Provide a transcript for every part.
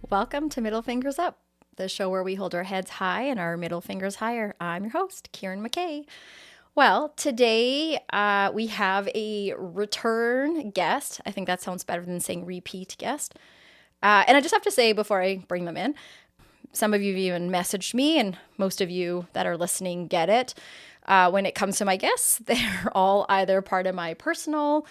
Welcome to Middle Fingers Up, the show where we hold our heads high and our middle fingers higher. I'm your host, Kieran McKay. Well, today we have a return guest. I think that sounds better than saying repeat guest. And I just have to say before I bring them in, some of you have even messaged me, and most of you that are listening get it. When it comes to my guests, they're all either part of my personal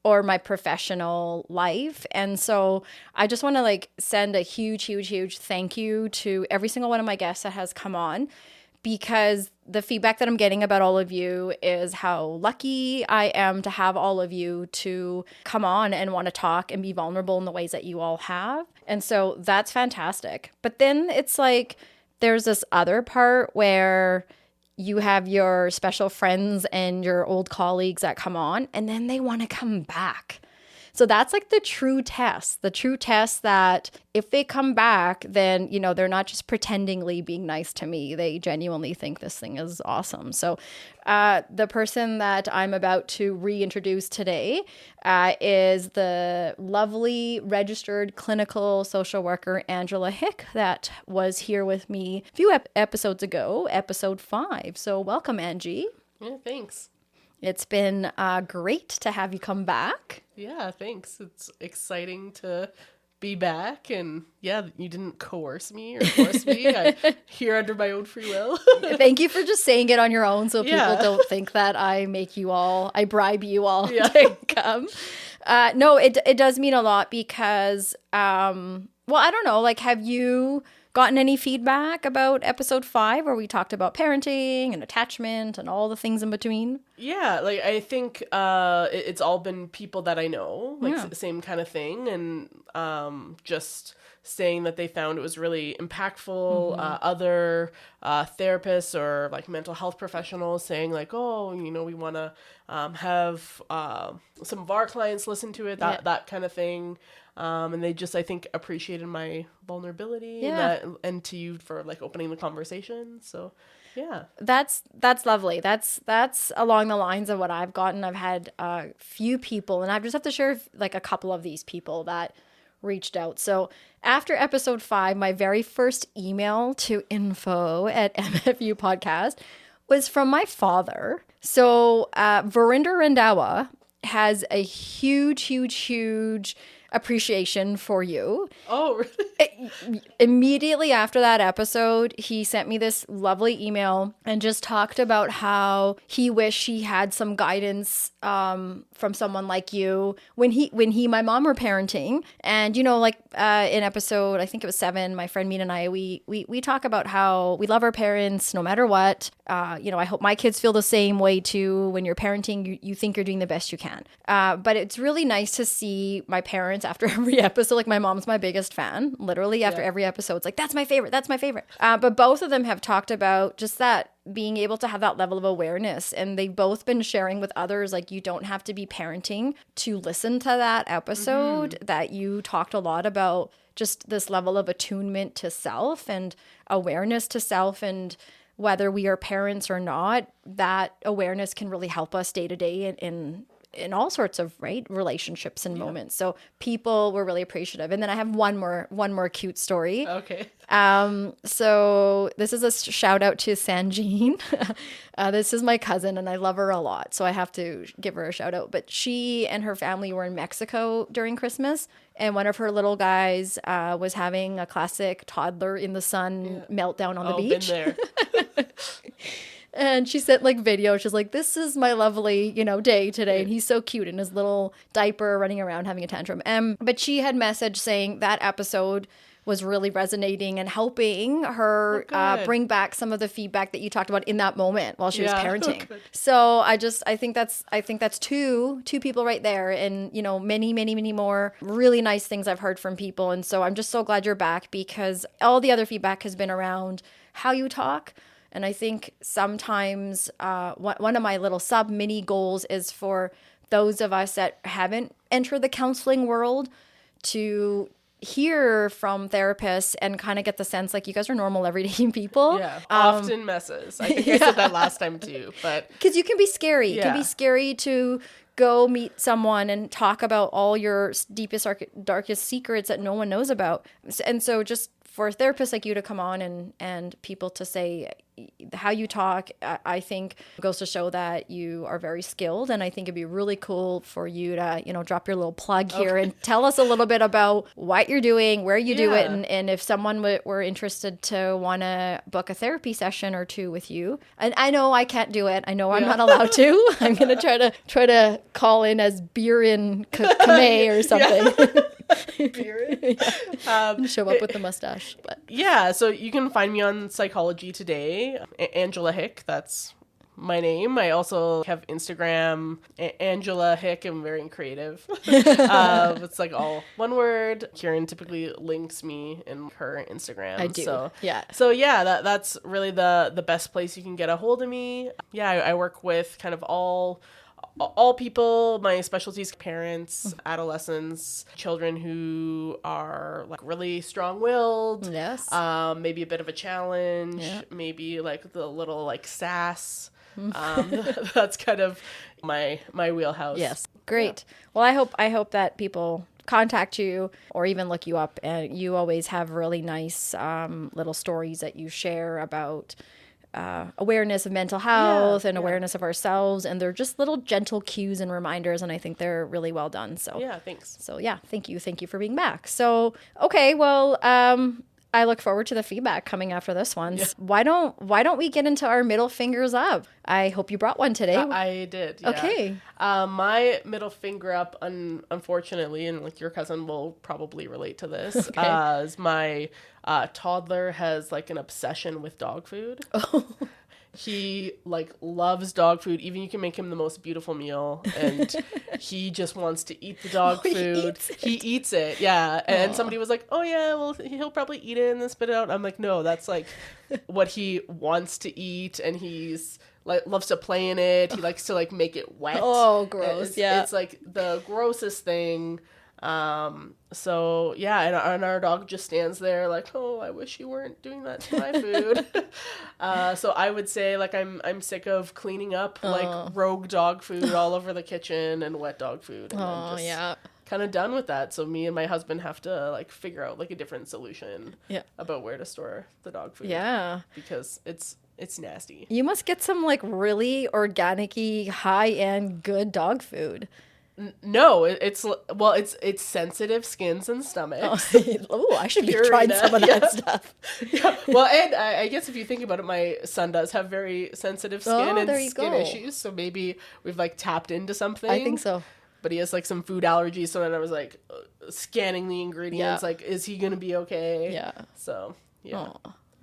or my professional life. And so I just want to send a huge thank you to every single one of my guests that has come on, because the feedback that I'm getting about all of you is how lucky I am to have all of you to come on and want to talk and be vulnerable in the ways that you all have. And so that's fantastic. But then it's like, there's this other part where you have your special friends and your old colleagues that come on, and then they want to come back. So that's like the true test that if they come back, then, you know, they're not just pretendingly being nice to me. They genuinely think this thing is awesome. So the person that I'm about to reintroduce today is the lovely registered clinical social worker, Angela Hick, that was here with me a few episodes ago, episode 5. So welcome, Angie. Yeah, thanks. It's been great to have you come back. Yeah, thanks. It's exciting to be back. And yeah, you didn't coerce me or force me. I'm here under my own free will. Thank you for just saying it on your own so people don't think that I bribe you all to come. No, it does mean a lot because, well, I don't know, have you gotten any feedback about episode 5 where we talked about parenting and attachment and all the things in between? Yeah, I think it's all been people that I know, the same kind of thing, and just saying that they found it was really impactful. Other therapists or mental health professionals saying we want to have some of our clients listen to it, that kind of thing. And they just, I think, appreciated my vulnerability and to you for opening the conversation. So, yeah. That's lovely. That's along the lines of what I've gotten. I've had a few people, and I just have to share a couple of these people that reached out. So after episode 5, my very first email to info@MFU podcast was from my father. So Verinder Randawa has a huge appreciation for you. Oh, really? Immediately after that episode, he sent me this lovely email and just talked about how he wished he had some guidance from someone like you when my mom were parenting. And, in episode, I think it was 7, my friend Mina and I, we talk about how we love our parents no matter what. I hope my kids feel the same way too. When you're parenting, you think you're doing the best you can. But it's really nice to see my parents after every episode. My mom's my biggest fan. Literally after every episode, it's that's my favorite. That's my favorite. But both of them have talked about just that, being able to have that level of awareness. And they've both been sharing with others, you don't have to be parenting to listen to that episode, that you talked a lot about just this level of attunement to self and awareness to self. And whether we are parents or not, that awareness can really help us day to day in all sorts of relationships and moments. So people were really appreciative. And then I have one more cute story. Okay. So this is a shout out to Sanjean. This is my cousin and I love her a lot, so I have to give her a shout out. But she and her family were in Mexico during Christmas, and one of her little guys was having a classic toddler in the sun meltdown on the beach. Been there. And she sent video. She's like, this is my lovely, day today. And he's so cute in his little diaper running around having a tantrum. But she had messaged saying that episode was really resonating and helping her bring back some of the feedback that you talked about in that moment while she was parenting. So I think that's two people right there, and many more really nice things I've heard from people. And so I'm just so glad you're back, because all the other feedback has been around how you talk And I think sometimes one of my little sub mini goals is for those of us that haven't entered the counseling world to hear from therapists and kind of get the sense like you guys are normal everyday people. Yeah, often messes. I think I said that last time too, but because you can be scary. It can be scary to go meet someone and talk about all your deepest, darkest secrets that no one knows about. And so just for therapists like you to come on and people to say how you talk, I think goes to show that you are very skilled. And I think it'd be really cool for you to, drop your little plug here and tell us a little bit about what you're doing, where you do it. And if someone were interested to want to book a therapy session or two with you. And I know I can't do it. I know I'm not allowed to. I'm going to try to call in as Birin Kame or something. Show up with the mustache. But so you can find me on Psychology Today, Angela Hick. That's my name. I also have Instagram, Angela Hick. I'm very creative. It's like all one word. Kieran typically links me in her Instagram. I do. So that's really the best place you can get a hold of me. I work with kind of all people. My specialties: parents, adolescents, children who are like really strong-willed. Yes. Maybe a bit of a challenge. Maybe like the little like sass. That's kind of my wheelhouse. Yes. Great. Well, I hope that people contact you or even look you up, and you always have really nice little stories that you share about awareness of mental health and awareness of ourselves, and they're just little gentle cues and reminders, and I think they're really well done. So thanks. So thank you for being back. So okay, well, I look forward to the feedback coming after this one. Yeah. Why don't we get into our middle fingers up? I hope you brought one today. I did. Yeah. Okay. My middle finger up, unfortunately, and like your cousin will probably relate to this, is my toddler has like an obsession with dog food. Oh. He like loves dog food. Even you can make him the most beautiful meal, and he just wants to eat the dog food. He eats it. Yeah. And somebody was like, "Oh yeah, well he'll probably eat it and then spit it out." I'm like, "No, that's like what he wants to eat, and he's like loves to play in it. He likes to like make it wet." Oh, gross. It's like the grossest thing. And our dog just stands there like, "Oh, I wish you weren't doing that to my food." So I would say like I'm sick of cleaning up like rogue dog food all over the kitchen and wet dog food. And I'm just kind of done with that. So me and my husband have to like figure out like a different solution about where to store the dog food. Yeah. Because it's nasty. You must get some like really organic-y, high-end good dog food. No, it's sensitive skins and stomachs. Oh, I should be trying some of that stuff. Yeah. Well, and I guess if you think about it, my son does have very sensitive skin and skin issues. So maybe we've like tapped into something. I think so. But he has like some food allergies. So then I was like scanning the ingredients. Like, is he going to be okay? Yeah. So, yeah.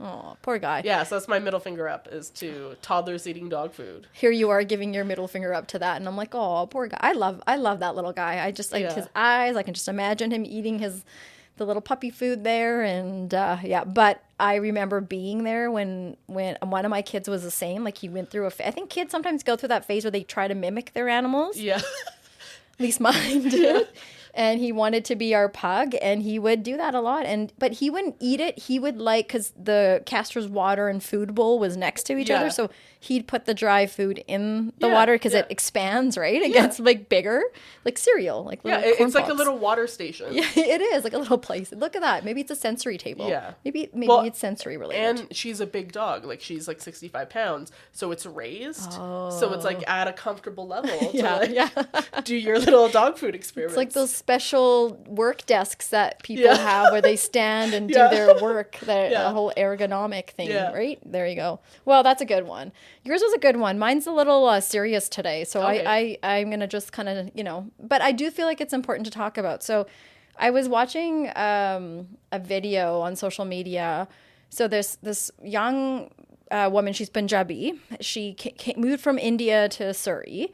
Oh, poor guy. Yeah, so that's my middle finger up, is to toddlers eating dog food. Here you are giving your middle finger up to that, and I'm like, oh, poor guy. I love that little guy. I just like his eyes. I can just imagine him eating the little puppy food there, and But I remember being there when one of my kids was the same. Like he went through I think kids sometimes go through that phase where they try to mimic their animals. Yeah. At least mine did. And he wanted to be our pug, and he would do that a lot. But he wouldn't eat it. He would because the Castor's water and food bowl was next to each other. So he'd put the dry food in the water because it expands, right? It gets like bigger, like cereal, like little corn it's like a little water station. Yeah, it is like a little place. Look at that. Maybe it's a sensory table. Yeah. Maybe it's sensory related. And she's a big dog. Like she's like 65 pounds. So it's raised. Oh. So it's like at a comfortable level to do your little dog food experiments. It's like those special work desks that people have where they stand and do their work, the whole ergonomic thing, right? There you go. Well, that's a good one. Yours was a good one. Mine's a little serious today, so I'm going to just kind of, but I do feel like it's important to talk about. So I was watching a video on social media. So this young woman, she's Punjabi. She moved from India to Surrey.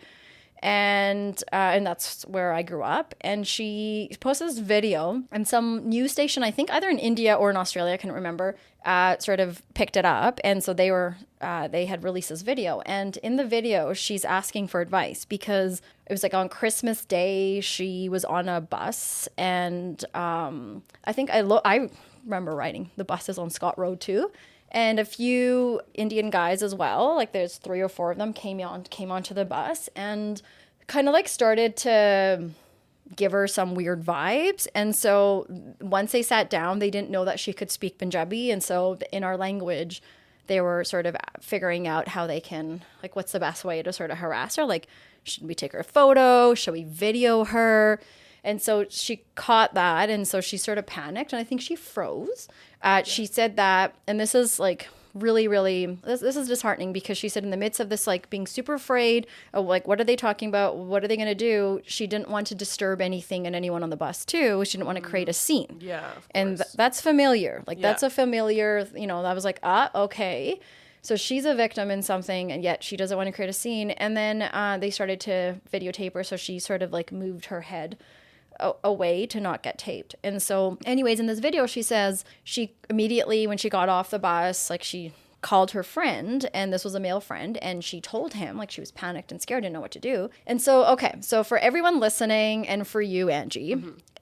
And that's where I grew up. And she posted this video, and some news station, I think either in India or in Australia, I can't remember, sort of picked it up. And so they had released this video. And in the video, she's asking for advice because it was like on Christmas Day, she was on a bus. And I think I remember riding the buses on Scott Road too. And a few Indian guys as well, like there's 3 or 4 of them came onto the bus and kind of like started to give her some weird vibes. And so once they sat down, they didn't know that she could speak Punjabi. And so in our language, they were sort of figuring out how they can, like, what's the best way to sort of harass her? Like, should we take her a photo? Should we video her? And so she caught that, and so she sort of panicked, and I think she froze. She said that, and this is like really, really, this is disheartening because she said in the midst of this, like being super afraid of like, what are they talking about? What are they going to do? She didn't want to disturb anything and anyone on the bus too. She didn't want to create a scene. Yeah, of and course. That's familiar. Like that's a familiar, I was like, okay. So she's a victim in something, and yet she doesn't want to create a scene. And then they started to videotape her, so she sort of like moved her head away to not get taped. And so anyways, in this video, she says she immediately, when she got off the bus, like she called her friend, and this was a male friend, and she told him, like she was panicked and scared, didn't know what to do. And so, okay, so for everyone listening and for you, Angie,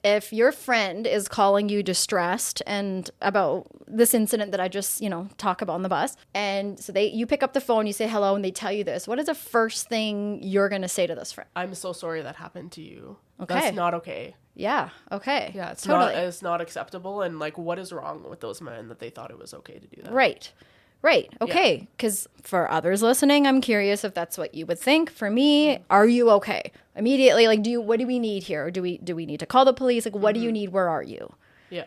if your friend is calling you distressed and about this incident that I just, talk about on the bus, and so you pick up the phone, you say hello, and they tell you this, what is the first thing you're going to say to this friend? I'm so sorry that happened to you. Okay. That's not okay. Yeah. Okay. Yeah, it's totally. it's not acceptable. And like, what is wrong with those men that they thought it was okay to do that? Right. Okay. Because for others listening, I'm curious if that's what you would think. For me, are you okay? Immediately, like, what do we need here? Do we need to call the police? Like, what do you need? Where are you? Yeah.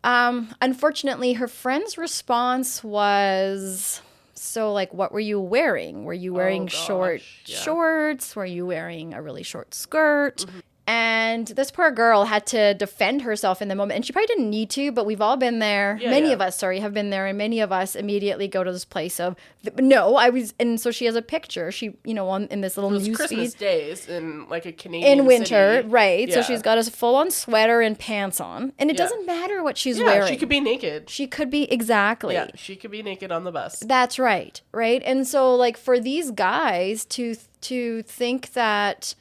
Unfortunately, her friend's response was, so like, what were you wearing? Were you wearing shorts? Were you wearing a really short skirt? And this poor girl had to defend herself in the moment. And she probably didn't need to, but we've all been there. Many of us, have been there. And many of us immediately go to this place of, no, I was. And so she has a picture. She, in this little news Christmas feed. days in like a Canadian in winter, city. Right. Yeah. So she's got a full-on sweater and pants on. And it doesn't matter what she's wearing. She could be naked. She could be, exactly. Yeah, she could be naked on the bus. That's right. Right. And so like for these guys to think that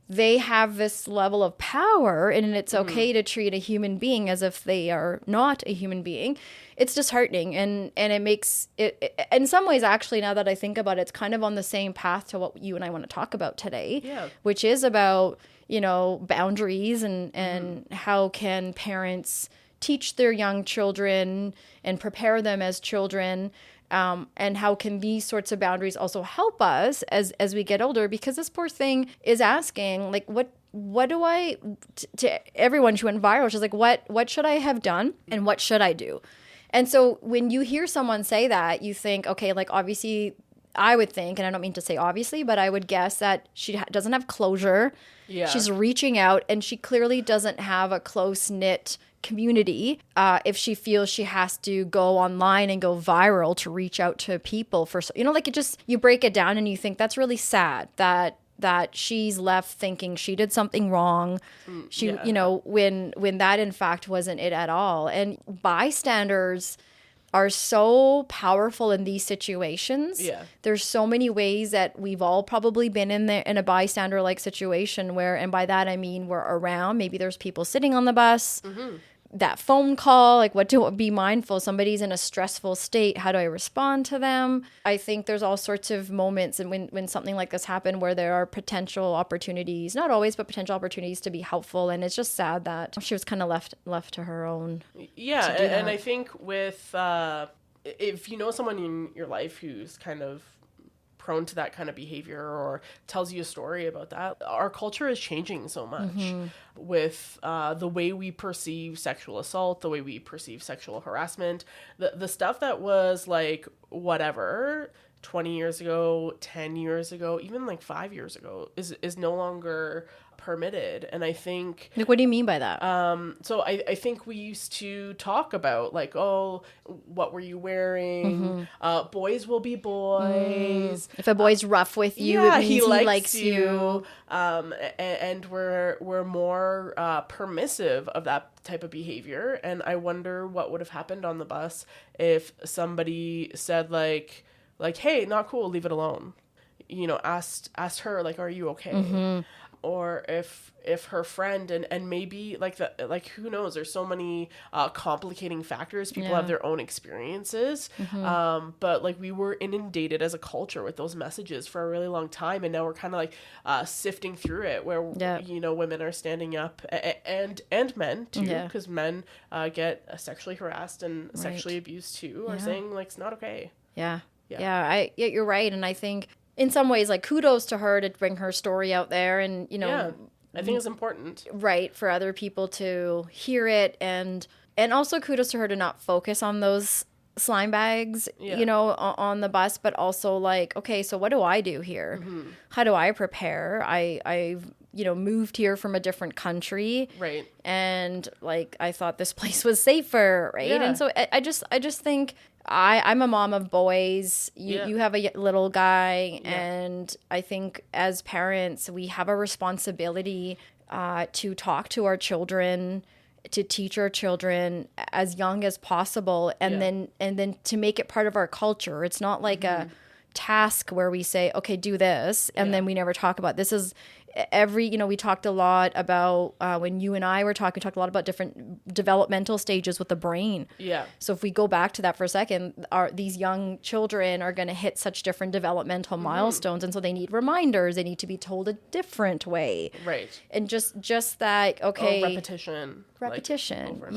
they have this level of power and it's okay to treat a human being as if they are not a human being, it's disheartening. And it makes it, in some ways, actually, now that I think about it, it's kind of on the same path to what you and I want to talk about today, which is about, boundaries and how can parents teach their young children and prepare them as children. And how can these sorts of boundaries also help us as we get older? Because this poor thing is asking, like, what do I, to everyone, she went viral. She's like, what should I have done? And what should I do? And so when you hear someone say that, you think, okay, like, obviously, I would think, and I don't mean to say obviously, but I would guess that she doesn't have closure. Yeah. She's reaching out, and she clearly doesn't have a close-knit community if she feels she has to go online and go viral to reach out to people for, like, it just, you break it down and you think that's really sad that she's left thinking she did something wrong. When that in fact wasn't it at all. And bystanders are so powerful in these situations. Yeah. There's so many ways that we've all probably been in a bystander-like situation where, and by that I mean we're around. Maybe there's people sitting on the bus. That phone call, like, what to be mindful? Somebody's in a stressful state. How do I respond to them? I think there's all sorts of moments, and when something like this happened, where there are potential opportunities, not always, but potential opportunities to be helpful. And it's just sad that she was kind of left to her own. Yeah, and I think with if you know someone in your life who's kind of prone to that kind of behavior or tells you a story about that, our culture is changing so much with the way we perceive sexual assault, the way we perceive sexual harassment, the stuff that was like whatever 20 years ago, 10 years ago, even like 5 years ago is no longer permitted. And I think, Like, what do you mean by that? so I think we used to talk about like, oh, what were you wearing? Boys will be boys. If a boy's rough with you, it means he likes you. And we're more permissive of that type of behavior. And I wonder what would have happened on the bus if somebody said like, hey, not cool, leave it alone. You know, asked her like, are you okay? Or if her friend and maybe like who knows, there's so many complicating factors. People have their own experiences. But like we were inundated as a culture with those messages for a really long time, and now we're kind of like sifting through it where you know, women are standing up and men too, because men get sexually harassed and sexually abused too, are saying like it's not okay. You're right. And I think in some ways, like, kudos to her to bring her story out there, and, you know, I think it's important, right, for other people to hear it, and also kudos to her to not focus on those slime bags, you know, on the bus, but also like, okay, so what do I do here? How do I prepare? I've you know, moved here from a different country, right? And like, I thought this place was safer, right? And so I just think I'm a mom of boys. You have a little guy, and I think as parents, we have a responsibility to talk to our children, to teach our children as young as possible, and then to make it part of our culture. It's not like a task where we say, okay, do this, and then we never talk about this. Is you know, we talked a lot about when you and I were talking, we talked a lot about different developmental stages with the brain. So if we go back to that for a second, these young children are going to hit such different developmental milestones, and so they need reminders. They need to be told a different way. Right. And just that, okay. Repetition. Like, over and over.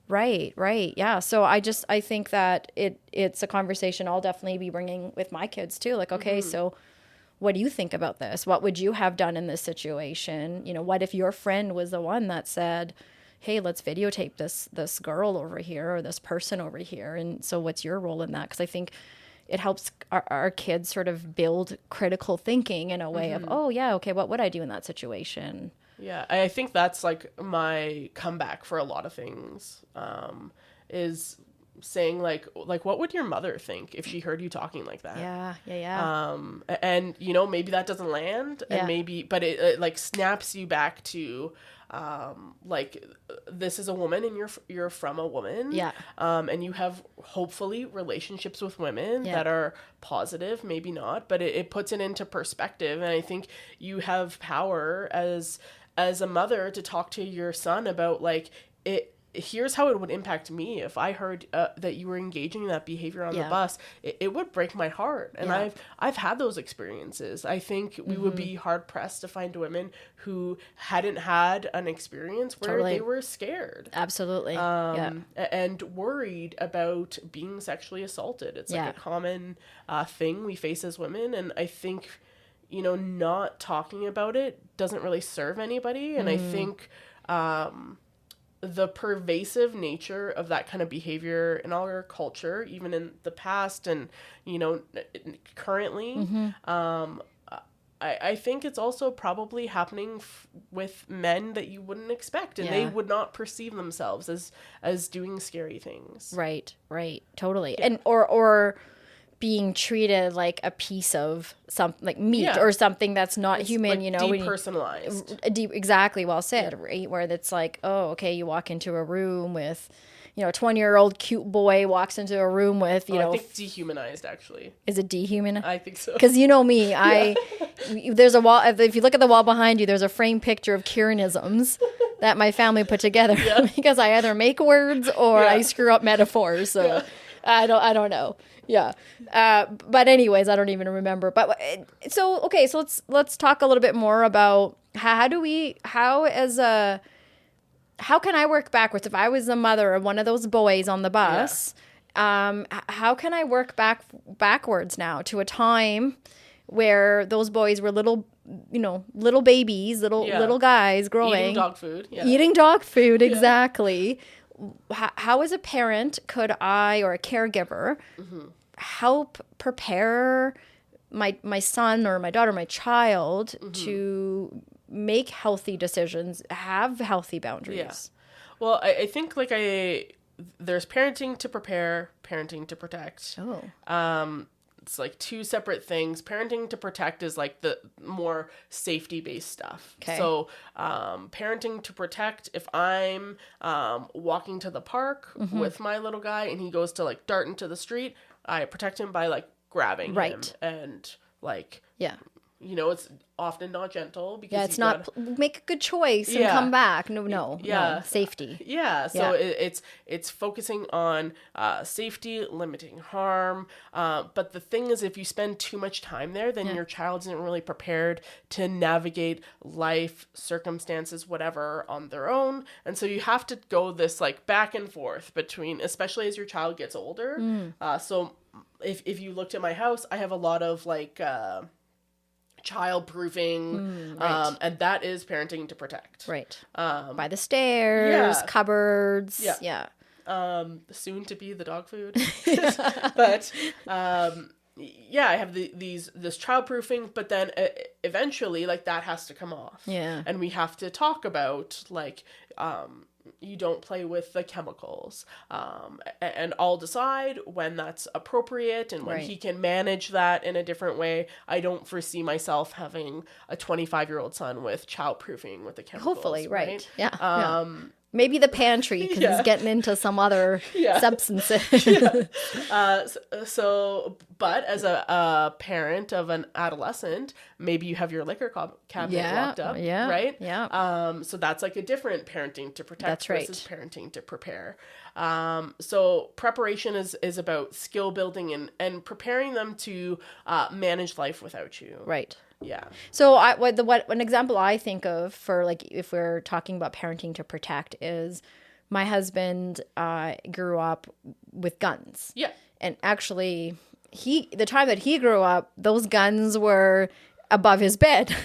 Right. Yeah. So I think that it's a conversation I'll definitely be bringing with my kids too. Like, okay, so what do you think about this? What would you have done in this situation? You know, what if your friend was the one that said, hey, let's videotape this girl over here or this person over here? And so what's your role in that? Because I think it helps our kids sort of build critical thinking in a way of, oh, yeah, okay, what would I do in that situation? Yeah, I think that's like my comeback for a lot of things, is saying like what would your mother think if she heard you talking like that? And you know, maybe that doesn't land, and maybe, but it like snaps you back to like, this is a woman, and you're from a woman, and you have hopefully relationships with women that are positive, maybe not, but it puts it into perspective. And I think you have power as a mother to talk to your son about like, here's how it would impact me if I heard that you were engaging in that behavior on the bus. It would break my heart. And I've had those experiences. I think we would be hard pressed to find women who hadn't had an experience where they were scared. Absolutely. And worried about being sexually assaulted. It's like a common thing we face as women. And I think, you know, not talking about it doesn't really serve anybody. And I think the pervasive nature of that kind of behavior in our culture, even in the past and, you know, currently, I think it's also probably happening with men that you wouldn't expect, and they would not perceive themselves as doing scary things. Right, totally. And or being treated like a piece of something, like meat or something that's not human, like, you know, depersonalized. Exactly, well said, right? Where it's like, oh, okay, you walk into a room with, you know, a 20-year-old cute boy walks into a room with, you know, I think dehumanized, actually. Is it dehumanized? I think so. Because you know me, there's a wall. If you look at the wall behind you, there's a framed picture of Kieran-isms that my family put together because I either make words or I screw up metaphors. So I don't know. But anyways, I don't even remember. But so, okay, so let's talk a little bit more about how can I work backwards? If I was the mother of one of those boys on the bus, how can I work backwards now to a time where those boys were little babies, little guys growing. Eating dog food, exactly. How as a parent could I, or a caregiver, help prepare my son or my daughter, my child to make healthy decisions, have healthy boundaries. Yeah. Well, I think like there's parenting to prepare, parenting to protect. Oh. It's like two separate things. Parenting to protect is like the more safety-based stuff. Okay. So, parenting to protect, if I'm walking to the park with my little guy and he goes to like dart into the street, I protect him by like grabbing him and like, you know, it's often not gentle because it's not make a good choice and come back. No, safety. Yeah. So it's focusing on safety, limiting harm. But the thing is, if you spend too much time there, then your child isn't really prepared to navigate life, circumstances, whatever on their own. And so you have to go this like back and forth between, especially as your child gets older. So if you looked at my house, I have a lot of like, child-proofing, and that is parenting to protect. Right. By the stairs, cupboards. Soon to be the dog food. But, I have this child-proofing, but then eventually, like, that has to come off. Yeah. And we have to talk about, like, you don't play with the chemicals. And I'll decide when that's appropriate and when he can manage that in a different way. I don't foresee myself having a 25-year-old son with childproofing with the chemicals. Hopefully, right. Yeah. Maybe the pantry because he's getting into some other substances. But as a parent of an adolescent, maybe you have your liquor cabinet locked up, right? Yeah. So that's like a different parenting to protect versus right. parenting to prepare. So preparation is about skill building and preparing them to manage life without you. Right. Yeah. So an example I think of for like if we're talking about parenting to protect is my husband grew up with guns. Yeah. And actually the time that he grew up, those guns were above his bed,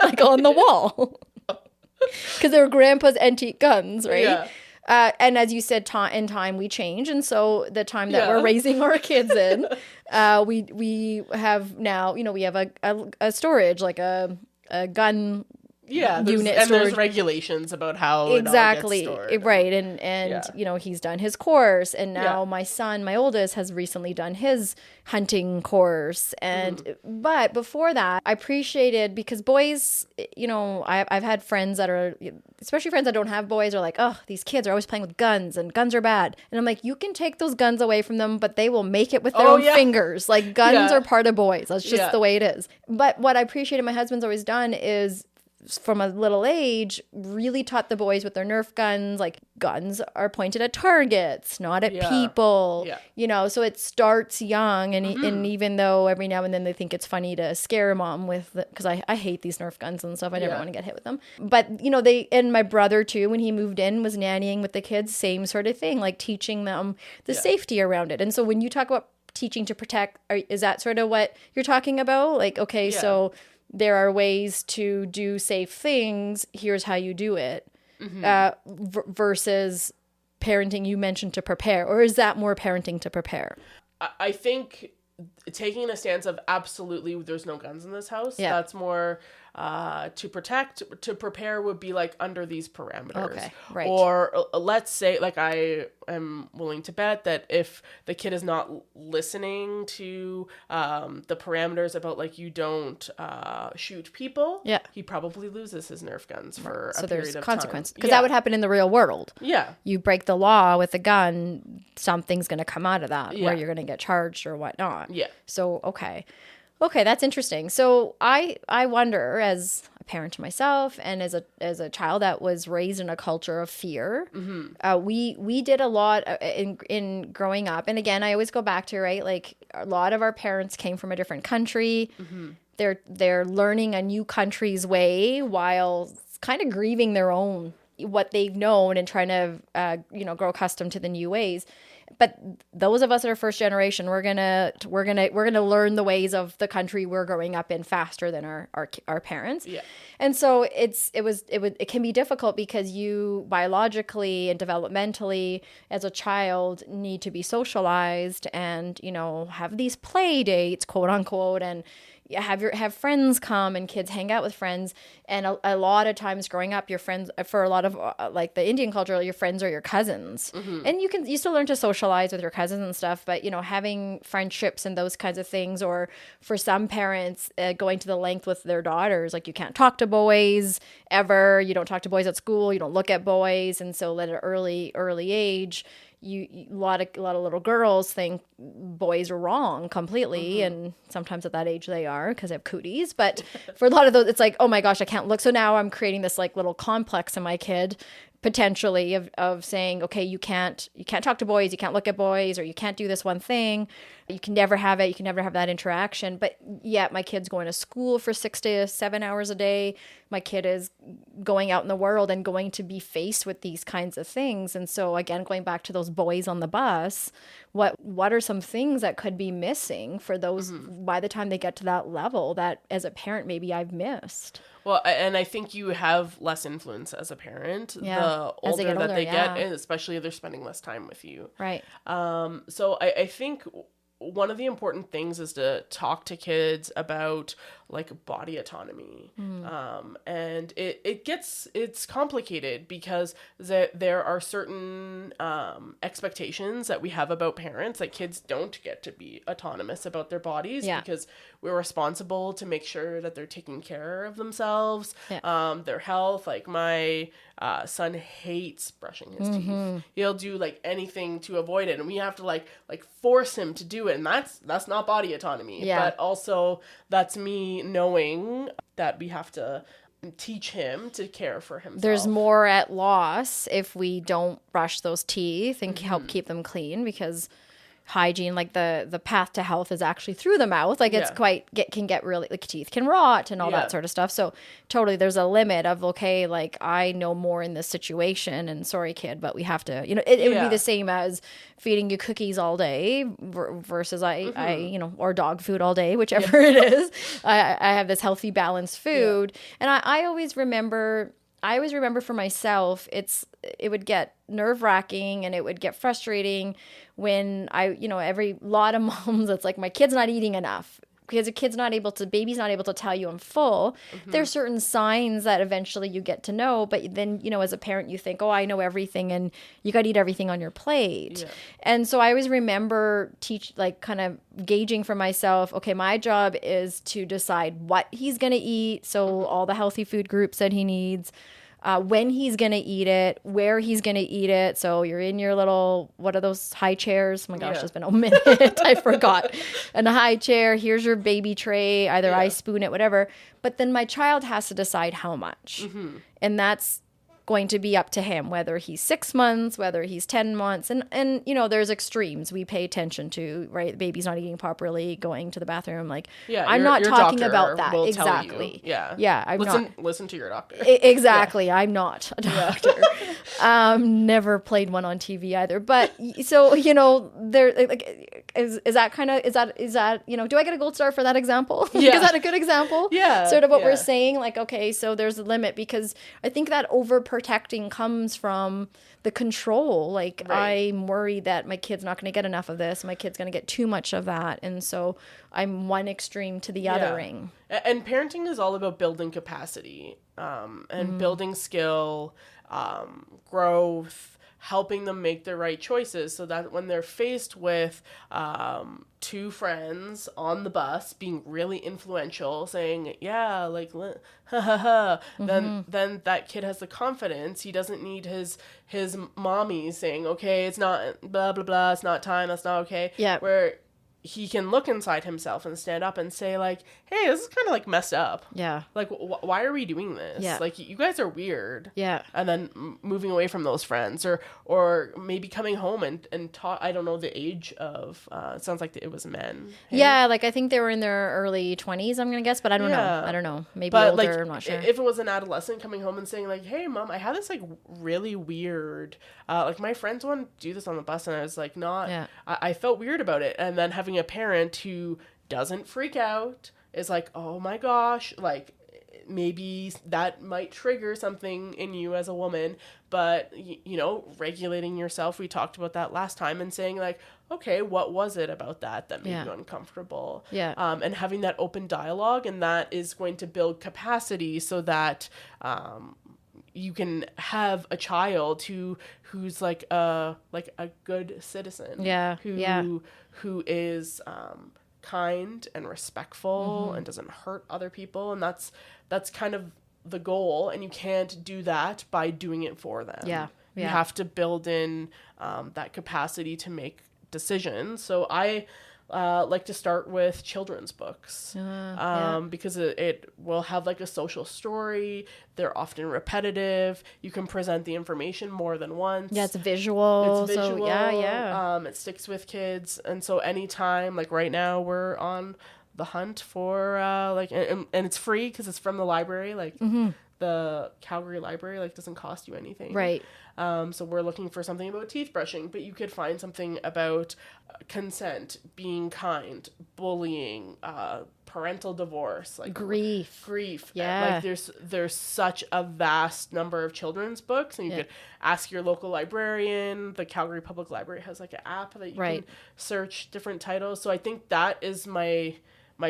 like on the wall. Because they were grandpa's antique guns, right? Yeah. And as you said, in time we change, and so the time that we're raising our kids in, we have now, we have a storage, like a gun unit, and there's regulations about how exactly it all gets stored. Right, and he's done his course, and now my son, my oldest, has recently done his hunting course, and but before that, I appreciated because boys, I've had friends that are, especially friends that don't have boys, are like, oh, these kids are always playing with guns, and guns are bad, and I'm like, you can take those guns away from them, but they will make it with their own fingers. Like guns are part of boys. That's just the way it is. But what I appreciated my husband's always done is, from a little age, really taught the boys with their Nerf guns, like guns are pointed at targets, not at people, so it starts young. And, and even though every now and then they think it's funny to scare mom with, because I hate these Nerf guns and stuff. I never want to get hit with them. But, and my brother too, when he moved in, was nannying with the kids, same sort of thing, like teaching them the safety around it. And so when you talk about teaching to protect, is that sort of what you're talking about? Like, okay, so there are ways to do safe things. Here's how you do it. Versus parenting you mentioned to prepare. Or is that more parenting to prepare? I think taking a stance of absolutely there's no guns in this house. That's more to protect. To prepare would be like under these parameters. Okay, right. Or let's say, like, I am willing to bet that if the kid is not listening to the parameters about, like, you don't shoot people, he probably loses his Nerf guns for a period of time. So there's consequence. Because that would happen in the real world. Yeah. You break the law with a gun, something's going to come out of that where you're going to get charged or whatnot. Yeah. So, okay, that's interesting. So I wonder, as a parent myself and as a child that was raised in a culture of fear, we did a lot in growing up. And again, I always go back to, right, like a lot of our parents came from a different country. They're learning a new country's way while kind of grieving their own, what they've known, and trying to grow accustomed to the new ways. But those of us that are first generation, we're gonna learn the ways of the country we're growing up in faster than our parents. Yeah. And so it can be difficult because you biologically and developmentally as a child need to be socialized and have these play dates, quote unquote, and have friends come and kids hang out with friends. And a lot of times growing up, your friends, for a lot of like the Indian culture, your friends are your cousins. And you still learn to socialize with your cousins and stuff, but having friendships and those kinds of things, or for some parents going to the length with their daughters, like you can't talk to boys ever, you don't talk to boys at school, you don't look at boys. And so at an early age, a lot of little girls think boys are wrong completely, and sometimes at that age they are because they have cooties. But for a lot of those, it's like, oh my gosh, I can't look. So now I'm creating this like little complex in my kid, potentially of saying, okay, you can't talk to boys, you can't look at boys, or you can't do this one thing. You can never have it. You can never have that interaction. But yet my kid's going to school for 6 to 7 hours a day. My kid is going out in the world and going to be faced with these kinds of things. And so again, going back to those boys on the bus, what are some things that could be missing for those by the time they get to that level that as a parent, maybe I've missed? Well, and I think you have less influence as a parent, the older that they get, and especially if they're spending less time with you. Right. So I think one of the important things is to talk to kids about like body autonomy. And it's complicated because there are certain expectations that we have about parents, that kids don't get to be autonomous about their bodies because we're responsible to make sure that they're taking care of themselves, their health. Like my son hates brushing his teeth. He'll do like anything to avoid it, and we have to like force him to do it, and that's not body autonomy. But also that's me knowing that we have to teach him to care for himself. There's more at loss if we don't brush those teeth and help keep them clean, because hygiene, like the path to health is actually through the mouth. Like it's can get really, like teeth can rot and all that sort of stuff. So totally there's a limit of, okay, like I know more in this situation, and sorry kid, but we have to, it would be the same as feeding you cookies all day versus I or dog food all day, whichever it is. I have this healthy balanced food. And I always remember for myself, it would get nerve-wracking and it would get frustrating when every lot of moms, it's like, my kid's not eating enough. Because baby's not able to tell you I'm full. There's certain signs that eventually you get to know, but then, as a parent, you think, oh, I know everything, and you got to eat everything on your plate. Yeah. And so I always remember kind of gauging for myself, okay, my job is to decide what he's going to eat. So all the healthy food groups that he needs, when he's going to eat it, where he's going to eat it. So you're in your little, what are those high chairs? Oh my gosh, it's been a minute. I forgot. And a high chair, here's your baby tray. Either I spoon it, whatever. But then my child has to decide how much. And that's going to be up to him, whether he's 6 months, whether he's 10 months. And there's extremes we pay attention to, right? The baby's not eating properly, going to the bathroom. Like, I'm not talking about that. Exactly. Yeah. Listen to your doctor. Exactly. I'm not a doctor. Never played one on TV either. But so, there, like, is that do I get a gold star for that example? Is that a good example? Yeah. Sort of what we're saying, like, okay, so there's a limit, because I think that overprotecting comes from the control. Like, I'm worried that my kid's not going to get enough of this. My kid's going to get too much of that. And so I'm one extreme to the othering. And parenting is all about building capacity, and building skill, growth, helping them make the right choices, so that when they're faced with two friends on the bus being really influential, saying, then that kid has the confidence. He doesn't need his mommy saying, okay, it's not blah, blah, blah, it's not time, that's not okay. Yeah. Where he can look inside himself and stand up and say, like, hey, this is kind of like messed up. Yeah. Like, why are we doing this? Yeah. Like, you guys are weird. Yeah. And then moving away from those friends, or maybe coming home and talk. I don't know the age of, it sounds like it was men. Hey? Yeah. Like, I think they were in their early 20s, I'm going to guess, but I don't know. Maybe older, like, I'm not sure. If it was an adolescent coming home and saying, like, hey, mom, I had this, like, really weird, like, my friends want to do this on the bus, and I was like, I felt weird about it. And then having a parent who doesn't freak out, is like, oh my gosh, like, maybe that might trigger something in you as a woman, but regulating yourself, we talked about that last time, and saying like, okay, what was it about that made you uncomfortable? And having that open dialogue, and that is going to build capacity so that you can have a child who's like a good citizen, who is kind and respectful and doesn't hurt other people, and that's kind of the goal. And you can't do that by doing it for them. You have to build in that capacity to make decisions. So I like to start with children's books because it will have like a social story. They're often repetitive. You can present the information more than once. It's visual. So, yeah. It sticks with kids. And so anytime, like right now, we're on the hunt for and it's free because it's from the library. Like the Calgary Library doesn't cost you anything. Right. So we're looking for something about teeth brushing, but you could find something about consent, being kind, bullying, parental divorce, like grief. Yeah. Like there's such a vast number of children's books, and you could ask your local librarian. The Calgary Public Library has like an app that you can search different titles. So I think that is my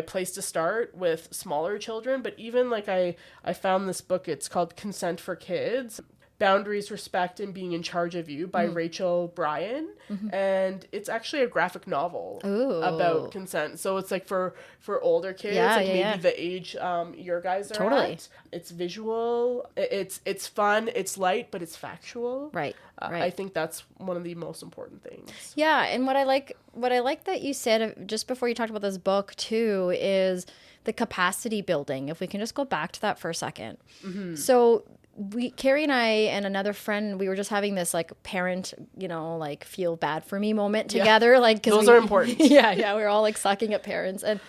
place to start with smaller children. But even like I found this book, it's called Consent for Kids, Boundaries, Respect, and Being in Charge of You by Rachel Bryan. And it's actually a graphic novel about consent. So it's like for older kids, maybe the age your guys are at. It's visual, it's fun, it's light, but it's factual. Right. I think that's one of the most important things. Yeah, and what I like that you said just before you talked about this book too is the capacity building. If we can just go back to that for a second. So Carrie and I and another friend, we were just having this like parent, feel bad for me moment together. Like, those are important. We were all like sucking at parents. And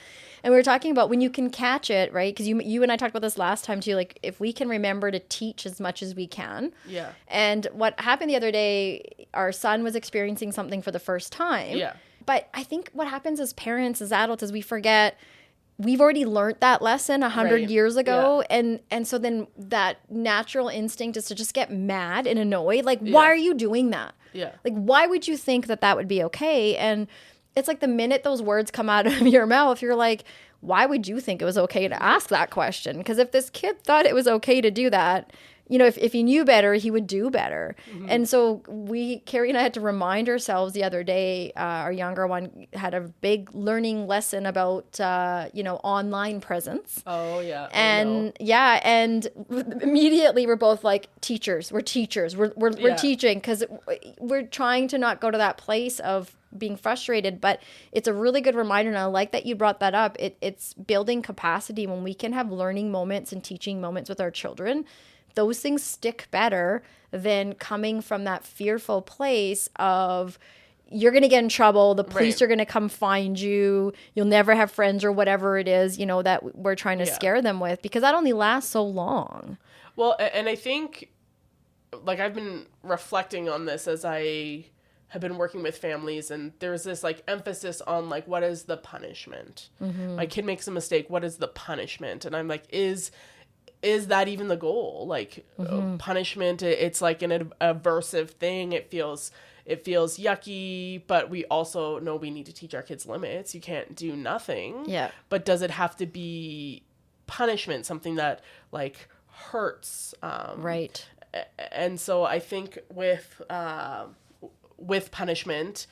we were talking about when you can catch it, right? Because you and I talked about this last time too. Like, if we can remember to teach as much as we can. Yeah. And what happened the other day, our son was experiencing something for the first time. Yeah. But I think what happens as parents, as adults, is we forget we've already learned that lesson 100 years ago. Yeah. And so then that natural instinct is to just get mad and annoyed. Like, why are you doing that? Yeah. Like, why would you think that would be okay? And it's like the minute those words come out of your mouth, you're like, why would you think it was okay to ask that question? Because if this kid thought it was okay to do that, if he knew better, he would do better. And so Carrie and I had to remind ourselves the other day, our younger one had a big learning lesson about, online presence. Oh, yeah. And and immediately we're both like, teachers. We're teachers. We're teaching because we're trying to not go to that place of being frustrated, but it's a really good reminder. And I like that you brought that up. It's building capacity when we can have learning moments and teaching moments with our children. Those things stick better than coming from that fearful place of you're going to get in trouble. The police are going to come find you. You'll never have friends or whatever it is, that we're trying to scare them with, because that only lasts so long. Well, and I think like I've been reflecting on this as I have been working with families, and there's this like emphasis on like, what is the punishment? My kid makes a mistake. What is the punishment? And I'm like, is that even the goal? Like punishment, it's like an aversive thing. It feels yucky, but we also know we need to teach our kids limits. You can't do nothing. Yeah. But does it have to be punishment, something that like hurts? Right. And so I think with punishment,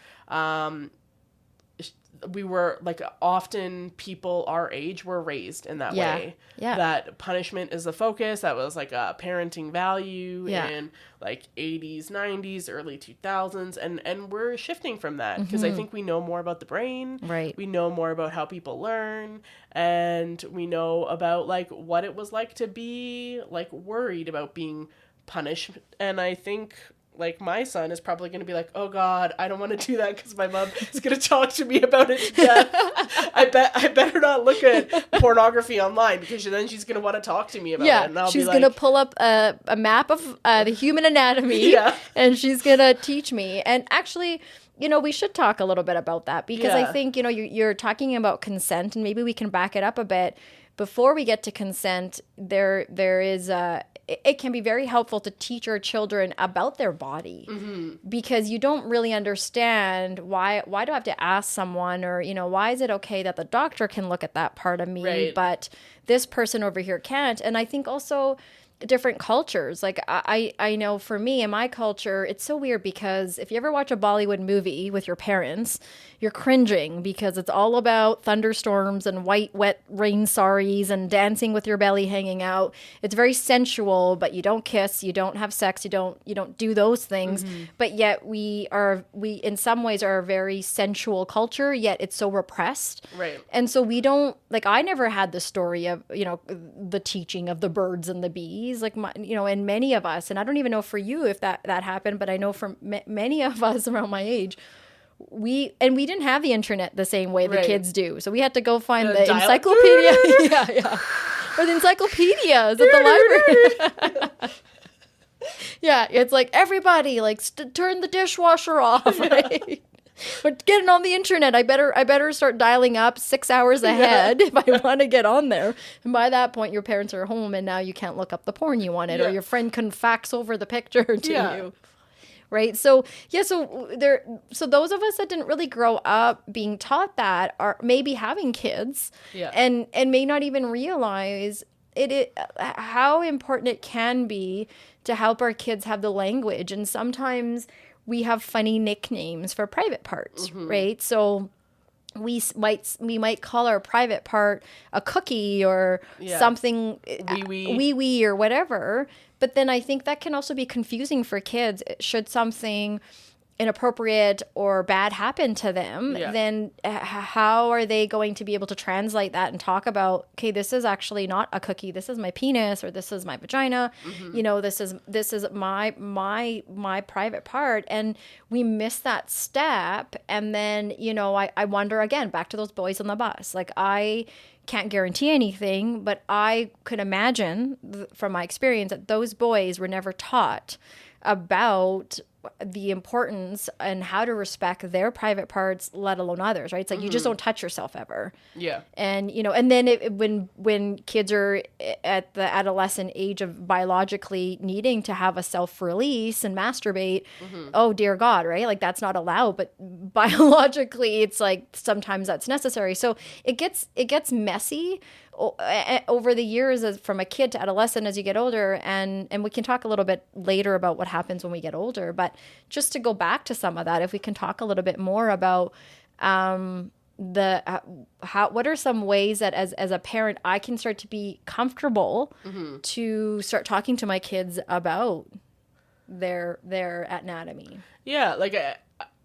we were like, often people our age were raised in that way. Yeah. That punishment is the focus. That was like a parenting value in like 80s, 90s, early 2000s. And we're shifting from that because I think we know more about the brain. Right. We know more about how people learn, and we know about like what it was like to be like worried about being punished. And I think like my son is probably going to be like, oh God, I don't want to do that because my mom is going to talk to me about it to death. I better not look at pornography online, because then she's going to want to talk to me about it. And she's going to pull up a map of the human anatomy and she's going to teach me. And actually, we should talk a little bit about that, because I think, you're talking about consent, and maybe we can back it up a bit. before we get to consent, there is it can be very helpful to teach our children about their body, because you don't really understand why do I have to ask someone, or, why is it okay that the doctor can look at that part of me, but this person over here can't. And I think also different cultures. Like I know for me, in my culture, it's so weird because if you ever watch a Bollywood movie with your parents, you're cringing because it's all about thunderstorms and white, wet rain saris and dancing with your belly hanging out. It's very sensual, but you don't kiss, you don't have sex, you don't do those things. But yet we in some ways are a very sensual culture, yet it's so repressed. Right. And so we don't, like, I never had the story of, the teaching of the birds and the bees, like, and many of us, and I don't even know for you if that happened, but I know for many of us around my age, we didn't have the internet the same way the kids do. So we had to go find the encyclopedia. Or the encyclopedias at the library. Yeah, it's like, everybody, like, turn the dishwasher off, right? But getting on the internet, I better start dialing up 6 hours ahead if I want to get on there. And by that point, your parents are home, and now you can't look up the porn you wanted, or your friend can fax over the picture to you. Right. So so those of us that didn't really grow up being taught that are maybe having kids and may not even realize how important it can be to help our kids have the language. And sometimes we have funny nicknames for private parts, right? So we might call our private part a cookie or something, wee wee or whatever. But then I think that can also be confusing for kids. Should something inappropriate or bad happen to them, then how are they going to be able to translate that and talk about, okay, this is actually not a cookie, this is my penis, or this is my vagina, this is my private part. And we miss that step. And then, I wonder, again, back to those boys on the bus. Like, I can't guarantee anything, but I could imagine from my experience that those boys were never taught about the importance and how to respect their private parts, let alone others, right? It's like, you just don't touch yourself ever. Yeah. And, and then when kids are at the adolescent age of biologically needing to have a self-release and masturbate, oh dear God, right? Like, that's not allowed, but biologically it's like, sometimes that's necessary. So it gets messy over the years, from a kid to adolescent, as you get older, and we can talk a little bit later about what happens when we get older. But just to go back to some of that, if we can talk a little bit more about what are some ways that as a parent I can start to be comfortable to start talking to my kids about their anatomy. Yeah, like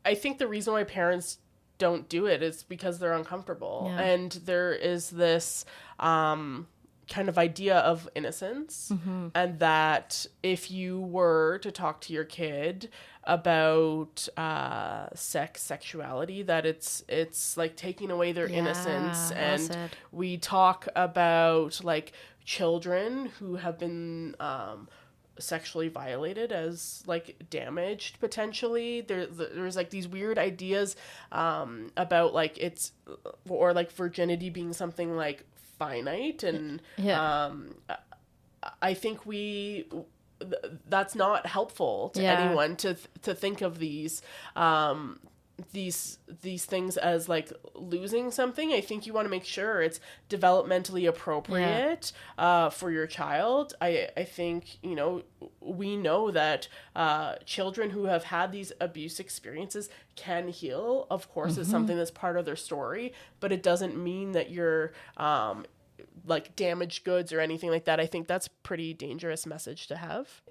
I think the reason why parents don't do it is because they're uncomfortable, and there is this kind of idea of innocence, and that if you were to talk to your kid about sexuality, that it's like taking away their innocence. And we talk about, like, children who have been sexually violated as, like, damaged potentially. There's like these weird ideas about, like, it's, or like virginity being something like finite, and I think that's not helpful to anyone to think of these things as, like, losing something. I think you want to make sure it's developmentally appropriate for your child. I think, we know that children who have had these abuse experiences can heal. Of course, it's something that's part of their story, but it doesn't mean that you're like damaged goods or anything like that. I think that's a pretty dangerous message to have.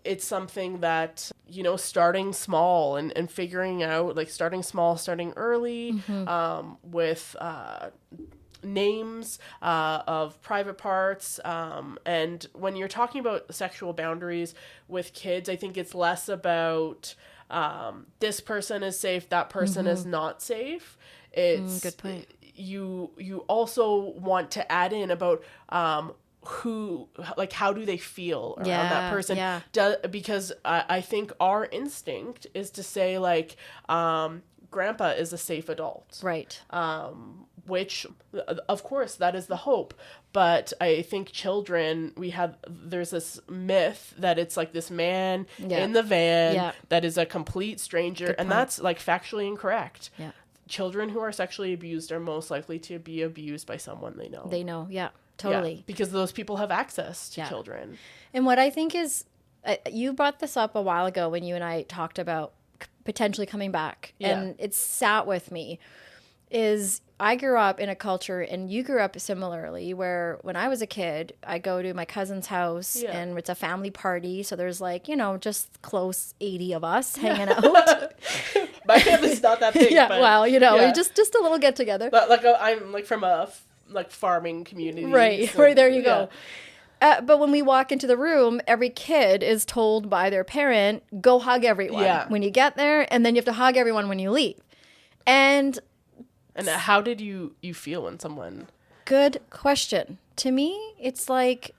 It's something that, starting small and figuring out, like, starting small, starting early, with names of private parts. And when you're talking about sexual boundaries with kids, I think it's less about this person is safe, that person is not safe. It's good point. You also want to add in about who, like, how do they feel around that person? Because I think our instinct is to say, like, grandpa is a safe adult. Right. Which, of course, that is the hope. But I think children, there's this myth that it's like this man in the van that is a complete stranger. And that's like factually incorrect. Yeah. Children who are sexually abused are most likely to be abused by someone they know. They know. Yeah, totally. Yeah, because those people have access to children. And what I think is, you brought this up a while ago when you and I talked about potentially coming back. Yeah. And it sat with me, is I grew up in a culture, and you grew up similarly, where when I was a kid, I go to my cousin's house and it's a family party. So there's like, just close 80 of us hanging out. My family's not that big. Yeah, but, well, just a little get together. But like I'm like from a farming community. Right, so, right, there you go. But when we walk into the room, every kid is told by their parent, go hug everyone when you get there, and then you have to hug everyone when you leave. And how did you feel when someone... Good question. To me, it's like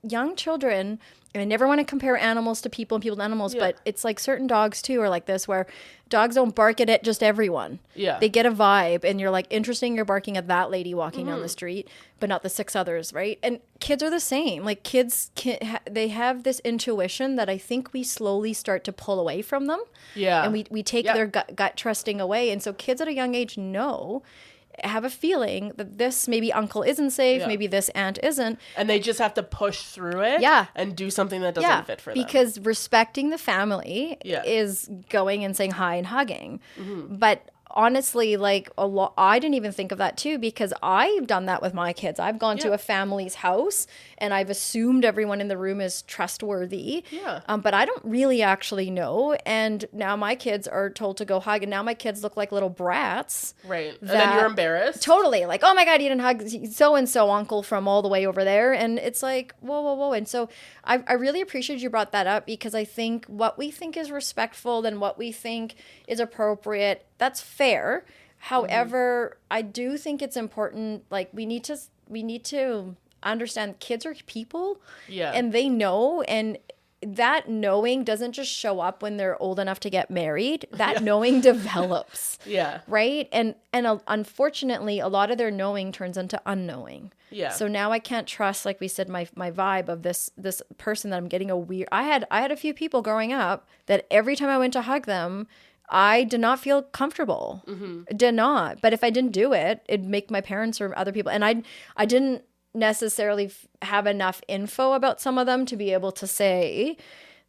young children, and I never want to compare animals to people and people to animals, but it's like certain dogs too are like this, where dogs don't bark at just everyone. Yeah. They get a vibe, and you're like, interesting, you're barking at that lady walking down the street, but not the 6 others, right? And kids are the same. Like kids, they have this intuition that I think we slowly start to pull away from them. Yeah. And we take their gut trusting away. And so kids at a young age have a feeling that this maybe uncle isn't safe, maybe this aunt isn't. And they just have to push through it and do something that doesn't fit for them. Because respecting the family is going and saying hi and hugging. But honestly, like I didn't even think of that too, because I've done that with my kids. I've gone to a family's house and I've assumed everyone in the room is trustworthy. Yeah. But I don't really actually know. And now my kids are told to go hug, and now my kids look like little brats. Right. And then you're embarrassed. Totally. Like, oh my God, you didn't hug so-and-so uncle from all the way over there. And it's like, whoa. And so I really appreciate you brought that up, because I think what we think is respectful and what we think is appropriate, that's fair. However, I do think it's important, like we need to understand kids are people, and they know, and that knowing doesn't just show up when they're old enough to get married. That knowing develops. Right? And unfortunately, a lot of their knowing turns into unknowing. Yeah. So now I can't trust, like we said, my vibe of this person that I'm getting a weird... I had a few people growing up that every time I went to hug them, I did not feel comfortable. Did not. But if I didn't do it, it'd make my parents or other people... And I didn't necessarily have enough info about some of them to be able to say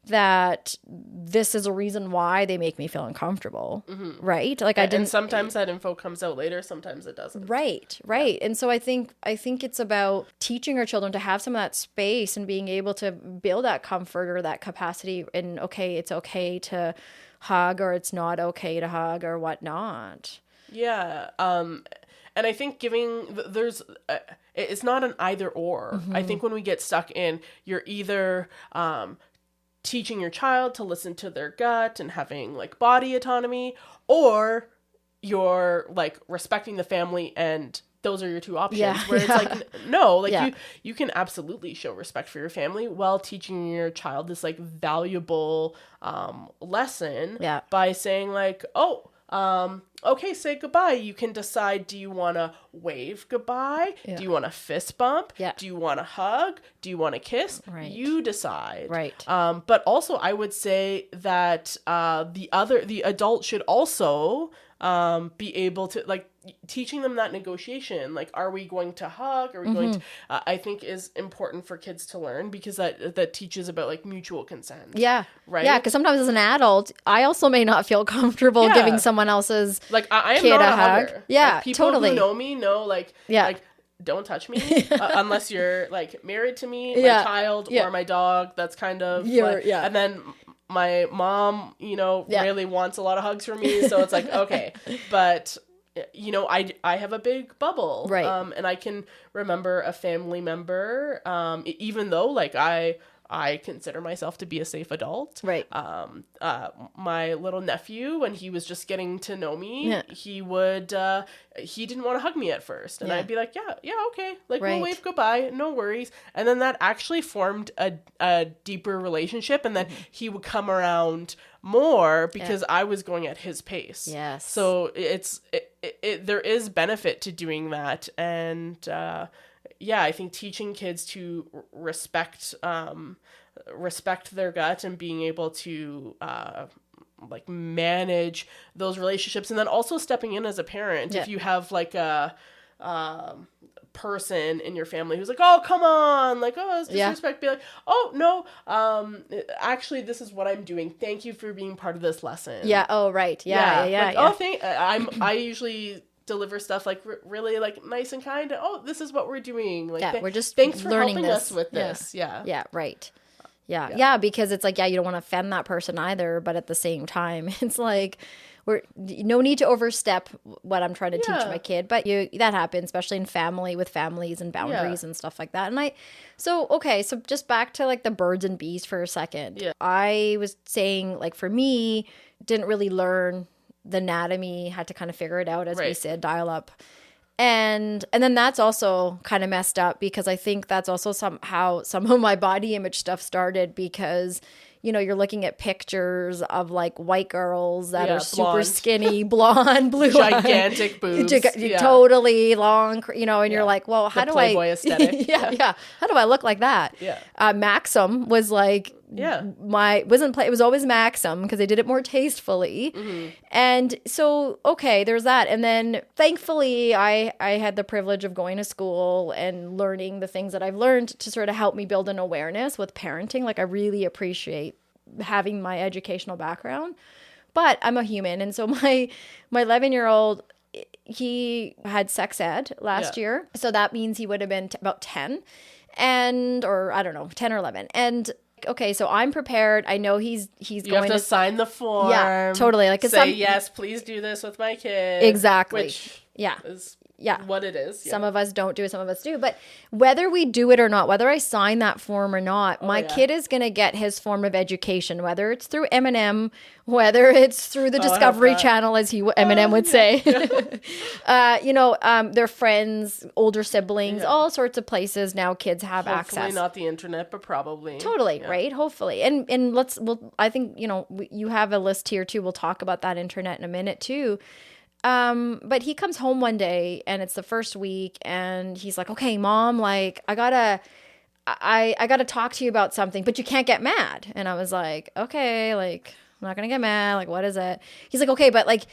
that this is a reason why they make me feel uncomfortable. Right? Like I didn't... And sometimes that info comes out later, sometimes it doesn't. Right. And so I think it's about teaching our children to have some of that space and being able to build that comfort or that capacity, and it's okay to hug, or it's not okay to hug, or whatnot. Yeah. And I think it's not an either or. I think when we get stuck in, you're either teaching your child to listen to their gut and having like body autonomy, or you're like respecting the family, and those are your two options. Where it's like, no, like you can absolutely show respect for your family while teaching your child this like valuable lesson by saying like, okay, say goodbye. You can decide, do you want to wave goodbye? Do you want to fist bump? Do you want to hug? Do you want to kiss? Right. You decide. Right. But also I would say that the adult should also be able to, like, teaching them that negotiation, like, are we going to hug? Are we going to, I think is important for kids to learn, because that teaches about like mutual consent. Yeah. Right. Yeah. Cause sometimes as an adult, I also may not feel comfortable giving someone else's I am not a hug. Hugger. Yeah. Like, people who know me know, like, like, don't touch me unless you're like married to me, my child or my dog. That's kind of and then my mom, really wants a lot of hugs from me. So it's like, okay, but I have a big bubble. Right. And I can remember a family member, even though like I I consider myself to be a safe adult. Right. My little nephew, when he was just getting to know me, he would, he didn't want to hug me at first. And I'd be like, yeah, okay. Like, we'll wave goodbye. No worries. And then that actually formed a deeper relationship. And then he would come around more because I was going at his pace. Yes. So there is benefit to doing that. And, I think teaching kids to respect their gut and being able to like manage those relationships, and then also stepping in as a parent if you have like a person in your family who's like, oh, come on, like, oh, it's disrespect. Be like, oh, no, actually, this is what I'm doing. Thank you for being part of this lesson. Yeah. Oh, right. Yeah. Like, oh, I usually deliver stuff like really like nice and kind. Oh, this is what we're doing. Like, we're just thanks for learning helping this. us with this. Yeah. Right. Yeah, because it's like, you don't want to offend that person either, but at the same time, it's like, we're no need to overstep what I'm trying to teach my kid, but that happens, especially in with families and boundaries and stuff like that. And so just back to like the birds and bees for a second. Yeah. I was saying, like, for me, didn't really learn the anatomy, had to kind of figure it out, as we said, dial up. And then that's also kind of messed up, because I think that's also somehow some of my body image stuff started, because, you're looking at pictures of like white girls that are super skinny, blonde, blue gigantic boobs, totally long, and you're like, well, how do Playboy aesthetic. How do I look like that? Maxim was like, it was always Maxim, because they did it more tastefully. And so there's that. And then thankfully I had the privilege of going to school and learning the things that I've learned to sort of help me build an awareness with parenting. Like, I really appreciate having my educational background, but I'm a human. And so my 11-year-old, he had sex ed last year. So that means he would have been about 10 or I don't know, 10 or 11. And okay, so I'm prepared. I know he's you going have to sign the form. Yeah, totally. Like, say, yes, please do this with my kid. Exactly. Which is what it is. Some of us don't do it, some of us do. But whether we do it or not, whether I sign that form or not, my kid is going to get his form of education, whether it's through Eminem, whether it's through the Discovery Channel, as Eminem would say. Their friends, older siblings, all sorts of places now kids have access. Hopefully not the internet, but probably. Totally, right? Hopefully. And I think, you have a list here too. We'll talk about that internet in a minute too. But he comes home one day, and it's the first week, and he's like, okay, Mom, like, I gotta talk to you about something, but you can't get mad. And I was like, okay, like, I'm not gonna get mad. Like, what is it? He's like, okay, but like,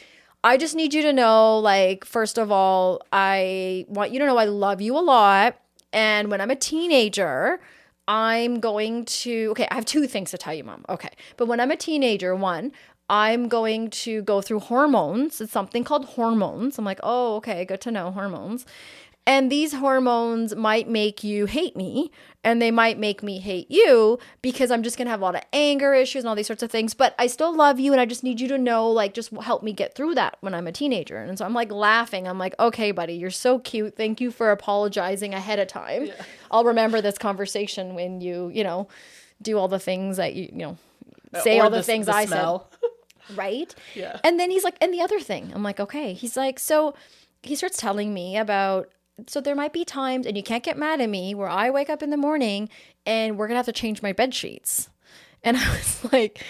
I just need you to know, like, first of all, I want you to know I love you a lot. And when I'm a teenager, I'm going to, I have two things to tell you, Mom. Okay. But when I'm a teenager, one, I'm going to go through hormones. It's something called hormones. I'm like, oh, okay, good to know, hormones. And these hormones might make you hate me, and they might make me hate you, because I'm just going to have a lot of anger issues and all these sorts of things. But I still love you, and I just need you to know, like, just help me get through that when I'm a teenager. And so I'm like laughing. I'm like, okay, buddy, you're so cute. Thank you for apologizing ahead of time. Yeah. I'll remember this conversation when you do all the things that you say, all the things I said. Right? Yeah. And then he's like, and the other thing, I'm like, okay. He's like, so he starts telling me about, so there might be times, and you can't get mad at me, where I wake up in the morning and we're going to have to change my bed sheets. And I was like,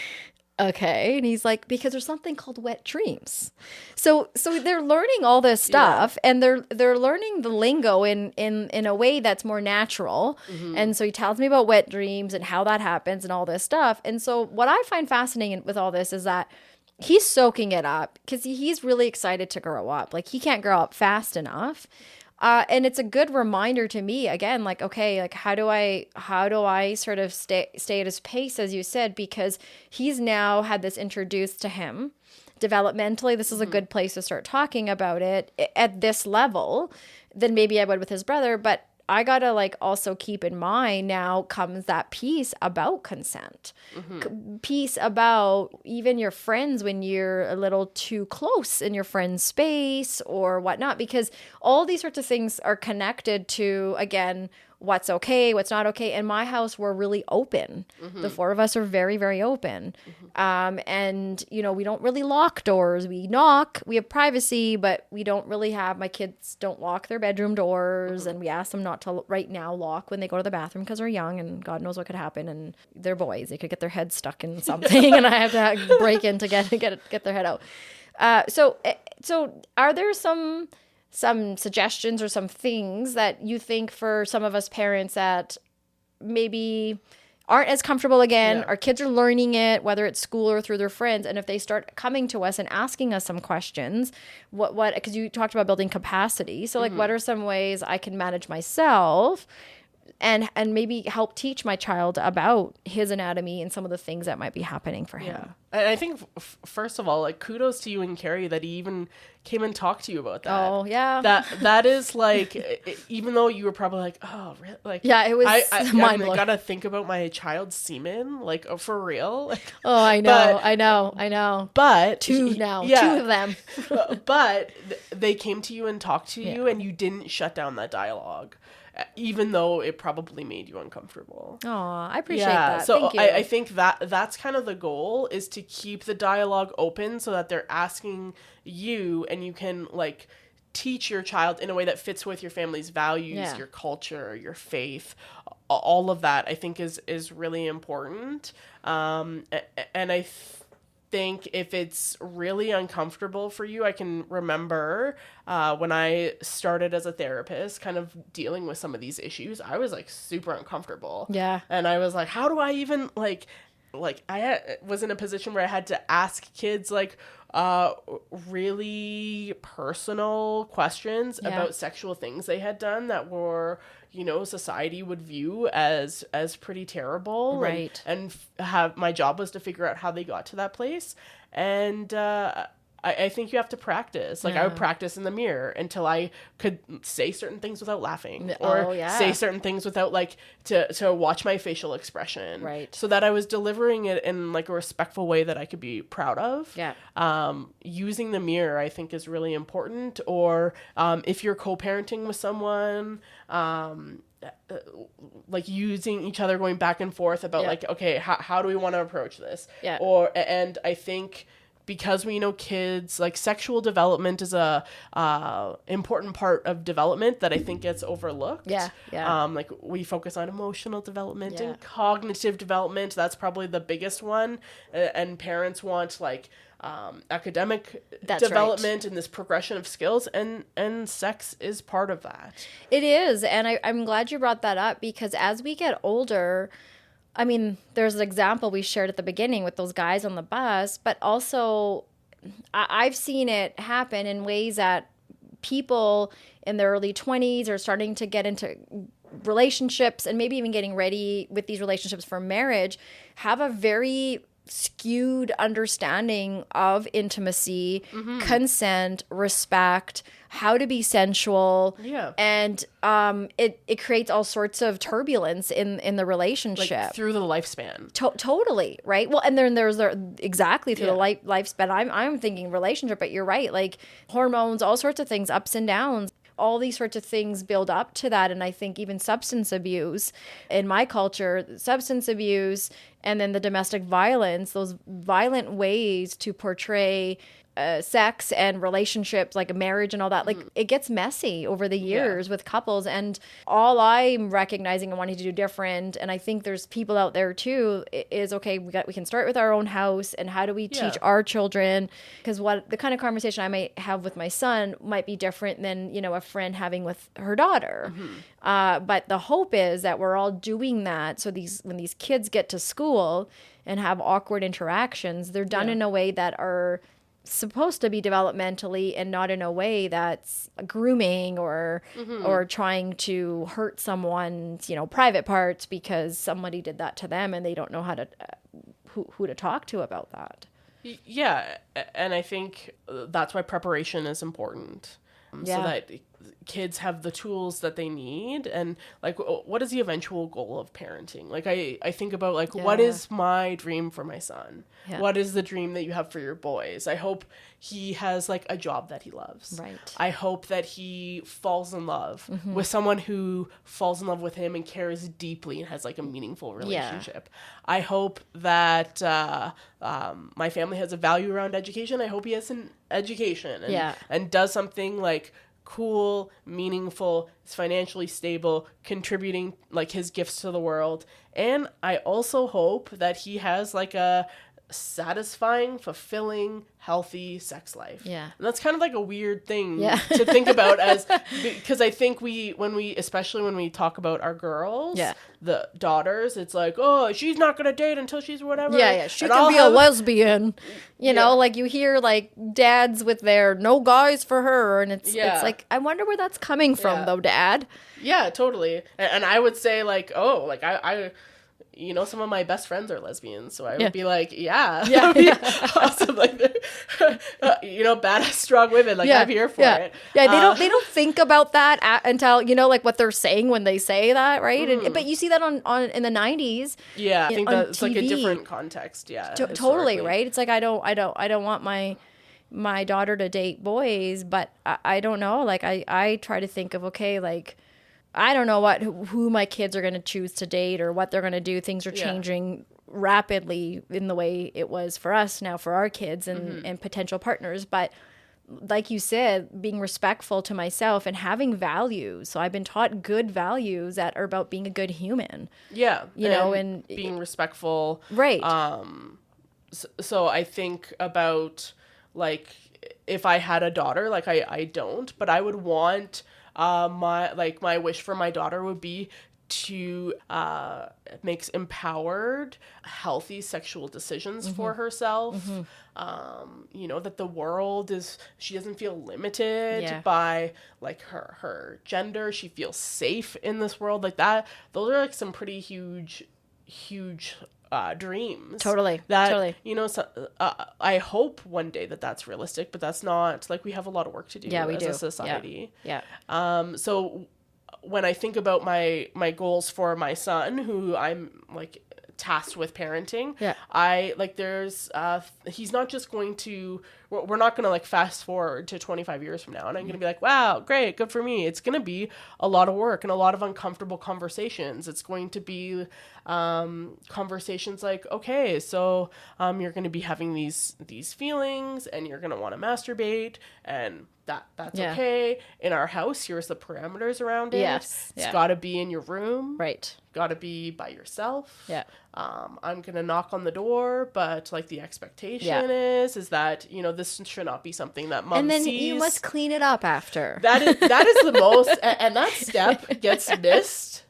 okay. And he's like, because there's something called wet dreams. So they're learning all this stuff, and they're learning the lingo in a way that's more natural. Mm-hmm. And so he tells me about wet dreams and how that happens and all this stuff. And so what I find fascinating with all this is that he's soaking it up, because he's really excited to grow up. Like, he can't grow up fast enough. And it's a good reminder to me, again, like, okay, like, how do I sort of stay at his pace, as you said, because he's now had this introduced to him developmentally. This is a good place to start talking about it at this level than maybe I would with his brother. But I gotta, like, also keep in mind, now comes that piece about consent, piece about even your friends when you're a little too close in your friend's space or whatnot, because all these sorts of things are connected to, again, what's okay, what's not okay. In my house, we're really open. The four of us are very, very open. And, you know, we don't really lock doors. We knock, we have privacy, but we don't really have, my kids don't lock their bedroom doors. And we ask them not to right now lock when they go to the bathroom because they're young and God knows what could happen. And they're boys. They could get their head stuck in something and I have to break in to get their head out. So are there some suggestions or some things that you think for some of us parents that maybe aren't as comfortable again? Our kids are learning it, whether it's school or through their friends. And if they start coming to us and asking us some questions, what, because you talked about building capacity. So like, what are some ways I can manage myself and maybe help teach my child about his anatomy and some of the things that might be happening for him? And I think, first of all, like, kudos to you and Carrie that he even came and talked to you about that. Oh, yeah. That is, like, even though you were probably like, oh, really? Like, yeah, it was mind-blowing. I gotta think about my child's semen, like, oh, for real? Like, oh, I know. But two of them. But they came to you and talked to you, and you didn't shut down that dialogue, even though it probably made you uncomfortable. Oh, I appreciate that. So thank you. I think that's kind of the goal, is to keep the dialogue open so that they're asking you and you can, like, teach your child in a way that fits with your family's values, your culture, your faith. All of that, I think, is really important. And I think if it's really uncomfortable for you, I can remember when I started as a therapist kind of dealing with some of these issues, I was like super uncomfortable. Yeah. And I was like, how do I even like I was in a position where I had to ask kids like really personal questions about sexual things they had done that were, you know, society would view as pretty terrible. Right. And have, my job was to figure out how they got to that place. And I think you have to practice. Like, I would practice in the mirror until I could say certain things without laughing, or say certain things without, like, to watch my facial expression. Right. So that I was delivering it in, like, a respectful way that I could be proud of. Yeah. Using the mirror, I think, is really important. Or if you're co-parenting with someone, like, using each other, going back and forth about like, okay, how do we want to approach this? Yeah. And I think, because we know kids, like, sexual development is a important part of development that I think gets overlooked. Like, we focus on emotional development and cognitive development. That's probably the biggest one. And parents want, like, academic development and this progression of skills, and sex is part of that. It is. And I'm glad you brought that up, because as we get older, I mean, there's an example we shared at the beginning with those guys on the bus, but also I've seen it happen in ways that people in their early 20s are starting to get into relationships, and maybe even getting ready with these relationships for marriage, have a very skewed understanding of intimacy, consent, respect, how to be sensual. And it creates all sorts of turbulence in the relationship. Like, through the lifespan. Totally, right? Well, and then there's exactly through the lifespan. I'm thinking relationship, but you're right. Like, hormones, all sorts of things, ups and downs. All these sorts of things build up to that. And I think even substance abuse in my culture, substance abuse, and then the domestic violence, those violent ways to portray sex and relationships, like marriage and all that, like, it gets messy over the years with couples. And all I'm recognizing and wanting to do different, and I think there's people out there too, is, okay, we can start with our own house, and how do we teach our children? Because what the kind of conversation I might have with my son might be different than, you know, a friend having with her daughter. But the hope is that we're all doing that, so when these kids get to school and have awkward interactions, they're done in a way that are supposed to be developmentally, and not in a way that's grooming or trying to hurt someone's, you know, private parts because somebody did that to them and they don't know how to who to talk to about that. Yeah, and I think that's why preparation is important. So that kids have the tools that they need, and like what is the eventual goal of parenting? Like I think about like what is my dream for my son? What is the dream that you have for your boys? I hope he has like a job that he loves. Right. I hope that he falls in love with someone who falls in love with him and cares deeply and has like a meaningful relationship. I hope that my family has a value around education. I hope he has an education and does something like cool, meaningful, is financially stable, contributing like his gifts to the world. And I also hope that he has like a satisfying, fulfilling, healthy sex life. Yeah. And that's kind of like a weird thing to think about because I think especially when we talk about our girls, the daughters, it's like, oh, she's not going to date until she's whatever. Yeah. She can be a lesbian. You know, like you hear like dads with their no guys for her. And it's like, I wonder where that's coming from though, Dad. Yeah, totally. And I would say like, oh, like I you know, some of my best friends are lesbians, so I would be like, awesome, like, you know, badass strong women, like I'm here for it. Yeah, they don't think about that until, you know, like what they're saying when they say that, right? And, but you see that on in the 90s. Yeah, I think that's like a different context. Yeah, totally, right? It's like I don't want my daughter to date boys, but I don't know. Like I try to think of, okay, like, I don't know who my kids are going to choose to date or what they're going to do. Things are changing rapidly in the way it was for us now for our kids and potential partners. But like you said, being respectful to myself and having values. So I've been taught good values that are about being a good human. Yeah. You know, and being respectful. Right. So I think about like if I had a daughter, like I don't, but I would want my wish for my daughter would be to make empowered, healthy sexual decisions for herself. You know, that the world she doesn't feel limited by like her gender. She feels safe in this world like that. Those are like some pretty huge dreams. Totally. You know, so, I hope one day that's realistic, but that's not, like, we have a lot of work to do as a society. So when I think about my goals for my son, who I'm like tasked with parenting, I like he's not just going to, we're not going to like fast forward to 25 years from now and I'm going to be like, wow, great, good for me. It's going to be a lot of work and a lot of uncomfortable conversations. It's going to be conversations like, okay, so you're going to be having these feelings and you're going to want to masturbate, and that's okay. In our house, here's the parameters around it. It's got to be in your room. Right. Got to be by yourself. Yeah. I'm going to knock on the door, but like the expectation is that, you know, this should not be something that mom sees. And then you must clean it up after. That is the most, and that step gets missed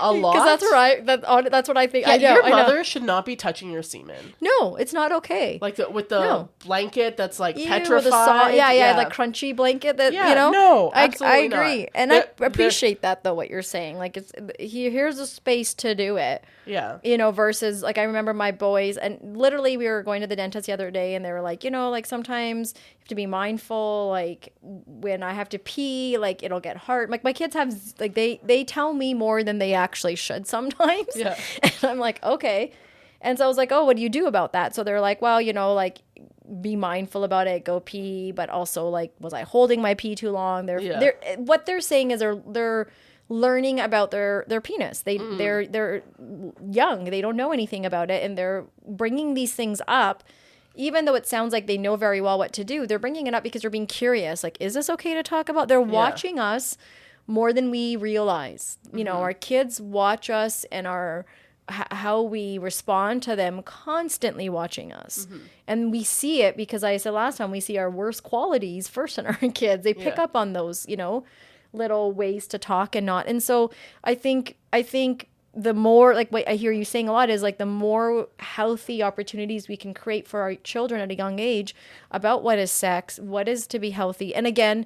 a lot. Because that's right. That's what I think. Yeah, your mother should not be touching your semen. No, it's not okay. Like with the blanket that's like petrified. Like crunchy blanket that, you know. No, absolutely I agree. Not. And I appreciate that though, what you're saying. Like here's a space to do it. Yeah. You know, versus like I remember my boys, and literally we were going to the dentist the other day and they were like, you know, like sometimes you have to be mindful, like when I have to pee, like it'll get hard. Like my kids have, like they tell me more than they actually should sometimes. Yeah. And I'm like, okay. And so I was like, oh, what do you do about that? So they're like, well, you know, like be mindful about it, go pee, but also like, was I holding my pee too long? They're what they're saying is they're learning about their penis. They're young. They don't know anything about it. And they're bringing these things up, even though it sounds like they know very well what to do. They're bringing it up because they're being curious. Like, is this okay to talk about? They're watching us more than we realize. You know, our kids watch us and how we respond to them, constantly watching us. And we see it because I said last time, we see our worst qualities first in our kids. They pick up on those, you know, little ways to talk and not. And so I think the more, like what I hear you saying a lot is like the more healthy opportunities we can create for our children at a young age about what is sex, what is to be healthy. And again,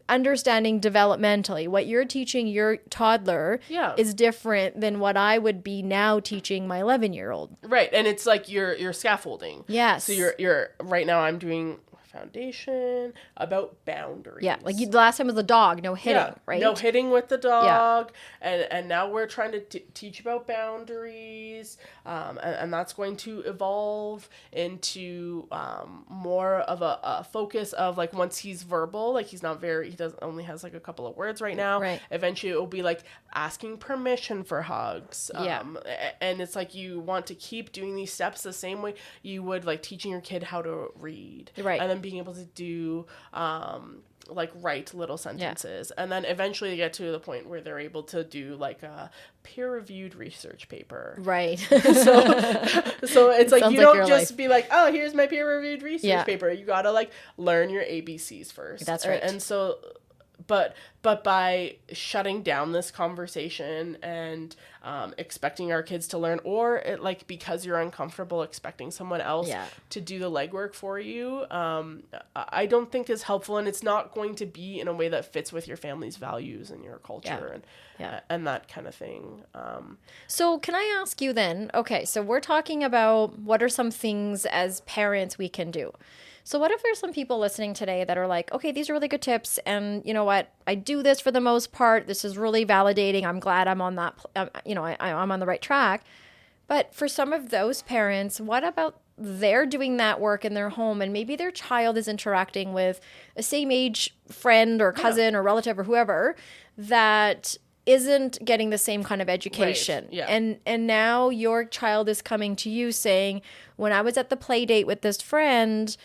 understanding developmentally what you're teaching your toddler is different than what I would be now teaching my 11-year-old. Right. And it's like you're scaffolding. Yes. So you're right now I'm doing foundation, about boundaries. Yeah, like the last time was the dog, no hitting, right? No hitting with the dog, and now we're trying to teach about boundaries, and that's going to evolve into more of a focus of like once he's verbal, like he only has like a couple of words right now. Right. Eventually, it will be like asking permission for hugs. And it's like you want to keep doing these steps the same way you would like teaching your kid how to read, right? And then being able to do like write little sentences, and then eventually they get to the point where they're able to do like a peer-reviewed research paper, right? so it's like you don't just be like, oh, here's my peer-reviewed research paper. You gotta like learn your ABCs first. That's right. And so but by shutting down this conversation and expecting our kids to learn, or because you're uncomfortable expecting someone else to do the legwork for you, I don't think is helpful, and it's not going to be in a way that fits with your family's values and your culture and that kind of thing. So can I ask you then, okay, so we're talking about what are some things as parents we can do. So what if there's some people listening today that are like, okay, these are really good tips, and you know what? I do this for the most part. This is really validating. I'm glad I'm on that, I'm on the right track. But for some of those parents, what about they're doing that work in their home, and maybe their child is interacting with a same age friend or cousin or relative or whoever that isn't getting the same kind of education. Right. Yeah. And now your child is coming to you saying, when I was at the play date with this friend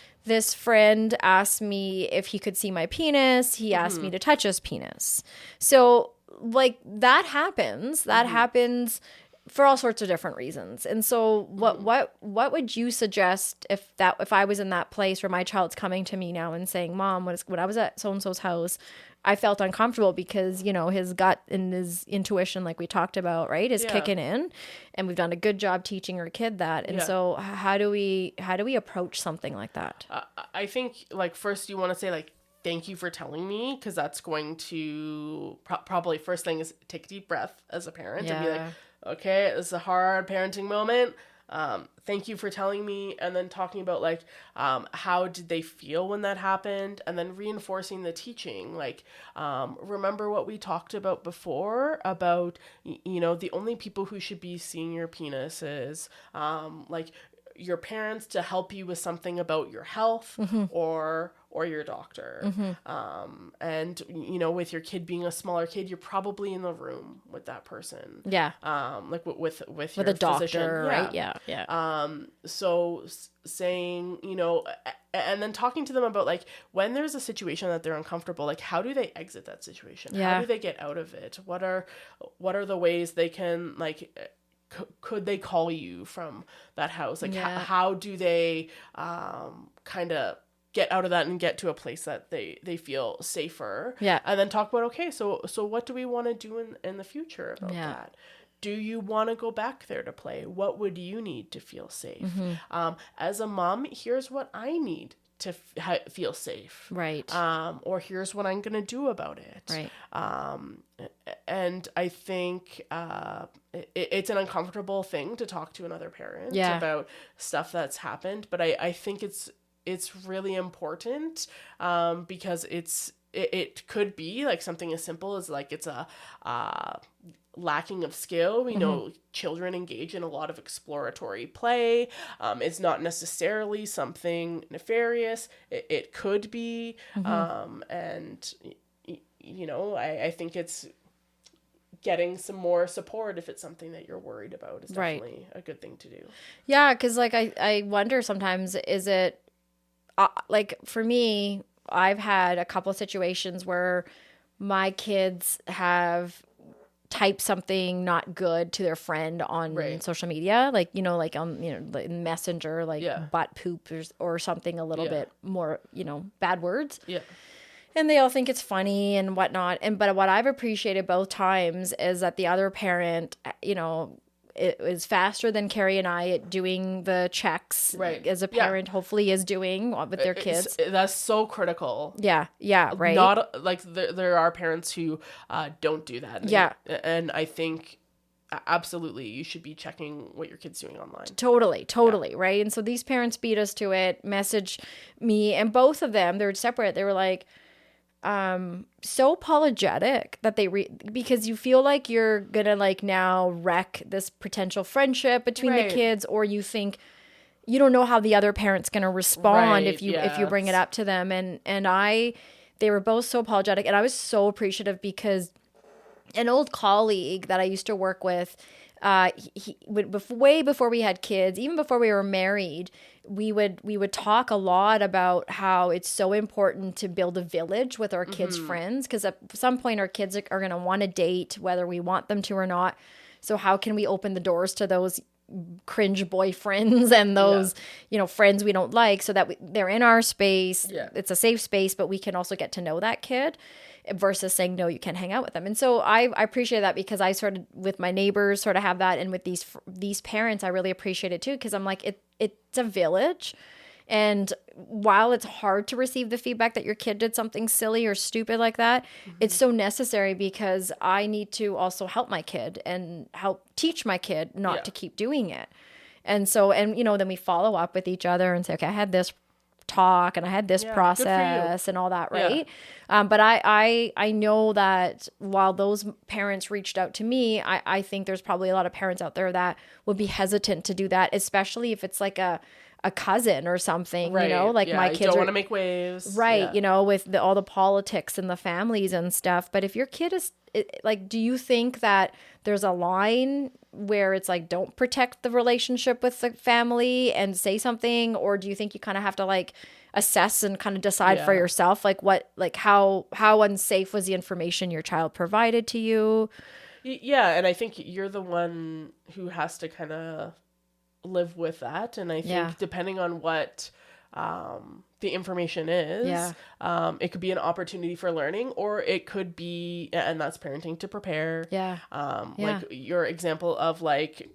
asked me if he could see my penis. He asked me to touch his penis. So like that happens. That happens for all sorts of different reasons. And so what would you suggest if I was in that place where my child's coming to me now and saying, Mom, when I was at so-and-so's house, I felt uncomfortable because, his gut and his intuition, like we talked about, right, is kicking in, and we've done a good job teaching our kid that. And so how do we approach something like that? I think like first you want to say like, thank you for telling me, because that's going to probably first thing is take a deep breath as a parent and be like, okay, this is a hard parenting moment. Thank you for telling me. And then talking about like, how did they feel when that happened? And then reinforcing the teaching. Like, remember what we talked about before about, the only people who should be seeing your penis is, like your parents to help you with something about your health or your doctor. And with your kid being a smaller kid, you're probably in the room with that person. Yeah. Like with your a doctor, physician. right? Yeah. So saying, and then talking to them about like when there's a situation that they're uncomfortable, like how do they exit that situation? How do they get out of it? What are the ways they can like could they call you from that house? Like how do they kind of get out of that and get to a place that they feel safer? Yeah. And then talk about, okay, so what do we want to do in the future about that? Do you want to go back there to play? What would you need to feel safe? As a mom, here's what I need to feel safe. Right. Or here's what I'm going to do about it. Right. And I think it's an uncomfortable thing to talk to another parent about stuff that's happened. But I think it's really important because it could be like something as simple as like it's a lacking of skill. We know children engage in a lot of exploratory play. It's not necessarily something nefarious. It could be. And, I think it's getting some more support if it's something that you're worried about is definitely a good thing to do. Yeah, because like I wonder sometimes, is it like for me, I've had a couple of situations where my kids have type something not good to their friend on social media, like on like Messenger, like butt poop or something a little bit more, bad words. Yeah. And they all think it's funny and whatnot. But what I've appreciated both times is that the other parent, it was faster than Carrie and I at doing the checks as a parent hopefully is doing with their kids. That's so critical. Yeah, right. Not like there are parents who don't do that. And I think absolutely, you should be checking what your kid's doing online. Totally, right? And so these parents beat us to it, messaged me, and both of them, they're separate. They were like, so apologetic that because you feel like you're gonna like now wreck this potential friendship between the kids, or you think you don't know how the other parent's gonna respond if you bring it up to them. They were both so apologetic, and I was so appreciative because an old colleague that I used to work with, he would, way before we had kids, even before we were married, we would talk a lot about how it's so important to build a village with our kids' friends, because at some point our kids are going to want to date, whether we want them to or not. So how can we open the doors to those cringe boyfriends and those, friends we don't like, so that they're in our space. Yeah. It's a safe space, but we can also get to know that kid versus saying, no, you can't hang out with them. And so I appreciate that, because I sort of, with my neighbors, sort of have that. And with these parents, I really appreciate it too, because I'm like, it's a village. And while it's hard to receive the feedback that your kid did something silly or stupid like that, it's so necessary, because I need to also help my kid and help teach my kid not to keep doing it. And so, then we follow up with each other and say, okay, I had this talk and I had this process and all that, right? Yeah. But I know that while those parents reached out to me, I think there's probably a lot of parents out there that would be hesitant to do that, especially if it's like a cousin or something, right. My kids don't want to make waves. Right. With all the politics and the families and stuff. But if your kid is like, do you think that there's a line where it's like, don't protect the relationship with the family and say something? Or do you think you kind of have to like assess and kind of decide for yourself, like how unsafe was the information your child provided to you? Yeah. And I think you're the one who has to kind of live with that. And I think depending on what the information is, it could be an opportunity for learning, or it could be, and that's parenting to prepare. Like your example of like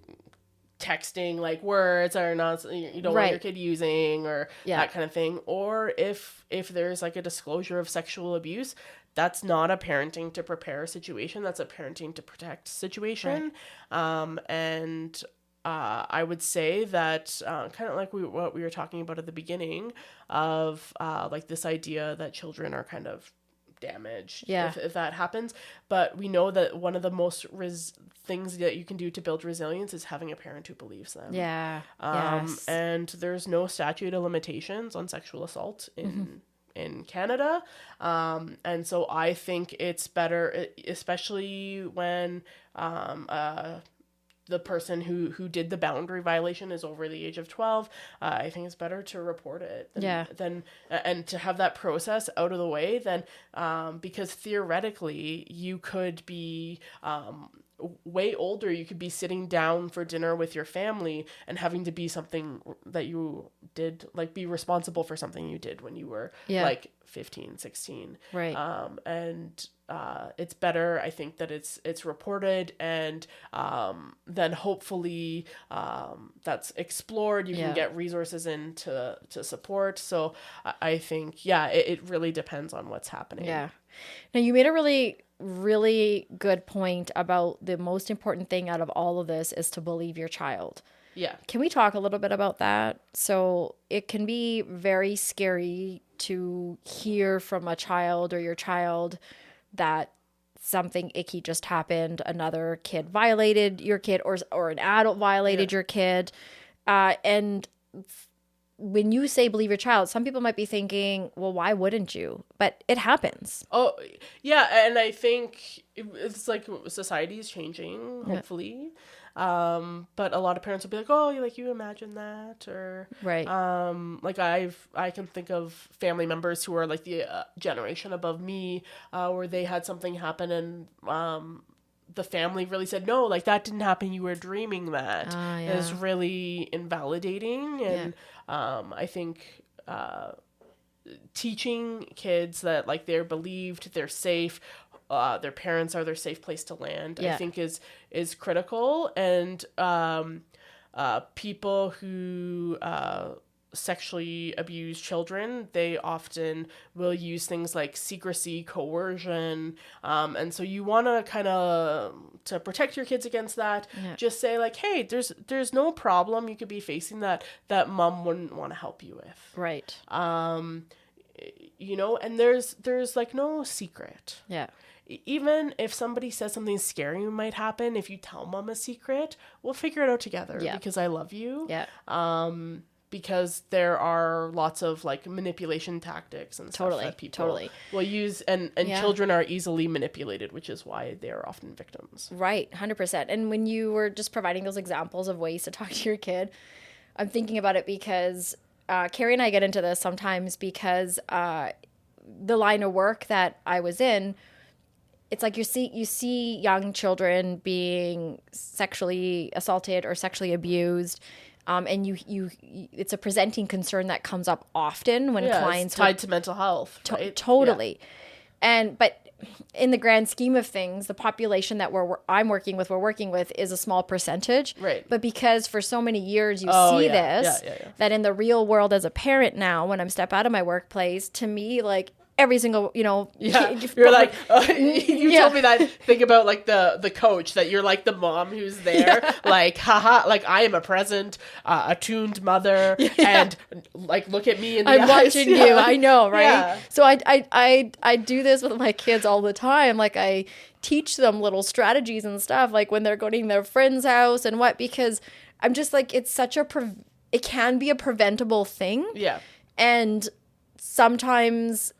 texting like words are not, you don't want your kid using, or that kind of thing. Or if there's like a disclosure of sexual abuse, that's not a parenting to prepare situation, that's a parenting to protect situation. And I would say that kind of like what we were talking about at the beginning of like this idea that children are kind of damaged if that happens. But we know that one of the most things that you can do to build resilience is having a parent who believes them. And there's no statute of limitations on sexual assault in Canada. And so I think it's better, especially when the person who did the boundary violation is over the age of 12, I think it's better to report it than and to have that process out of the way than, because theoretically you could be way older, you could be sitting down for dinner with your family and having to be something that you did, like be responsible for something you did when you were like 15, 16. Right. And it's better, I think, that it's reported, and then hopefully that's explored. You can get resources in to support. So I think, it really depends on what's happening. Yeah. Now, you made a really good point about the most important thing out of all of this is to believe your child. Yeah. Can we talk a little bit about that? So it can be very scary to hear from a child or your child that something icky just happened. Another kid violated your kid, or an adult violated your kid. And when you say believe your child, some people might be thinking, well, why wouldn't you? But it happens. Oh, yeah. And I think it's like society is changing, hopefully. But a lot of parents will be like, oh, you imagine that, or like I can think of family members who are like the generation above me, where they had something happen, and the family really said, no, like that didn't happen, you were dreaming that. It was really invalidating. And I think teaching kids that like they're believed, they're safe, their parents are their safe place to land, I think is critical. And people who sexually abused children, they often will use things like secrecy, coercion, and so you want to kind of, to protect your kids against that, just say like, hey, there's no problem you could be facing that mom wouldn't want to help you with. Right. You know, and there's like no secret. Yeah. Even if somebody says something scary might happen, if you tell mom a secret, we'll figure it out together because I love you. Yeah. Because there are lots of like manipulation tactics and stuff that people will use, and children are easily manipulated, which is why they are often victims. Right. 100%. And when you were just providing those examples of ways to talk to your kid, I'm thinking about it because Carrie and I get into this sometimes because the line of work that I was in, it's like you see young children being sexually assaulted or sexually abused, and you it's a presenting concern that comes up often when clients it's tied to mental health, right? Totally. But in the grand scheme of things, the population that we're working with is a small percentage. Right. But because for so many years that in the real world as a parent now, when I'm step out of my workplace, to me, like every single, you're like, you told me that thing about like the coach, that you're like the mom who's there, like, haha, like I am a present, attuned mother, and like, look at me in the eyes. I'm watching you. I know, right? Yeah. So I do this with my kids all the time. Like I teach them little strategies and stuff, like when they're going to their friend's house and because I'm just like, it's such it can be a preventable thing. Yeah. And sometimes,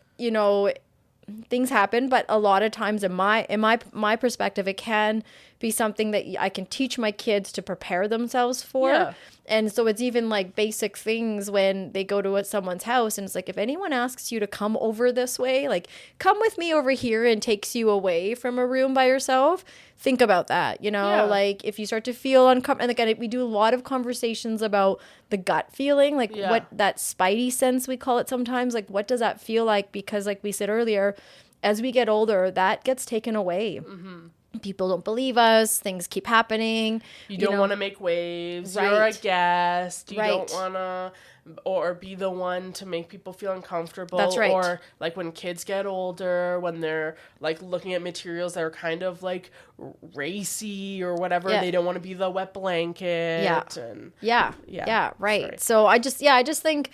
things happen, but a lot of times in my perspective, it can be something that I can teach my kids to prepare themselves for. Yeah. And so it's even like basic things when they go to someone's house, and it's like, if anyone asks you to come over this way, like come with me over here, and takes you away from a room by yourself, think about that, like if you start to feel uncomfortable. And again, we do a lot of conversations about the gut feeling, like what that spidey sense, we call it sometimes, like what does that feel like? Because like we said earlier, as we get older, that gets taken away. Mm-hmm. People don't believe us. Things keep happening. You don't want to make waves. Right. You're a guest. You don't want to or be the one to make people feel uncomfortable. That's right. Or like when kids get older, when they're like looking at materials that are kind of like racy or whatever, they don't want to be the wet blanket. Yeah. Right. Sorry. So I just think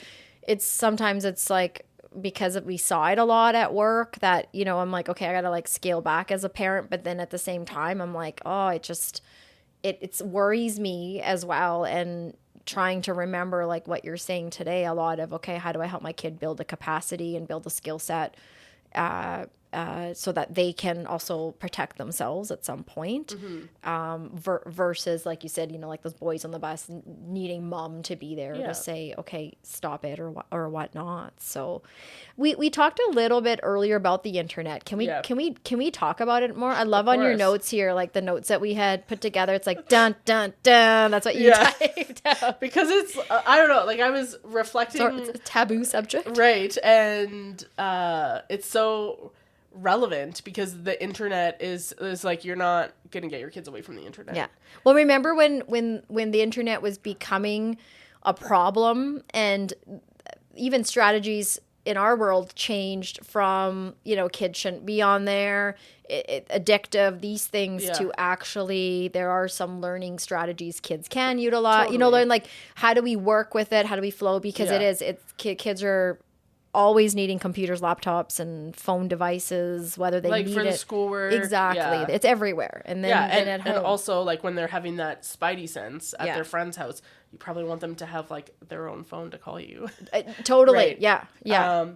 sometimes it's like, because we saw it a lot at work, that, I'm like, okay, I got to like scale back as a parent. But then at the same time, I'm like, oh, it worries me as well. And trying to remember like what you're saying today, a lot of, okay, how do I help my kid build a capacity and build a skill set so that they can also protect themselves at some point, versus like you said, like those boys on the bus needing mom to be there to say, okay, stop it or whatnot. So we talked a little bit earlier about the internet. Can we talk about it more? I love on your notes here, like the notes that we had put together. It's like dun dun dun. That's what you typed out. Because it's I don't know. Like I was reflecting. So it's a taboo subject, right? And it's so relevant because the internet is like, you're not gonna get your kids away from the internet. Yeah. Well, remember when the internet was becoming a problem, and even strategies in our world changed from, kids shouldn't be on there, addictive, these things, to actually there are some learning strategies kids can utilize, learn like how do we work with it, how do we flow, because kids are always needing computers, laptops, and phone devices, whether they need it. Like for the schoolwork. Exactly. Yeah. It's everywhere. And then, at home. And also, like, when they're having that spidey sense at their friend's house, you probably want them to have, like, their own phone to call you. Totally. Right? Yeah.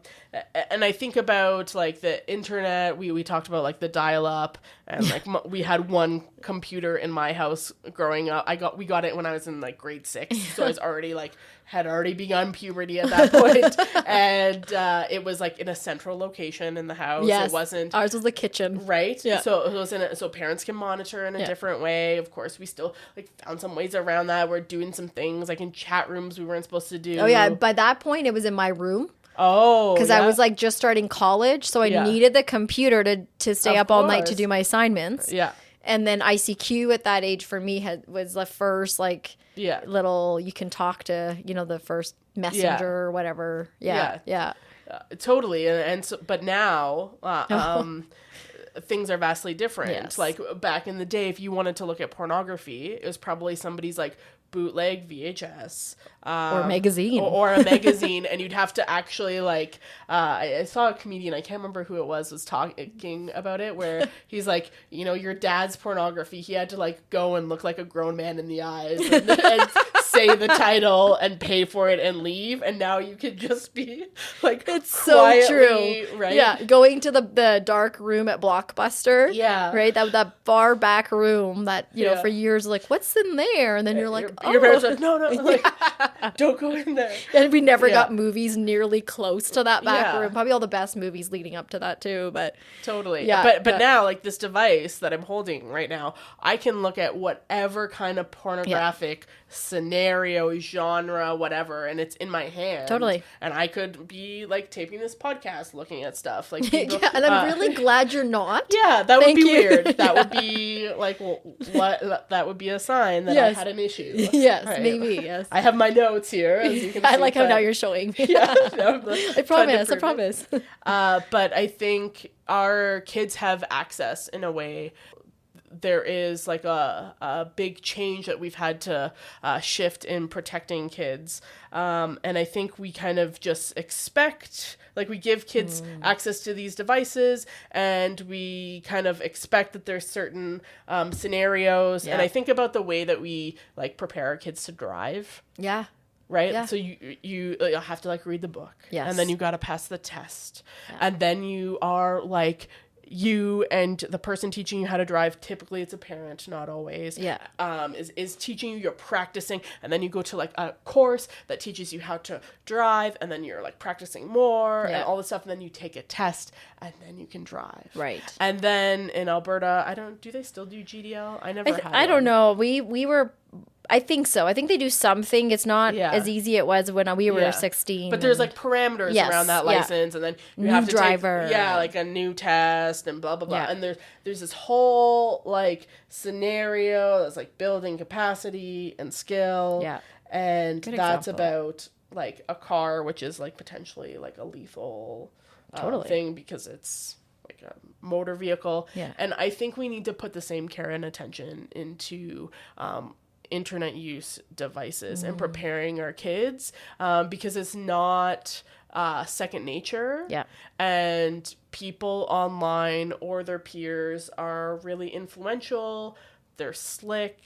And I think about, like, the internet. We talked about, like, the dial-up. And, like, we had one computer in my house growing up. We got it when I was in, like, grade 6. So I was already, like, had already begun puberty at that point. And it was like in a central location in the house. Yes. It wasn't. Ours was the kitchen. Right? Yeah. So it was so parents can monitor in a different way. Of course, we still like found some ways around that. We're doing some things like in chat rooms we weren't supposed to do. Oh yeah. By that point it was in my room. Oh. Because I was like just starting college. So I needed the computer to stay up all night to do my assignments. Yeah. And then ICQ at that age for me was the first like little, you can talk to, the first messenger or whatever. Yeah. Totally. And so, but now, things are vastly different. Yes. Like back in the day, if you wanted to look at pornography, it was probably somebody's like bootleg VHS or magazine or a magazine, and you'd have to actually like I saw a comedian, I can't remember who it was talking about it, where he's like, your dad's pornography, he had to like go and look like a grown man in the eyes and say the title and pay for it and leave, and now you could just be like, it's so true, right? Yeah, going to the dark room at Blockbuster, right, that far back room that for years like, what's in there, and then you're like, your parents are like, no, like, don't go in there. And we never got movies nearly close to that back room. Probably all the best movies leading up to that too, but totally. Yeah, but now, like this device that I'm holding right now, I can look at whatever kind of pornographic scenario, genre, whatever, and it's in my hand. Totally. And I could be like taping this podcast, looking at stuff like people, and I'm really glad you're not. Yeah, that would be weird. That would be like, well, what? That would be a sign that I had an issue. Yes, right. Maybe. Yes. I have my notes here, as you can see. I like how now you're showing me. I promise. But I think our kids have access in a way. There is like a big change that we've had to shift in protecting kids. And I think we kind of just expect, like we give kids access to these devices, and we kind of expect that there's certain scenarios. And I think about the way that we like prepare our kids to drive. Yeah. Right? Yeah. So you have to like read the book. Yes. And then you got to pass the test. Yeah. And then you are like, you and the person teaching you how to drive, typically it's a parent, not always, is teaching you, you're practicing, and then you go to like a course that teaches you how to drive, and then you're like practicing more and all this stuff, and then you take a test, and then you can drive. Right. And then in Alberta, do they still do GDL? I never had I don't know. We were... I think so. I think they do something. It's not as easy it was when we were 16. But there's like parameters around that license, and then you have to driver. Take, like a new test and blah, blah, blah. And there's this whole like scenario that's like building capacity and skill. Yeah. And that's about like a car, which is like potentially like a lethal thing because it's like a motor vehicle. Yeah. And I think we need to put the same care and attention into internet use devices and preparing our kids because it's not second nature. Yeah. And people online or their peers are really influential. They're slick,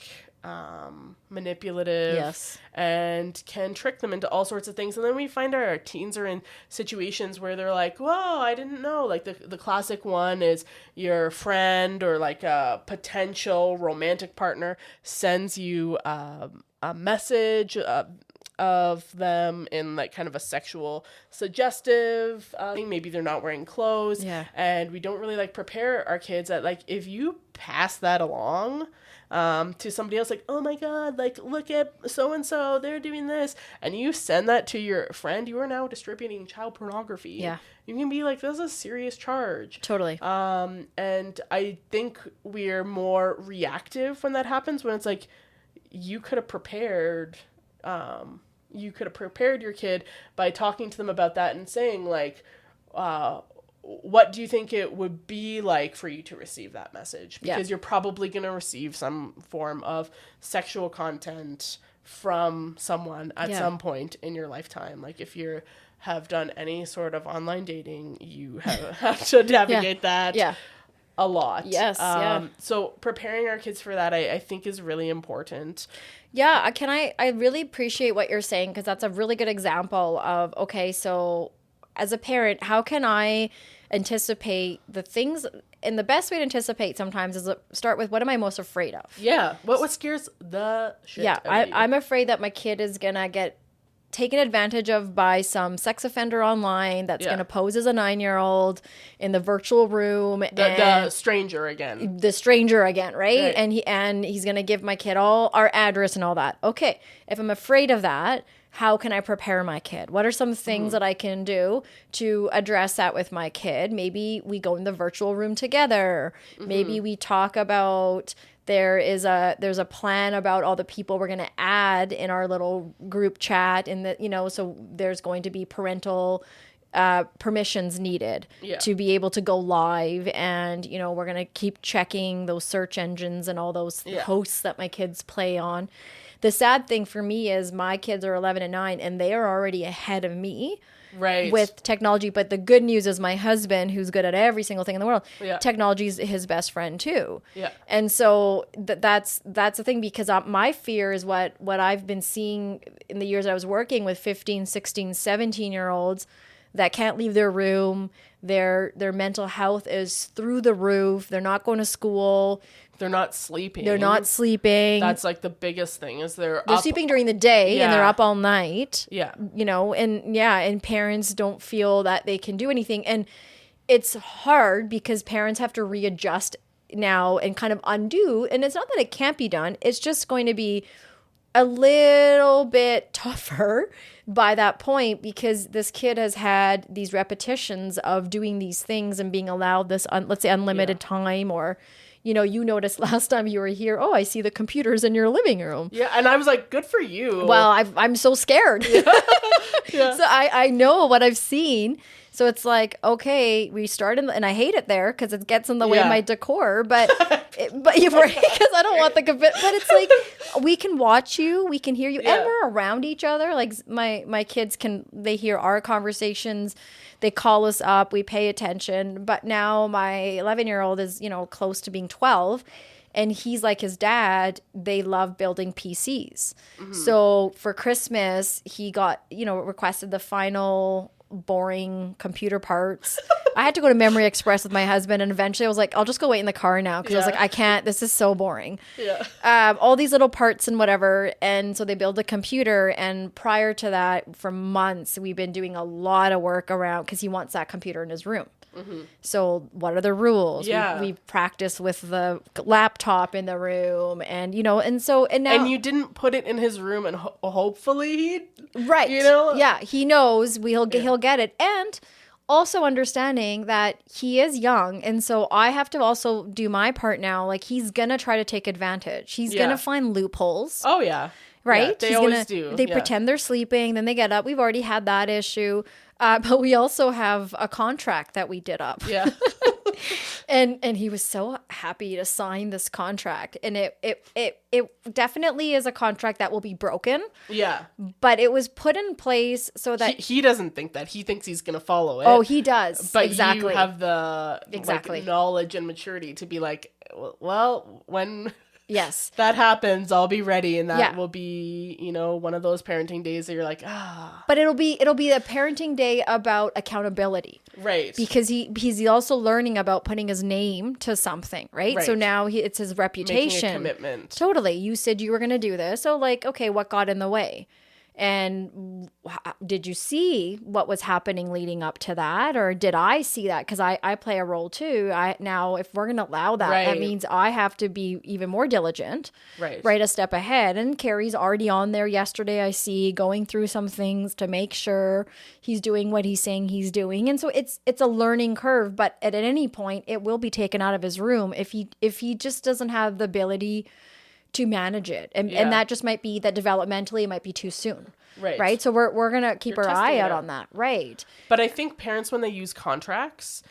manipulative, and can trick them into all sorts of things. And then we find our teens are in situations where they're like, whoa, I didn't know. Like the classic one is your friend or like a potential romantic partner sends you a message of them in like kind of a sexual suggestive thing. Maybe they're not wearing clothes. Yeah. And we don't really like prepare our kids that like if you pass that along to somebody else, like, oh my God, like, look at so-and-so, they're doing this, and you send that to your friend, you are now distributing child pornography. Yeah. You can be like, this is a serious charge. Totally. And I think we're more reactive when that happens, when it's like, you could have prepared your kid by talking to them about that and saying, like, what do you think it would be like for you to receive that message? Because you're probably going to receive some form of sexual content from someone at some point in your lifetime. Like if you have done any sort of online dating, you have to navigate that a lot. Yes. So preparing our kids for that, I think is really important. Yeah. I really appreciate what you're saying, because that's a really good example of, okay, so as a parent, how can I anticipate the things? And the best way to anticipate sometimes is start with, what am I most afraid of? Yeah. What scares the shit out of you? I'm afraid that my kid is going to get taken advantage of by some sex offender online that's going to pose as a 9-year-old in the virtual room. The stranger again. The stranger again, right? And he's going to give my kid all our address and all that. Okay, if I'm afraid of that, how can I prepare my kid? What are some things that I can do to address that with my kid? Maybe we go in the virtual room together. Maybe we talk about there's a plan about all the people we're going to add in our little group chat, and that, you know, so there's going to be parental permissions needed to be able to go live, and, you know, we're going to keep checking those search engines and all those hosts that my kids play on. The sad thing for me is my kids are 11 and 9, and they are already ahead of me with technology. But the good news is my husband, who's good at every single thing in the world, technology is his best friend too. Yeah. And so that's the thing, because my fear is what I've been seeing in the years I was working with 15, 16, 17-year-olds that can't leave their room. Their mental health is through the roof. They're not going to school. They're not sleeping. That's like the biggest thing, is they're sleeping during the day and they're up all night. Yeah. You know, and parents don't feel that they can do anything. And it's hard because parents have to readjust now and kind of undo. And it's not that it can't be done. It's just going to be a little bit tougher by that point, because this kid has had these repetitions of doing these things and being allowed this, let's say, unlimited time. Or, you know, you noticed last time you were here, oh, I see the computers in your living room. Yeah, and I was like, good for you. Well, I'm so scared. So I know what I've seen. So it's like, okay, we started, and I hate it there because it gets in the way of my decor, but because I don't want but it's like, we can watch you, we can hear you, and we're around each other. Like my kids they hear our conversations, they call us up, we pay attention. But now my 11-year-old is, you know, close to being 12. And he's like his dad, they love building PCs. So for Christmas, he got, you know, requested the final boring computer parts. I had to go to Memory Express with my husband, and eventually I was like, I'll just go wait in the car now, because I was like, I can't, this is so boring. All these little parts and whatever. And so they build a computer, and prior to that, for months, we've been doing a lot of work around, because he wants that computer in his room. So what are the rules? We practice with the laptop in the room, and, you know, and now. And you didn't put it in his room, and hopefully right. You know? Yeah, he knows he'll get it. And also understanding that he is young, and so I have to also do my part now. Like, he's gonna try to take advantage. He's gonna find loopholes. Oh yeah. Right? Yeah, they always do. They pretend they're sleeping, then they get up. We've already had that issue. But we also have a contract that we did up. Yeah. and he was so happy to sign this contract. And it definitely is a contract that will be broken. Yeah. But it was put in place so that he doesn't think that. He thinks he's going to follow it. Oh, he does. But you have the like, knowledge and maturity to be like, well, when that happens, I'll be ready, and that will be, you know, one of those parenting days that you're like, But it'll be a parenting day about accountability, right? Because he's also learning about putting his name to something, right? So now it's his reputation, making a commitment. Totally. You said you were going to do this, so like, okay, what got in the way? And did you see what was happening leading up to that? Or did I see that? Because I play a role too. Now, if we're going to allow that, that means I have to be even more diligent, right a step ahead. And Carrie's already on there yesterday, I see, going through some things to make sure he's doing what he's saying he's doing. And so it's a learning curve, but at any point, it will be taken out of his room if he just doesn't have the ability to manage it. And that just might be that developmentally it might be too soon. Right. So we're going to keep our eye out on that. Right. But I think parents, when they use contracts,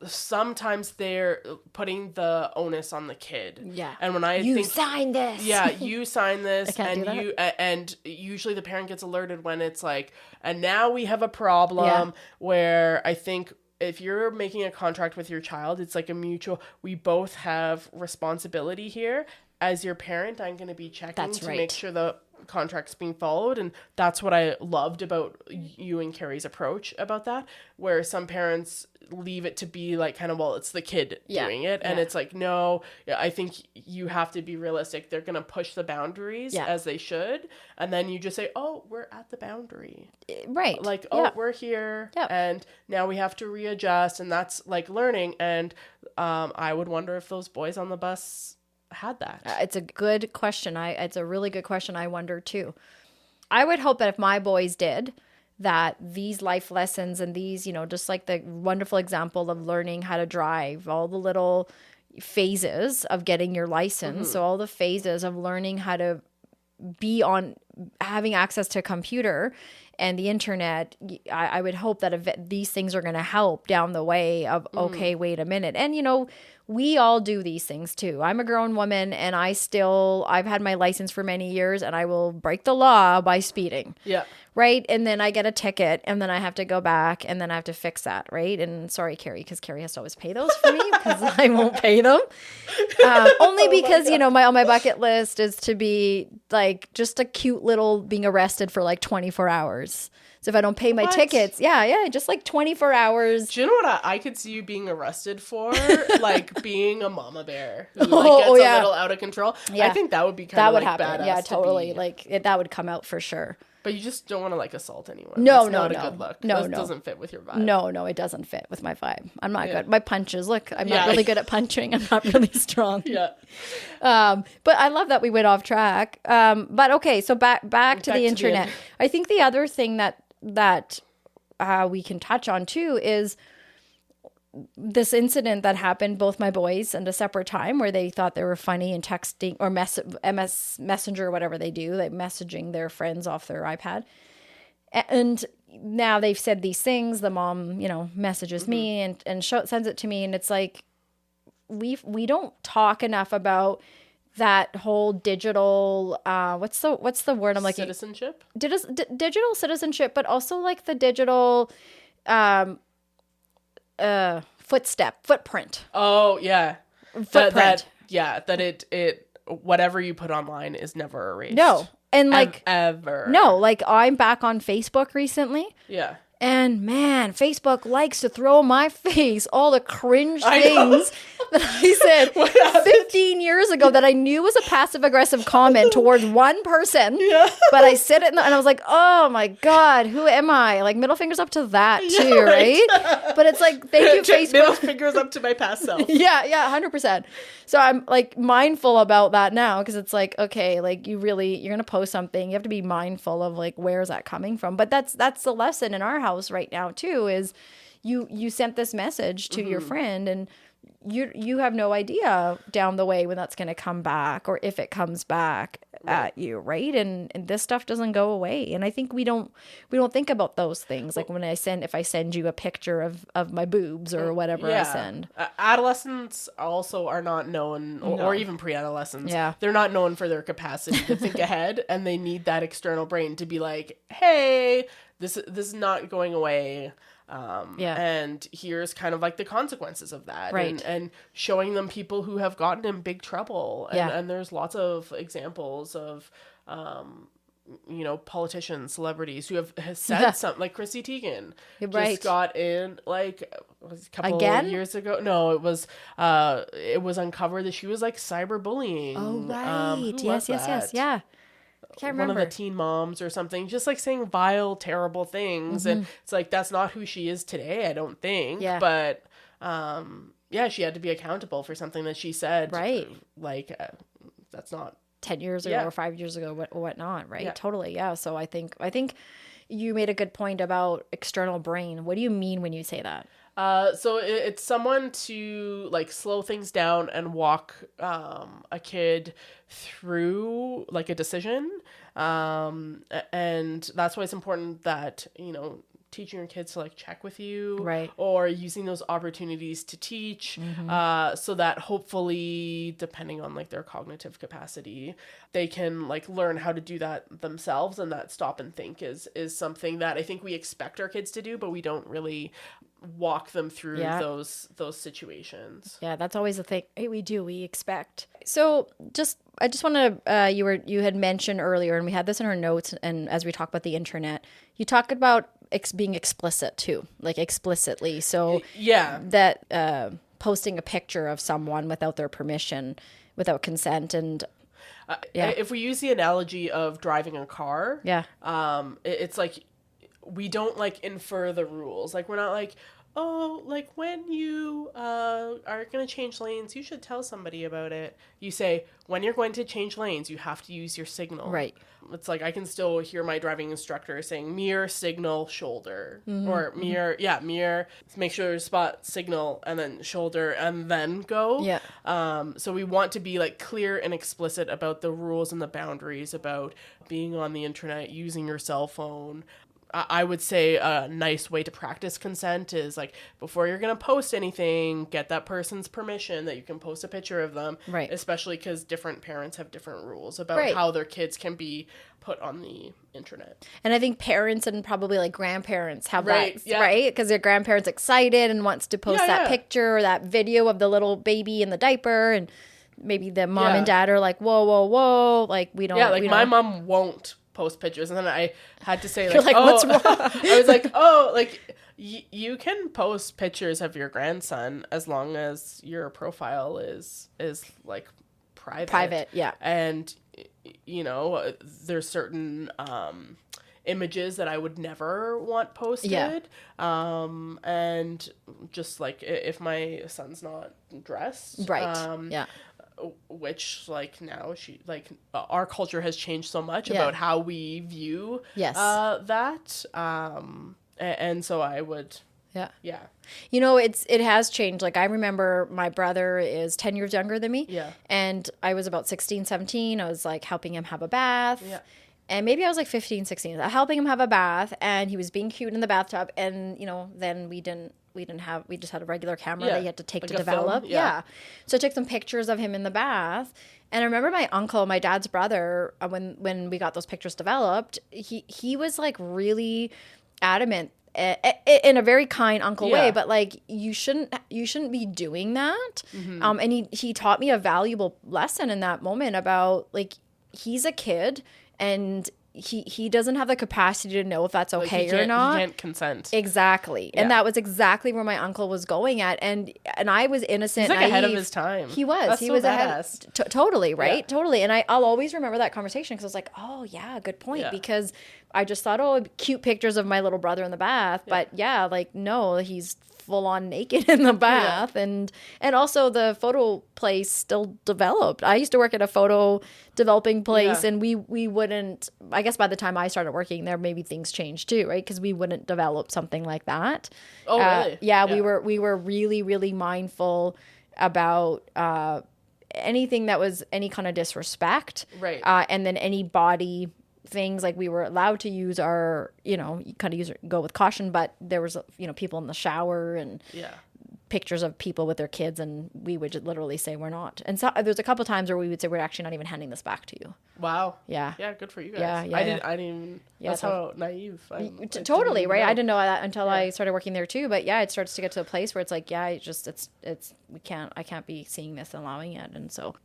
sometimes they're putting the onus on the kid. Yeah. And when you sign this. Yeah, you sign this. I can't do that. And usually the parent gets alerted when it's like, and now we have a problem where I think if you're making a contract with your child, it's like a mutual, we both have responsibility here. As your parent, I'm going to be checking to make sure the contracts being followed. And that's what I loved about you and Carrie's approach about that, where some parents leave it to be like kind of, well, it's the kid doing it. And it's like, no, I think you have to be realistic. They're going to push the boundaries as they should. And then you just say, oh, we're at the boundary. Right. Like, oh, we're here. And now we have to readjust. And that's like learning. And I would wonder if those boys on the bus had that. It's a good question. It's a really good question. I wonder too. I would hope that if my boys did, that these life lessons and these, you know, just like the wonderful example of learning how to drive, all the little phases of getting your license, so all the phases of learning how to be on, having access to a computer and the internet, I would hope that these things are going to help down the way of, okay, wait a minute. And, you know, we all do these things too. I'm a grown woman and I've had my license for many years and I will break the law by speeding. Yeah. Right. And then I get a ticket and then I have to go back and then I have to fix that. Right. And sorry, Carrie, because Carrie has to always pay those for me because I won't pay them. Only because, you know, on my bucket list is to be like just a cute little being arrested for like 24 hours. So if I don't pay my tickets, just like 24 hours. Do you know what I could see you being arrested for? Like being a mama bear who like gets a little out of control. Yeah. I think that would be kind of like happen. Badass. Yeah, totally. Like that would come out for sure. But you just don't want to like assault anyone. No, That's not a good look. That doesn't fit with your vibe. No, it doesn't fit with my vibe. I'm not good. My punches, look, I'm not really good at punching. I'm not really strong. But I love that we went off track. But okay, so back to the internet. I think the other thing that we can touch on too is this incident that happened, both my boys at a separate time, where they thought they were funny and texting or MS Messenger or whatever they do, like messaging their friends off their iPad. And now they've said these things. The mom, you know, messages me and sends it to me, and it's like we don't talk enough about that whole digital what's the word I'm like citizenship, digital citizenship, but also like the digital footprint. Oh yeah, footprint. That it whatever you put online is never erased. No, and like ever. No, like I'm back on Facebook recently. Yeah. And man, Facebook likes to throw in my face all the cringe things that I said 15 years ago that I knew was a passive-aggressive comment towards one person. Yeah. But I said it and I was like, oh my God, who am I? Like middle fingers up to that too, right? But it's like, thank you, Facebook. Middle fingers up to my past self. Yeah, 100%. So I'm like mindful about that now because it's like, okay, like you're going to post something. You have to be mindful of like, where's that coming from? But that's the lesson in our house right now too, is you sent this message to your friend and you have no idea down the way when that's going to come back or if it comes back at you, right? And this stuff doesn't go away. And I think we don't think about those things. Like when if I send you a picture of my boobs or whatever I send. Adolescents also are not known, or even pre-adolescents. Yeah. They're not known for their capacity to think ahead, and they need that external brain to be like, hey, this is not going away. And here's kind of like the consequences of that, right? And showing them people who have gotten in big trouble, and there's lots of examples of, you know, politicians, celebrities who have said something, like Chrissy Teigen just got in like a couple of years ago. No, it was uncovered that she was like cyberbullying. Oh right, yes, yeah. Can't remember. One of the teen moms or something, just like saying vile, terrible things. And it's like, that's not who she is today, I don't think. Yeah. But, she had to be accountable for something that she said. Right. Like, that's not 10 years ago or 5 years ago, whatnot. Right. Yeah. Totally. Yeah. So I think you made a good point about external brain. What do you mean when you say that? So it's someone to like slow things down and walk a kid through like a decision. And that's why it's important that, you know, teaching your kids to like check with you, right? Or using those opportunities to teach, so that hopefully, depending on like their cognitive capacity, they can like learn how to do that themselves. And that stop and think is something that I think we expect our kids to do, but we don't really walk them through those situations. Yeah, that's always the thing. Hey, we expect. So I just want to, you had mentioned earlier, and we had this in our notes, and as we talk about the internet, you talked about being explicit too, like explicitly. So that posting a picture of someone without their permission, without consent, and if we use the analogy of driving a car, it's like we don't like infer the rules. Like we're not like, oh, like when you are going to change lanes, you should tell somebody about it. You say, when you're going to change lanes, you have to use your signal. Right. It's like I can still hear my driving instructor saying mirror, signal, shoulder. Or mirror, make sure to spot, signal, and then shoulder, and then go. Yeah. So we want to be like clear and explicit about the rules and the boundaries about being on the internet, using your cell phone. I would say a nice way to practice consent is like before you're going to post anything, get that person's permission that you can post a picture of them. Right. Especially because different parents have different rules about how their kids can be put on the internet. And I think parents and probably like grandparents have that, right? Because their grandparents excited and wants to post that picture or that video of the little baby in the diaper, and maybe the mom and dad are like, whoa, like we don't. Yeah, like my mom won't post pictures, and then I had to say like, you're like, what's wrong? I was like, oh, like you can post pictures of your grandson as long as your profile is like private, and you know there's certain images that I would never want posted, and just like if my son's not dressed, which like now our culture has changed so much about how we view that, and so I would you know, it has changed. Like I remember my brother is 10 years younger than me, and I was about 16, 17. I was like helping him have a bath, and maybe I was like 15, 16, helping him have a bath, and he was being cute in the bathtub, and you know, then we just had a regular camera that you had to take like to develop. Film? So I took some pictures of him in the bath. And I remember my uncle, my dad's brother, when we got those pictures developed, he was like really adamant in a very kind uncle way, but like you shouldn't be doing that. And he taught me a valuable lesson in that moment about like, he's a kid and he doesn't have the capacity to know if that's okay or not. He can't consent. Exactly. And that was exactly where my uncle was going at. And I was innocent. He's like ahead of his time. He was. That's he was ahead. Totally, right? Yeah. Totally. And I'll always remember that conversation because I was like, oh, yeah, good point. Yeah. Because I just thought, oh, cute pictures of my little brother in the bath. Yeah. But like, no, he's full on naked in the bath. And also the photo place still developed. I used to work at a photo developing place and we wouldn't, I guess by the time I started working there, maybe things changed too, right? Because we wouldn't develop something like that. Oh, really? We were really, really mindful about anything that was any kind of disrespect. Right. And then any body things, like we were allowed to use our, you know, you kind of go with caution, but there was, you know, people in the shower and pictures of people with their kids, and we would just literally say we're not. And so there's a couple times where we would say we're actually not even handing this back to you. Wow. Yeah. Yeah, good for you guys. I didn't that's how naive. Totally, right? I didn't know that until I started working there too, but it starts to get to a place where it's like, I can't be seeing this and allowing it. And so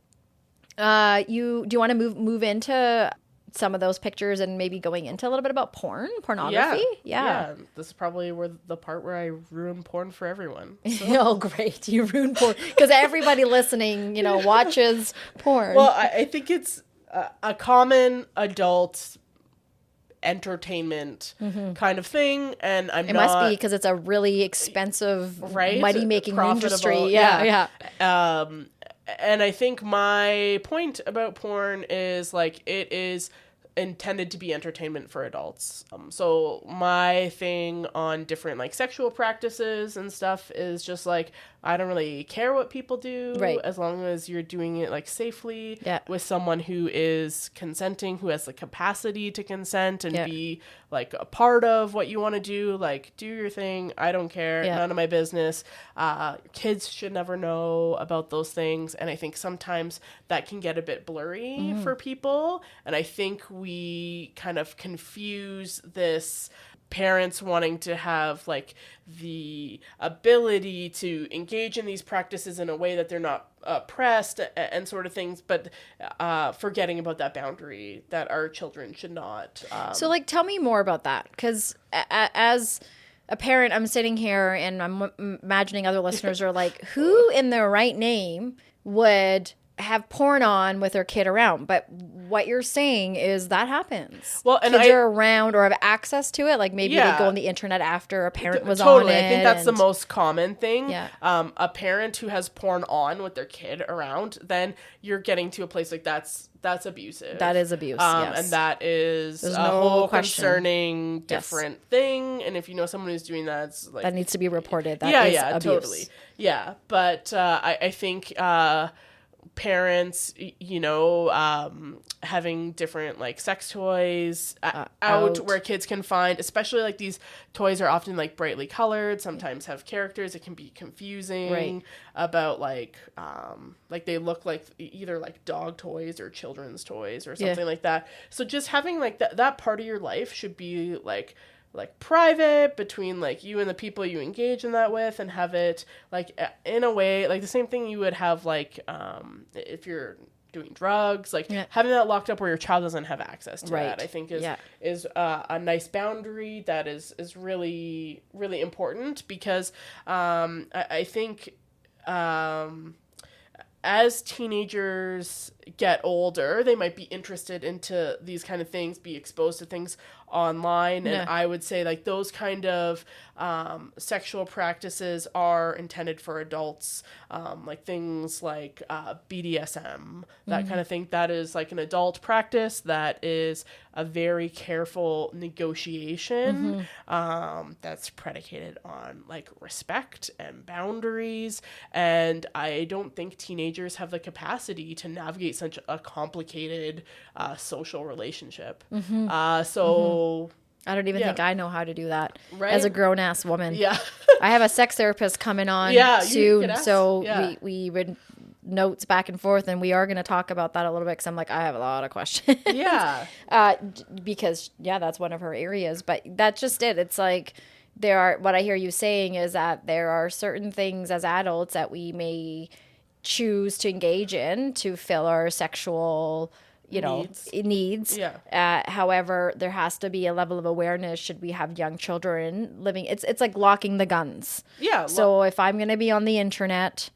do you want to move into some of those pictures and maybe going into a little bit about pornography? Yeah. This is probably the part where I ruin porn for everyone. So. Oh, great. You ruin porn. Because everybody listening, you know, watches porn. Well, I think it's a common adult entertainment kind of thing. And it must be because it's a really expensive, money-making industry. Yeah. And I think my point about porn is like it is intended to be entertainment for adults. So my thing on different like sexual practices and stuff is just like, I don't really care what people do, as long as you're doing it like safely with someone who is consenting, who has the capacity to consent and be like a part of what you want to do. Like, do your thing. I don't care. None of my business. Kids should never know about those things. And I think sometimes that can get a bit blurry for people. And I think we kind of confuse this parents wanting to have like the ability to engage in these practices in a way that they're not oppressed and sort of things, but forgetting about that boundary that our children should not. So like, tell me more about that, because as a parent, I'm sitting here and I'm imagining other listeners are like, who in their right name would have porn on with their kid around? But what you're saying is that happens. Well, and kids are around or have access to it. Like maybe they go on the internet after a parent was totally. on it. I think that's the most common thing. Yeah. A parent who has porn on with their kid around, then you're getting to a place like that's abusive. That is abuse. Yes. And that is There's a no whole question. Concerning different thing. And if you know someone who's doing that, it's like, that needs to be reported. That is abuse. Totally. Yeah. But I think parents, having different like sex toys out where kids can find, especially like these toys are often like brightly colored, sometimes have characters. It can be confusing about like they look like either like dog toys or children's toys or something like that. So just having like that part of your life should be like private between like you and the people you engage in that with, and have it like in a way like the same thing you would have like if you're doing drugs, like having that locked up where your child doesn't have access to that, I think is a nice boundary that is really, really important, because I think as teenagers get older, they might be interested into these kind of things, be exposed to things online. And I would say like those kind of sexual practices are intended for adults, like things like BDSM, that kind of thing. That is like an adult practice that is a very careful negotiation that's predicated on like respect and boundaries. And I don't think teenagers have the capacity to navigate such a complicated social relationship. So I don't even think I know how to do that as a grown-ass woman. Yeah. I have a sex therapist coming on soon, so we read notes back and forth, and we are going to talk about that a little bit, because I'm like, I have a lot of questions. Yeah. Because, that's one of her areas. But that's just it. It's like what I hear you saying is that there are certain things as adults that we may choose to engage in to fill our sexual needs. However, there has to be a level of awareness should we have young children living. It's like locking the guns. So if I'm going to be on the internet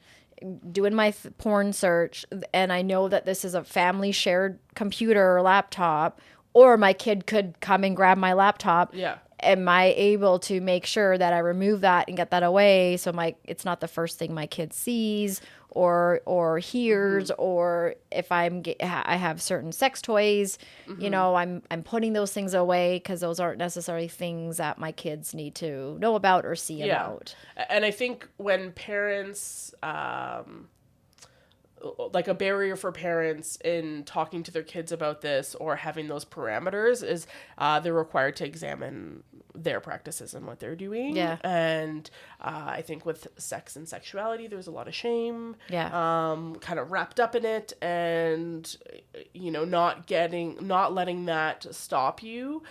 doing my porn search, and I know that this is a family shared computer or laptop, or my kid could come and grab my laptop, am I able to make sure that I remove that and get that away so it's not the first thing my kid sees or hears, or if I have certain sex toys, I'm putting those things away, because those aren't necessarily things that my kids need to know about or see about. And I think when parents like a barrier for parents in talking to their kids about this or having those parameters is they're required to examine their practices and what they're doing. And I think with sex and sexuality, there's a lot of shame kind of wrapped up in it, and not letting that stop you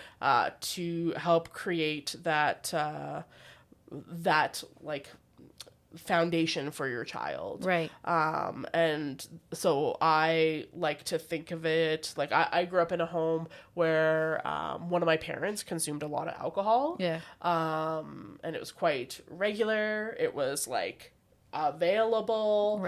to help create that like foundation for your child. And so I like to think of it like I grew up in a home where one of my parents consumed a lot of alcohol. And it was quite regular. It was like available.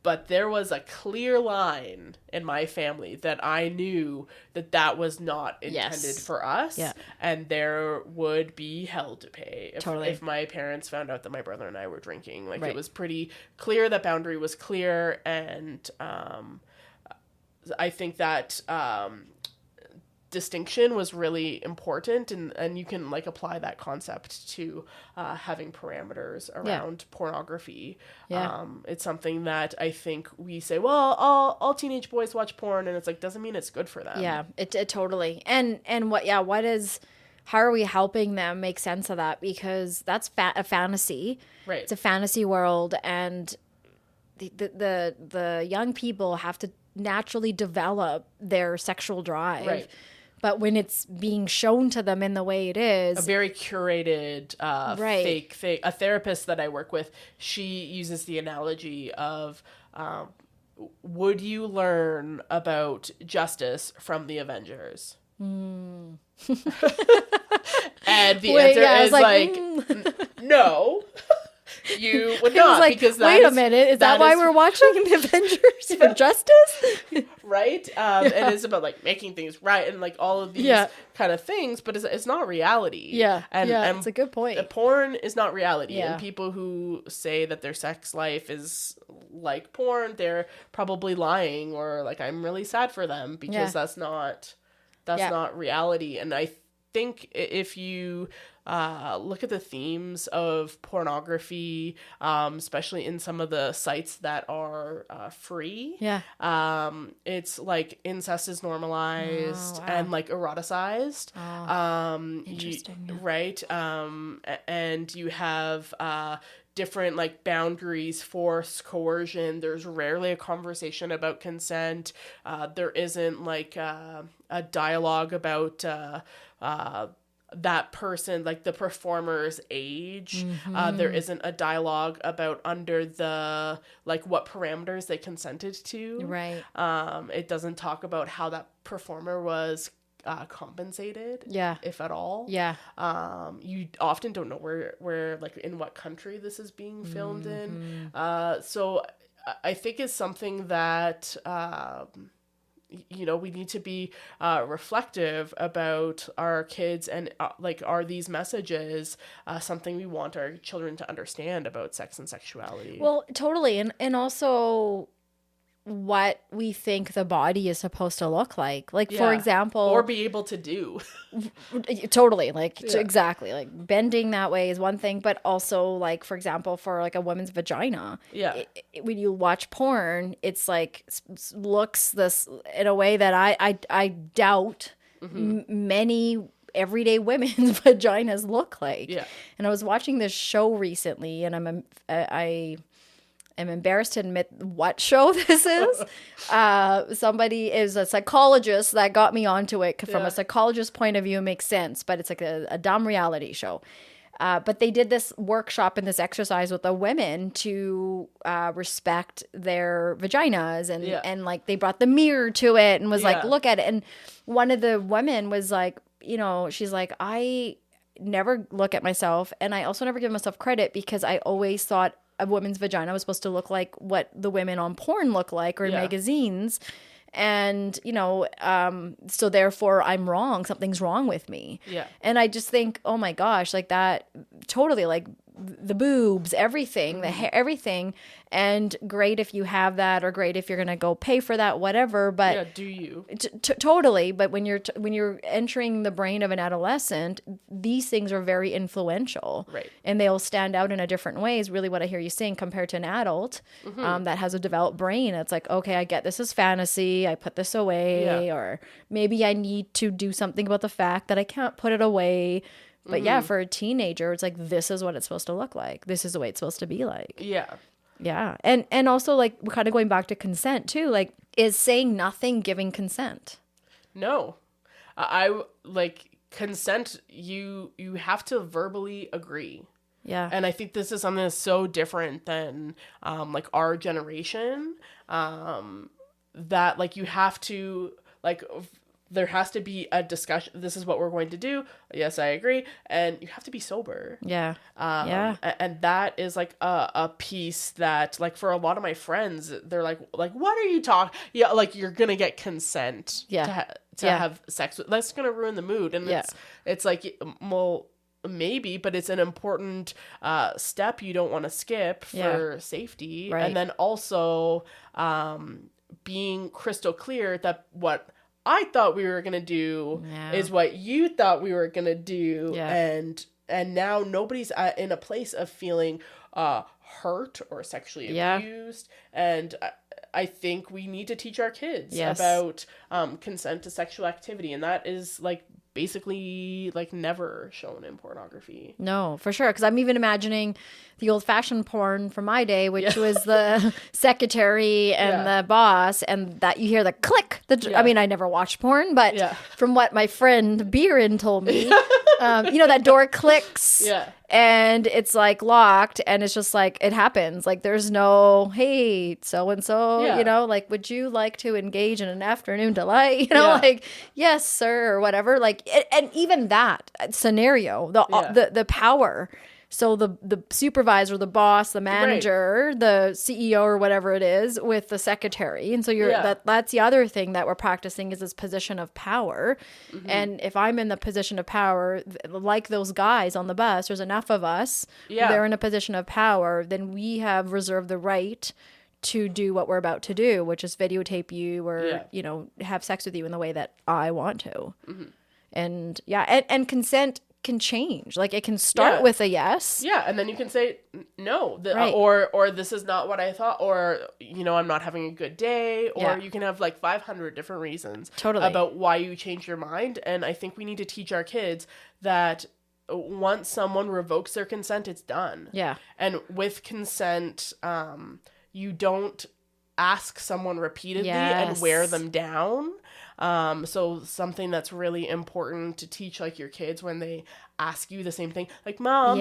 But there was a clear line in my family that I knew that was not intended for us. And there would be hell to pay if my parents found out that my brother and I were drinking. Like it was pretty clear that boundary was clear. And I think that distinction was really important, and you can like apply that concept to having parameters around pornography. It's something that I think we say, well, all teenage boys watch porn, and it's like doesn't mean it's good for them. It totally. And how are we helping them make sense of that, because that's a fantasy. It's a fantasy world, and the young people have to naturally develop their sexual drive But when it's being shown to them in the way it is, a very curated, fake. A therapist that I work with, she uses the analogy of, would you learn about justice from the Avengers? And the answer is no. You would not, like, because wait a minute, is that why we're watching the Avengers for justice? Right? And it's about like making things right and like all of these kind of things, but it's not reality. And it's a good point. Porn is not reality. Yeah. And people who say that their sex life is like porn, they're probably lying, or like, I'm really sad for them, because that's not reality. And I think if you look at the themes of pornography, especially in some of the sites that are free, it's like incest is normalized and like eroticized. Interesting. Right? And you have different like boundaries, force, coercion. There's rarely a conversation about consent. There isn't like a dialogue about that person, like the performer's age. There isn't a dialogue about under the, like, what parameters they consented to. Right. It doesn't talk about how that performer was compensated, if at all. You often don't know where like in what country this is being filmed in. So I think it's something that we need to be reflective about our kids, and like, are these messages something we want our children to understand about sex and sexuality? Well, totally. And also what we think the body is supposed to look like. For example, or be able to do. Totally. Exactly. Like, bending that way is one thing, but also, like, for example, for like a woman's vagina, when you watch porn, it's like looks this in a way that I doubt many everyday women's vaginas look like. And I was watching this show recently, and I'm embarrassed to admit what show this is. Somebody is a psychologist that got me onto it. From a psychologist's point of view, it makes sense, but it's like a dumb reality show. But they did this workshop and this exercise with the women to respect their vaginas, and like, they brought the mirror to it and was like, look at it. And one of the women was like, she's like, I never look at myself, and I also never give myself credit, because I always thought a woman's vagina was supposed to look like what the women on porn look like, or in magazines. And, so therefore I'm wrong. Something's wrong with me. And I just think, oh my gosh, like that, totally, like the boobs, everything, the hair, everything. And great if you have that, or great if you're going to go pay for that, whatever. But do you? Totally. But when you're entering the brain of an adolescent, these things are very influential. Right. And they'll stand out in a different way, is really what I hear you saying, compared to an adult that has a developed brain. It's like, okay, I get this is fantasy. I put this away, or maybe I need to do something about the fact that I can't put it away. But for a teenager, it's like, this is what it's supposed to look like. This is the way it's supposed to be like. Yeah. And also, like, we're kind of going back to consent too. Like, is saying nothing giving consent? No. I like consent. You have to verbally agree. Yeah. And I think this is something that's so different than like our generation, that like you have to, like, there has to be a discussion. This is what we're going to do. Yes, I agree. And you have to be sober. Yeah. And that is like a piece that, like, for a lot of my friends, they're like, what are you talking? Yeah. Like, you're going to get consent to have sex. That's going to ruin the mood. And it's like, well, maybe, but it's an important step you don't want to skip for safety. Right. And then also being crystal clear that what I thought we were going to do is what you thought we were going to do. And now nobody's in a place of feeling hurt or sexually abused. And I think we need to teach our kids about consent to sexual activity. And that is like basically like never shown in pornography. No, for sure. Because I'm even imagining the old-fashioned porn from my day, which was the secretary and the boss, and that you hear the click. I mean, I never watched porn, but from what my friend Biren told me, that door clicks. Yeah. And it's like locked, and it's just like it happens. Like there's no, hey, so and so, like, would you like to engage in an afternoon delight? Like, yes, sir, or whatever. Like, and even that scenario, the power. So the supervisor, the boss, the manager, the CEO or whatever it is with the secretary. And so that's the other thing that we're practicing is this position of power. Mm-hmm. And if I'm in the position of power, like those guys on the bus, there's enough of us, they're in a position of power, then we have reserved the right to do what we're about to do, which is videotape you or, have sex with you in the way that I want to. Mm-hmm. And and consent can change. Like it can start with a yes. Yeah, and then you can say no, or this is not what I thought, or I'm not having a good day, or you can have like 500 different reasons about why you changed your mind. And I think we need to teach our kids that once someone revokes their consent, it's done. Yeah. And with consent, you don't ask someone repeatedly and wear them down. So something that's really important to teach like your kids when they ask you the same thing, like mom,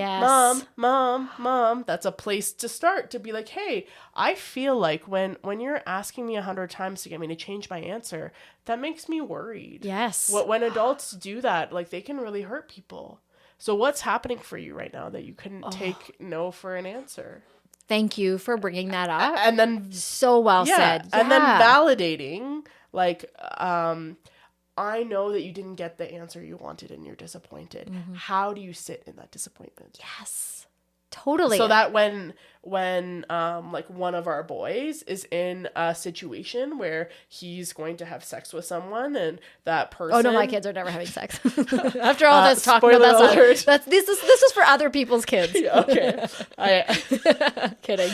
that's a place to start to be like, hey, I feel like when you're asking me 100 times to get me to change my answer, that makes me worried. Yes. When adults do that, like they can really hurt people. So what's happening for you right now that you couldn't take no for an answer? Thank you for bringing that up. And then so well said. Yeah. And then validating, like, I know that you didn't get the answer you wanted and you're disappointed. Mm-hmm. How do you sit in that disappointment? Yes. Totally. So that when like one of our boys is in a situation where he's going to have sex with someone and that person. Oh no, my kids are never having sex. After all this talk, this is for other people's kids. Yeah, okay. Kidding.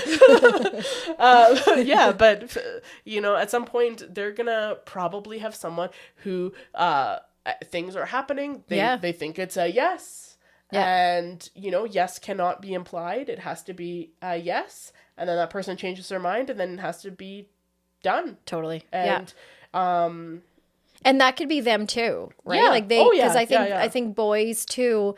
But at some point they're gonna probably have someone who things are happening. They think it's a yes. Yeah. And, yes cannot be implied. It has to be a yes. And then that person changes their mind and then it has to be done. Totally. And, and that could be them too, right? Yeah. Like because I think boys too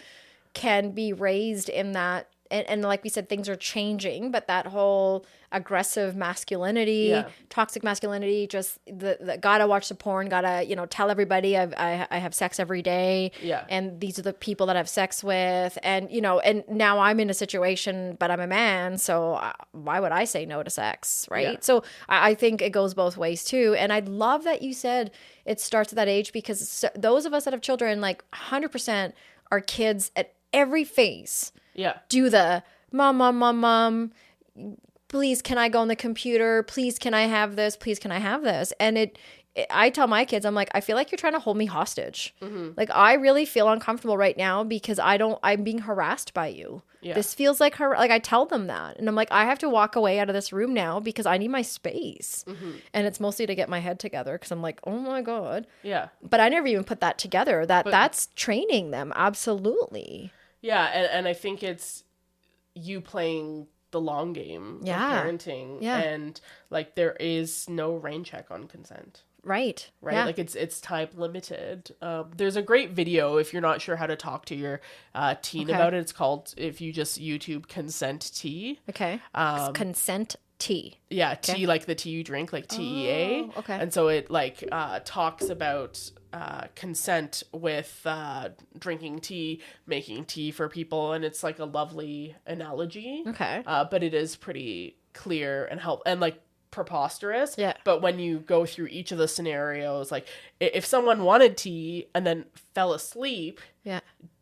can be raised in that. And like we said, things are changing, but that whole aggressive masculinity, toxic masculinity, just the gotta watch the porn, gotta, tell everybody I have sex every day. Yeah. And these are the people that I have sex with. And, and now I'm in a situation, but I'm a man. So why would I say no to sex? Right. Yeah. So I think it goes both ways too. And I love that you said it starts at that age, because those of us that have children, like 100% are kids at every phase. Yeah. Do the mom, please can I go on the computer? Please can I have this? Please can I have this? And I tell my kids, I'm like, I feel like you're trying to hold me hostage. Mm-hmm. Like I really feel uncomfortable right now because I'm being harassed by you. Yeah. This feels like I tell them that. And I'm like, I have to walk away out of this room now because I need my space. Mm-hmm. And it's mostly to get my head together because I'm like, oh my God. Yeah. But I never even put that together. That's training them. Absolutely. Yeah, and I think it's you playing the long game of parenting. Yeah. And like there is no rain check on consent. Right. Yeah. Like it's time limited. There's a great video if you're not sure how to talk to your teen about it. It's called, if you just YouTube consent tea. Okay. Consent tea. Yeah, tea like the tea you drink, like TEA. Oh, okay. And so it like talks about consent with drinking tea, making tea for people, and it's like a lovely analogy. Okay. But it is pretty clear and like preposterous. Yeah. But when you go through each of the scenarios, like if someone wanted tea and then fell asleep,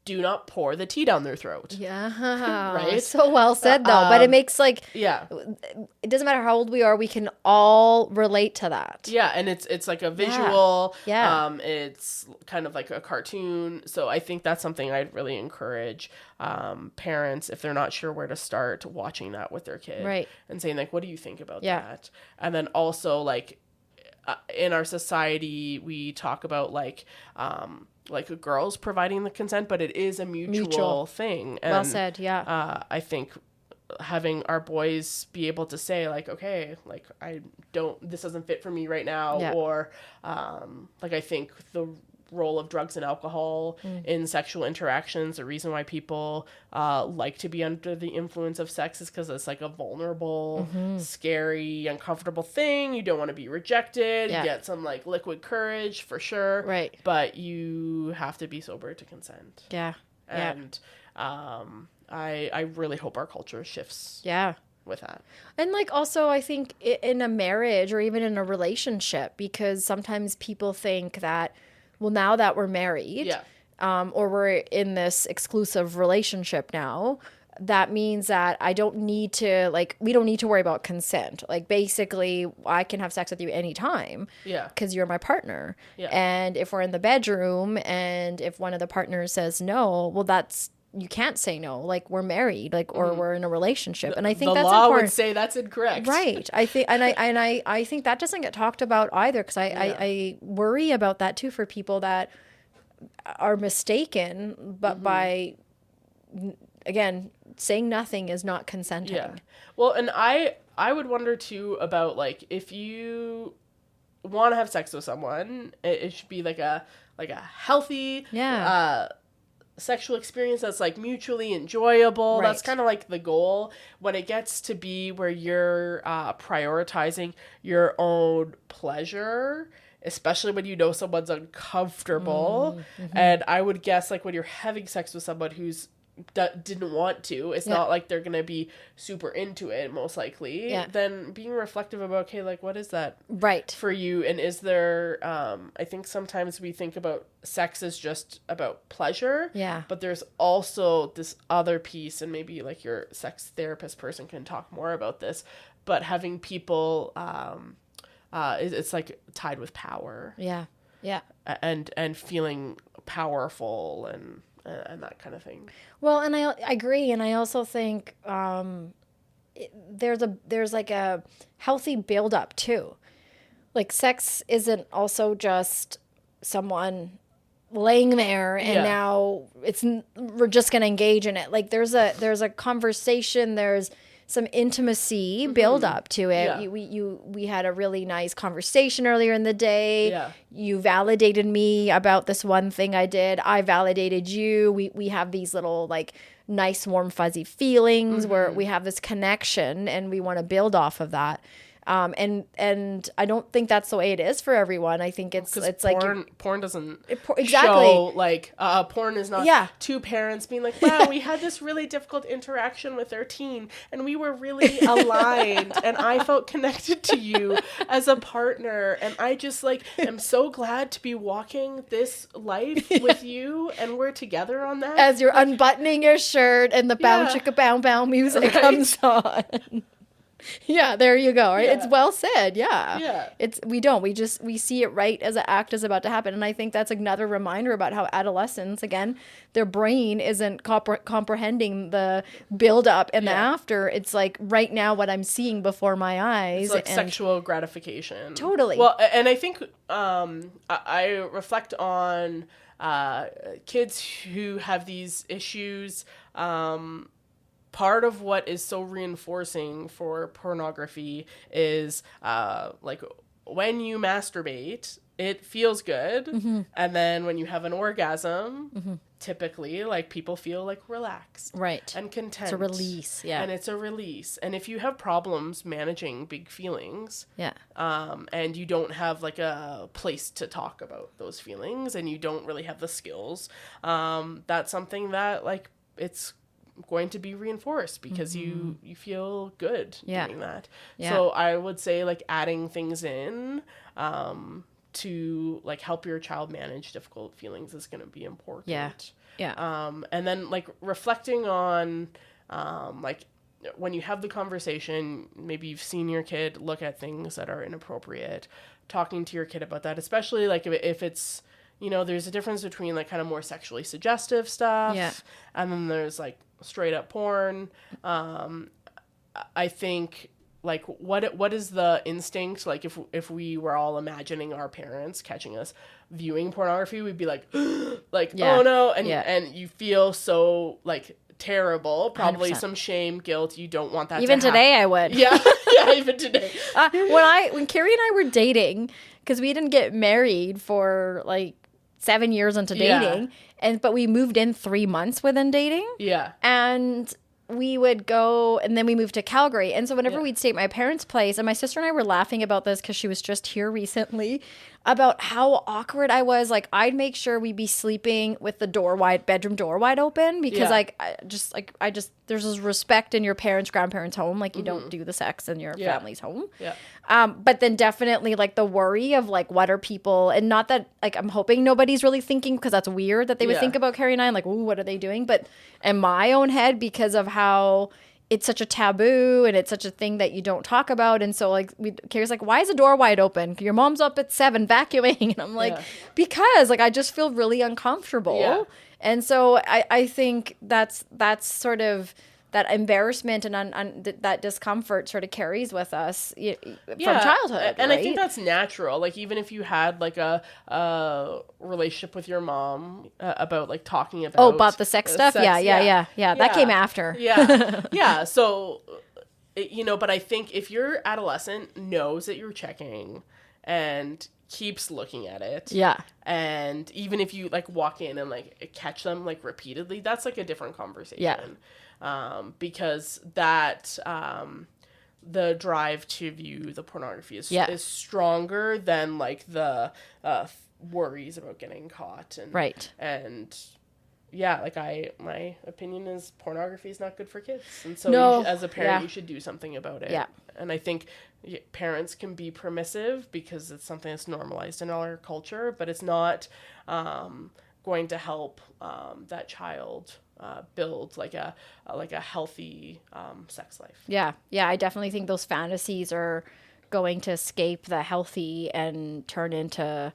do not pour the tea down their throat. Yeah. Right? So well said, though. But it makes like... Yeah. It doesn't matter how old we are. We can all relate to that. Yeah. And it's like a visual. Yeah. It's kind of like a cartoon. So I think that's something I'd really encourage parents, if they're not sure where to start, watching that with their kid. Right. And saying like, what do you think about that? And then also like in our society, we talk about like... like girls providing the consent, but it is a mutual thing. And, well said. Yeah. I think having our boys be able to say like, okay, like this doesn't fit for me right now. Yeah. Or, like, I think the role of drugs and alcohol in sexual interactions, the reason why people like to be under the influence of sex is because it's like a vulnerable, scary, uncomfortable thing. You don't want to be rejected. Yeah. You get some like liquid courage for sure. Right. But you have to be sober to consent. Yeah. And I really hope our culture shifts with that. And like also I think in a marriage or even in a relationship, because sometimes people think that, well, now that we're married, or we're in this exclusive relationship now, that means that I don't need to, like, we don't need to worry about consent. Like, basically, I can have sex with you anytime. Yeah. Because you're my partner. Yeah. And if we're in the bedroom and if one of the partners says no, well, you can't say no. Like, we're married, like, or we're in a relationship. And I think that's important. The law would say that's incorrect. Right. I think, I think that doesn't get talked about either, because I worry about that too for people that are mistaken, but by, again, saying nothing is not consenting. Yeah. Well, and I would wonder too about, like, if you want to have sex with someone, it should be like a healthy, sexual experience that's like mutually enjoyable. Right. That's kind of like the goal. When it gets to be where you're prioritizing your own pleasure, especially when you know someone's uncomfortable, and I would guess like when you're having sex with someone who's didn't want to, it's not like they're gonna be super into it most likely, then being reflective about, okay, like, what is that for you, and is there I think sometimes we think about sex as just about pleasure, but there's also this other piece, and maybe like your sex therapist person can talk more about this, but having people it's like tied with power, and feeling powerful and that kind of thing. Well, and I agree, and I also think there's like a healthy build-up too. Like, sex isn't also just someone laying there and now we're just gonna engage in it. Like, there's a conversation, there's some intimacy build up to it. We had a really nice conversation earlier in the day. You validated me about this one thing I did. I validated you. We have these little, like, nice, warm, fuzzy feelings where we have this connection, and we want to build off of that. And I don't think that's the way it is for everyone. I think it's porn doesn't exactly show, like, porn is not two parents being like, wow, we had this really difficult interaction with our teen and we were really aligned and I felt connected to you as a partner, and I just, like, am so glad to be walking this life with you, and we're together on that. As you're unbuttoning your shirt and the bow chicka bow bow music comes on. Yeah, there you go. Right? It's well said. Yeah. We see it right as an act is about to happen. And I think that's another reminder about how adolescents, again, their brain isn't comprehending the build up and the after. It's like right now what I'm seeing before my eyes. It's like sexual gratification. Totally. Well, and I think I reflect on kids who have these issues. Part of what is so reinforcing for pornography is like, when you masturbate, it feels good. And then when you have an orgasm, typically, like, people feel like relaxed. Right. And content. It's a release. Yeah. And it's a release. And if you have problems managing big feelings, and you don't have, like, a place to talk about those feelings, and you don't really have the skills, that's something that, like, it's going to be reinforced because you feel good doing that. So I would say, like, adding things in to, like, help your child manage difficult feelings is going to be important. And then, like, reflecting on like, when you have the conversation, maybe you've seen your kid look at things that are inappropriate, talking to your kid about that, especially, like, if it's, you know, there's a difference between, like, kind of more sexually suggestive stuff and then there's, like, straight up porn. I think like what is the instinct? Like if we were all imagining our parents catching us viewing pornography, we'd be like, like, oh no, and you feel so like terrible, probably 100%. Some shame, guilt. You don't want that. Even today, I would. Yeah, even today. When Carrie and I were dating, because we didn't get married for like 7 years into dating, but we moved in 3 months within dating. Yeah, and we would go, and then we moved to Calgary. And so whenever we'd stay at my parents' place, and my sister and I were laughing about this because she was just here recently, about how awkward I was. Like, I'd make sure we'd be sleeping with the bedroom door wide open, because I just there's this respect in your parents' grandparents' home. Like, you don't do the sex in your family's home. Yeah. But then definitely like the worry of like, what are people, and not that like, I'm hoping nobody's really thinking, because that's weird that they would think about Carrie and I, like, ooh, what are they doing? But in my own head, because of how it's such a taboo and it's such a thing that you don't talk about. And so like Carrie's like, why is the door wide open? Your mom's up at 7 vacuuming. And I'm like, because like, I just feel really uncomfortable. Yeah. And so I think that's sort of that embarrassment and that discomfort sort of carries with us from childhood. And right? I think that's natural. Like, even if you had like a relationship with your mom about like talking about the sex stuff. Yeah. That came after. Yeah. So, but I think if your adolescent knows that you're checking and keeps looking at it. Yeah. And even if you like walk in and like catch them like repeatedly, that's like a different conversation. Yeah. Because that the drive to view the pornography is stronger than like the worries about getting caught. And, right. And like my opinion is pornography is not good for kids. And so as a parent, you should do something about it. Yeah. And I think parents can be permissive because it's something that's normalized in our culture, but it's not going to help that child build like a healthy sex life. Yeah. I definitely think those fantasies are going to escape the healthy and turn into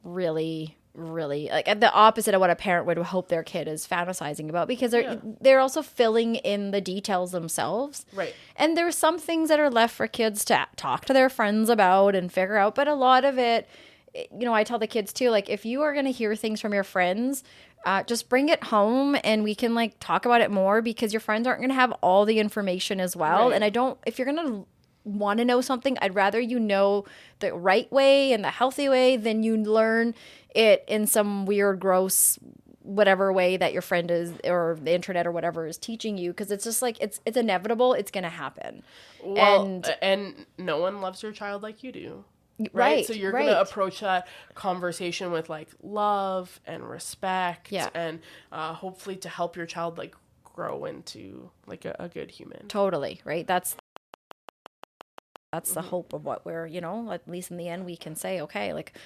really like the opposite of what a parent would hope their kid is fantasizing about, because they're also filling in the details themselves. Right. And there's some things that are left for kids to talk to their friends about and figure out, but a lot of it, I tell the kids too, like, if you are going to hear things from your friends, just bring it home and we can like talk about it more, because your friends aren't going to have all the information as well. Right. And if you're going to want to know something, I'd rather you know the right way and the healthy way than you learn it in some weird, gross, whatever way that your friend is, or the internet or whatever is teaching you. Because it's just like, it's inevitable. It's going to happen. Well, and no one loves your child like you do. Right. So you're going to approach that conversation with like love and respect and hopefully to help your child like grow into like a good human. Totally. Right. That's the hope of what we're, at least in the end, we can say, okay, like,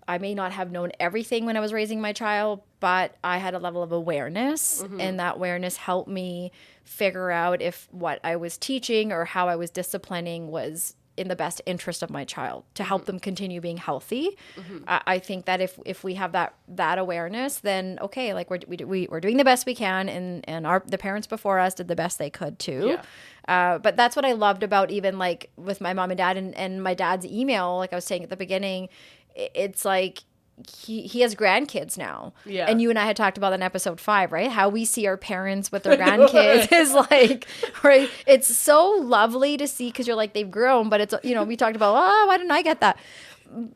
I may not have known everything when I was raising my child, but I had a level of awareness, and that awareness helped me figure out if what I was teaching or how I was disciplining was in the best interest of my child to help them continue being healthy. I think that if we have that awareness, then okay, like we're doing the best we can, and the parents before us did the best they could too. But that's what I loved about even like with my mom and dad and my dad's email, like I was saying at the beginning, it's like he has grandkids now. Yeah. And you and I had talked about that in episode 5, right? How we see our parents with their grandkids is like, right? It's so lovely to see, because you're like, they've grown, but it's, we talked about, why didn't I get that?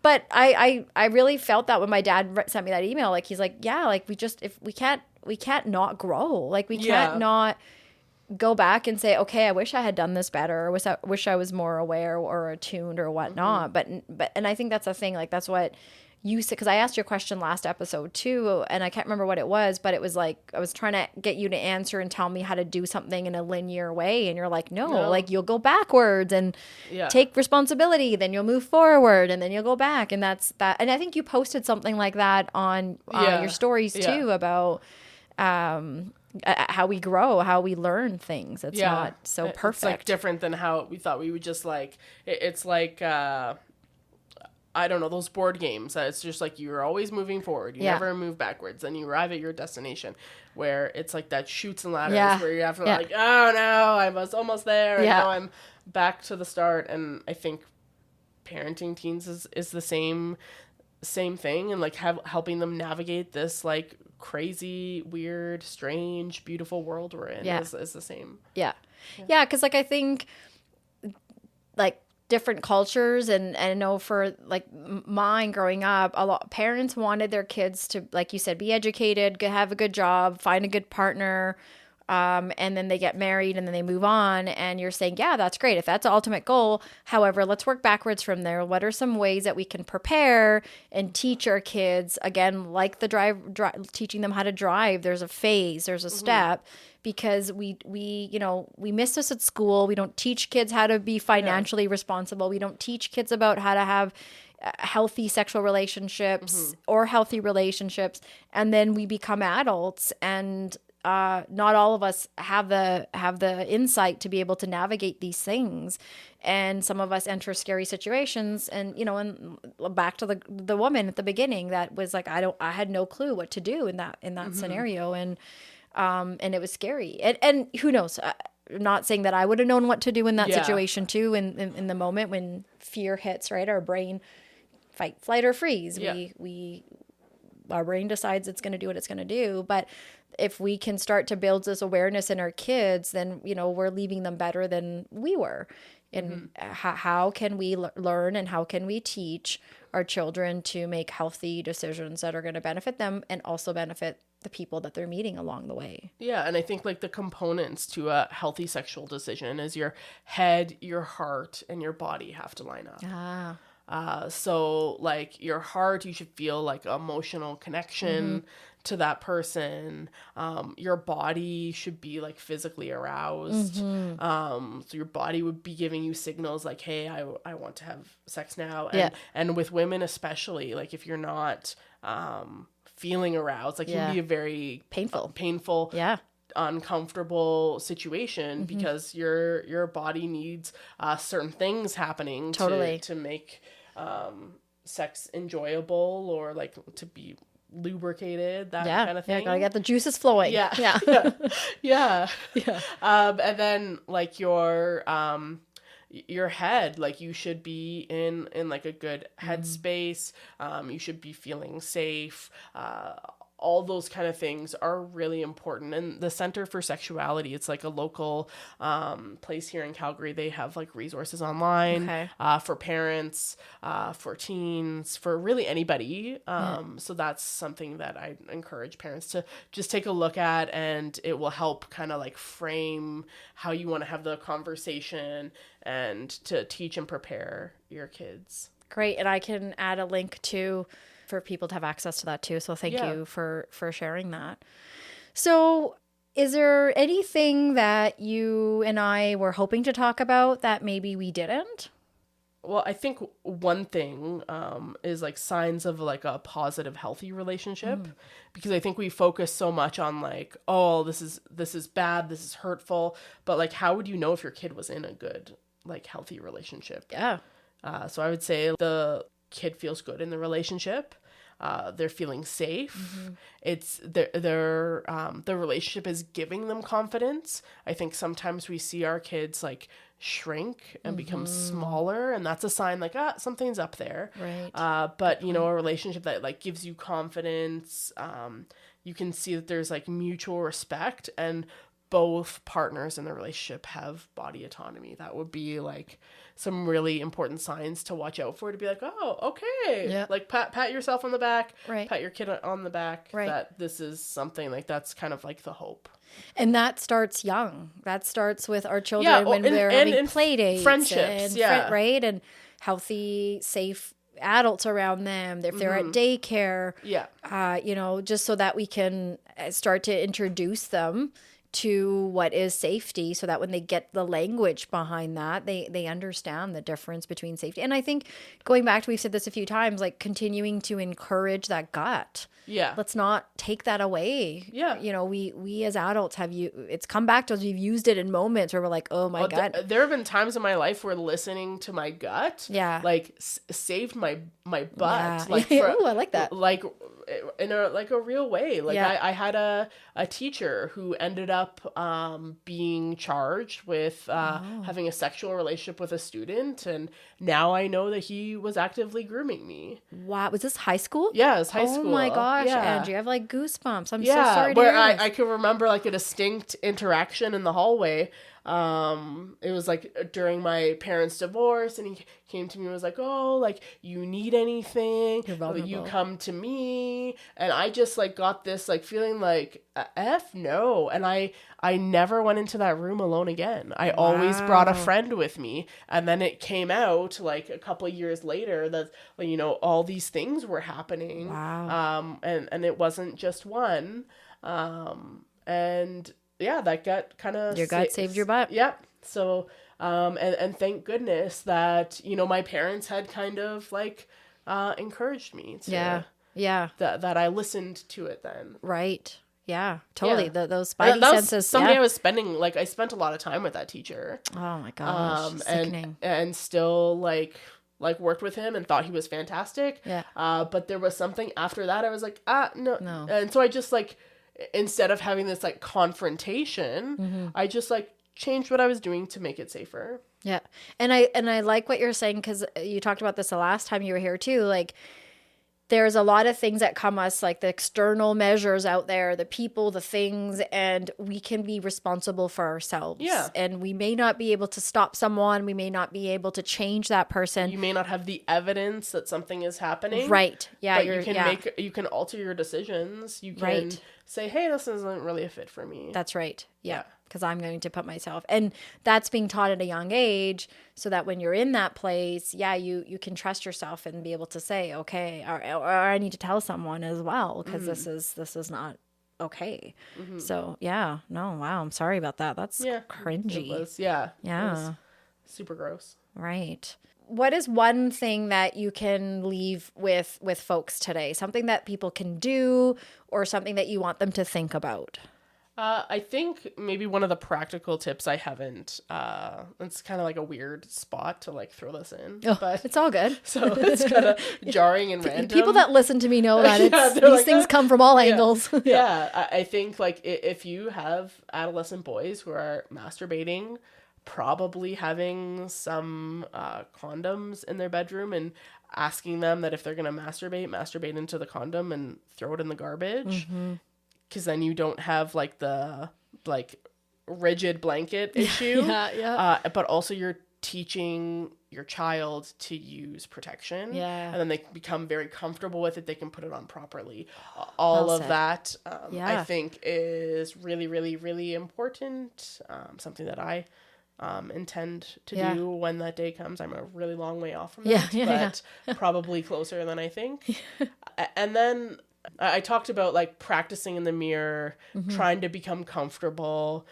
But I really felt that when my dad sent me that email, like, he's like, yeah, like we can't not grow. Like we can't not go back and say, okay, I wish I had done this better, or wish I was more aware or attuned or whatnot. But I think that's the thing, like, that's what you said, because I asked you a question last episode too, and I can't remember what it was, but it was like, I was trying to get you to answer and tell me how to do something in a linear way. And you're like, no. Like, you'll go backwards and take responsibility, then you'll move forward, and then you'll go back. And that's that. And I think you posted something like that on your stories too, about, how we grow, how we learn things. It's not so perfect. It's like different than how we thought we would just like, it's like, I don't know, those board games. It's just like you're always moving forward. You never move backwards. Then you arrive at your destination, where it's like that chutes and ladders where you have to like, oh no, I was almost there. And now back to the start, and I think parenting teens is the same thing, and like helping them navigate this like crazy, weird, strange, beautiful world we're in is the same. Yeah. Because like I think like different cultures, and I know for like mine growing up, a lot parents wanted their kids to, like you said, be educated, have a good job, find a good partner, and then they get married and then they move on, and you're saying, yeah, that's great if that's the ultimate goal. However, let's work backwards from there. What are some ways that we can prepare and teach our kids, again, like the drive teaching them how to drive? There's a phase, there's a step, because we miss this at school. We don't teach kids how to be financially responsible. We don't teach kids about how to have healthy sexual relationships or healthy relationships. And then we become adults, and not all of us have the insight to be able to navigate these things. And some of us enter scary situations, and and back to the woman at the beginning that was like, I had no clue what to do in that scenario. And it was scary. And who knows? I'm not saying that I would have known what to do in that situation too. In the moment when fear hits, right? Our brain, fight, flight, or freeze. Our brain decides it's going to do what it's going to do. But if we can start to build this awareness in our kids, then, we're leaving them better than we were. And how can we learn, and how can we teach our children to make healthy decisions that are going to benefit them and also benefit the people that they're meeting along the way? Yeah, and I think like the components to a healthy sexual decision is your head, your heart, and your body have to line up. So like your heart, you should feel like emotional connection to that person. Your body should be like physically aroused. So your body would be giving you signals like, hey, I want to have sex now. And with women especially, like if you're not feeling aroused, like it can be a very painful, uncomfortable situation, because your body needs certain things happening to make sex enjoyable, or like to be lubricated, that kind of thing. Gotta get the juices flowing. And then like your head, like you should be in like a good headspace. You should be feeling safe. All those kind of things are really important. And the Center for Sexuality, it's like a local place here in Calgary. They have like resources online for parents, for teens, for really anybody. So that's something that I encourage parents to just take a look at, and it will help kind of like frame how you want to have the conversation and to teach and prepare your kids. Great. And I can add a link to for people to have access to that too. So thank you for sharing that. So is there anything that you and I were hoping to talk about that maybe we didn't? Well, I think one thing is like signs of like a positive, healthy relationship, because I think we focus so much on like, oh, this is bad, this is hurtful, but like, how would you know if your kid was in a good, like healthy relationship? Yeah. So I would say the kid feels good in the relationship. They're feeling safe. It's the relationship is giving them confidence. I think sometimes we see our kids like shrink and become smaller, and that's a sign like, something's up there. Right. But a relationship that like gives you confidence, you can see that there's like mutual respect, and both partners in the relationship have body autonomy. That would be like some really important signs to watch out for, to be like, oh, okay. Yeah. Like pat yourself on the back, pat your kid on the back, that this is something like, that's kind of like the hope. And that starts young. That starts with our children when they're having play dates, friendships, right? And healthy, safe adults around them. If they're at daycare, just so that we can start to introduce them to what is safety, so that when they get the language behind that, they understand the difference between safety. And I think going back to, we've said this a few times, like continuing to encourage that gut. Yeah. Let's not take that away. Yeah. We as adults it's come back to us. We've used it in moments where we're like, oh my God. There have been times in my life where listening to my gut, like saved my butt. Yeah. Like Ooh, I like that. Like in a real way. Like Yeah. I had a teacher who ended up being charged with having a sexual relationship with a student, and now I know that he was actively grooming me. Wow. Was this high school? Yeah, it was high school. Oh my gosh, yeah. Angie, I have like goosebumps. I'm so sorry to where hear this. I can remember like a distinct interaction in the hallway. It was like during my parents' divorce, and he came to me and was like, oh, like, you need anything, you come to me. And I just like got this like feeling like F no. And I never went into that room alone again. I always brought a friend with me. And then it came out like a couple of years later that, you know, all these things were happening. Wow. And it wasn't just one. And yeah, that gut kind of... Your gut saved your butt. Yep. So, and thank goodness that, you know, my parents had kind of like encouraged me to... Yeah. That I listened to it then. Right. Yeah, totally. Yeah. Those spidey senses. Somebody I spent a lot of time with that teacher. Oh my gosh. Sickening. And still like worked with him and thought he was fantastic. Yeah. But there was something after that I was like, no. And so I just like, instead of having this like confrontation, I just like changed what I was doing to make it safer. Yeah. And I like what you're saying, because you talked about this the last time you were here too. Like, there's a lot of things that come us, like the external measures out there, the people, the things, and we can be responsible for ourselves. Yeah. And we may not be able to stop someone. We may not be able to change that person. You may not have the evidence that something is happening. Right. Yeah. But you can alter your decisions. You can say, hey, this isn't really a fit for me. That's right. Yeah. Because I'm going to put myself, and that's being taught at a young age, so that when you're in that place, you can trust yourself and be able to say, okay, or I need to tell someone as well, because this is not okay. So wow, I'm sorry about that. That's cringy. It was, yeah. It was super gross. Right. What is one thing that you can leave with folks today? Something that people can do, or something that you want them to think about? I think maybe one of the practical tips I haven't, it's kind of like a weird spot to like throw this in, but it's all good. So it's kind of jarring and random. People that listen to me know that these things come from all angles. I think like if you have adolescent boys who are masturbating, probably having some condoms in their bedroom and asking them that if they're going to masturbate into the condom and throw it in the garbage. Because then you don't have like the like rigid blanket issue. But also you're teaching your child to use protection. And then they become very comfortable with it. They can put it on properly. All of that, I think, is really, really, really important. Something that I intend to do when that day comes. I'm a really long way off from that, but probably closer than I think. And then I talked about like practicing in the mirror, trying to become comfortable,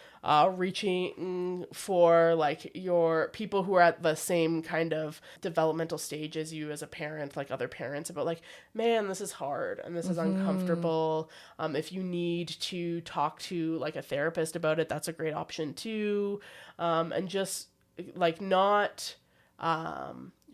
reaching for like your people who are at the same kind of developmental stage as you as a parent, like other parents, about like, man, this is hard and this is uncomfortable. If you need to talk to like a therapist about it, that's a great option too. And just like not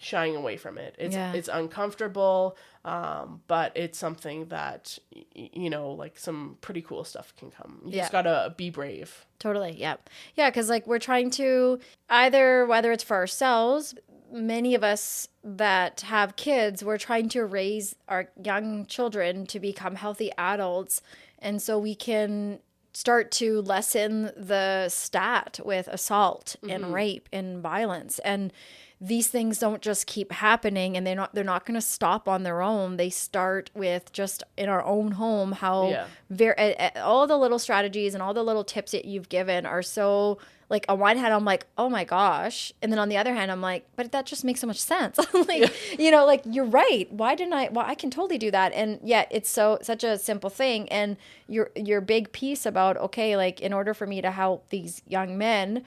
shying away from it. It's uncomfortable, but it's something that, you know, like some pretty cool stuff can come. You just gotta be brave. Totally. Yeah, because like we're trying to either, whether it's for ourselves, many of us that have kids, we're trying to raise our young children to become healthy adults, and so we can start to lessen the stat with assault and rape and violence. And these things don't just keep happening, and they're not going to stop on their own. They start with just in our own home, how all the little strategies and all the little tips that you've given are so, like, on one hand, I'm like, oh my gosh. And then on the other hand, I'm like, but that just makes so much sense. You know, like, you're right. I can totally do that. And yet it's such a simple thing. And your big piece about, okay, like, in order for me to help these young men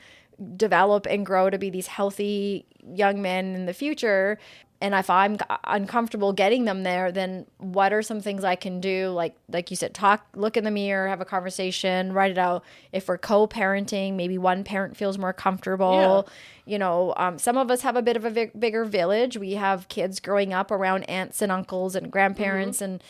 develop and grow to be these healthy young men in the future, And if I'm uncomfortable getting them there, then what are some things I can do? Like you said, look in the mirror, have a conversation, write it out. If we're co-parenting, maybe one parent feels more comfortable. Yeah. Some of us have a bit of a bigger village. We have kids growing up around aunts and uncles and grandparents and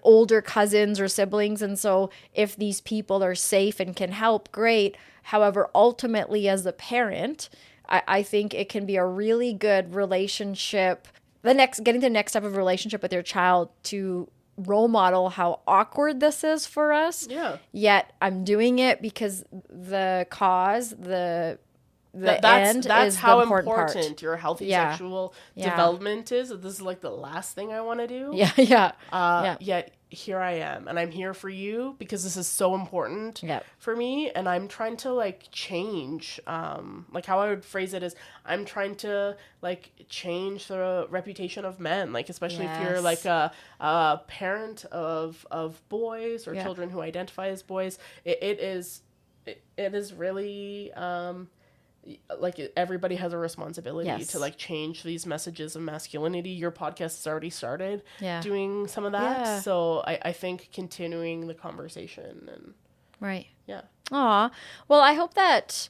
older cousins or siblings. And so if these people are safe and can help, great. However, ultimately as a parent, I think it can be a really good relationship, getting to the next step of relationship with your child to role model how awkward this is for us. Yeah. Yet I'm doing it because the cause, that's how the important part. Your healthy sexual development is. This is like the last thing I want to do. Yeah. Yet here I am, and I'm here for you because this is so important for me, and I'm trying to like change. Like how I would phrase it is, I'm trying to like change the reputation of men, like especially if you're like a parent of boys or children who identify as boys. It is really. Like everybody has a responsibility to like change these messages of masculinity. Your podcast has already started doing some of that. So I think continuing the conversation and right. Yeah. Aw. Well, I hope that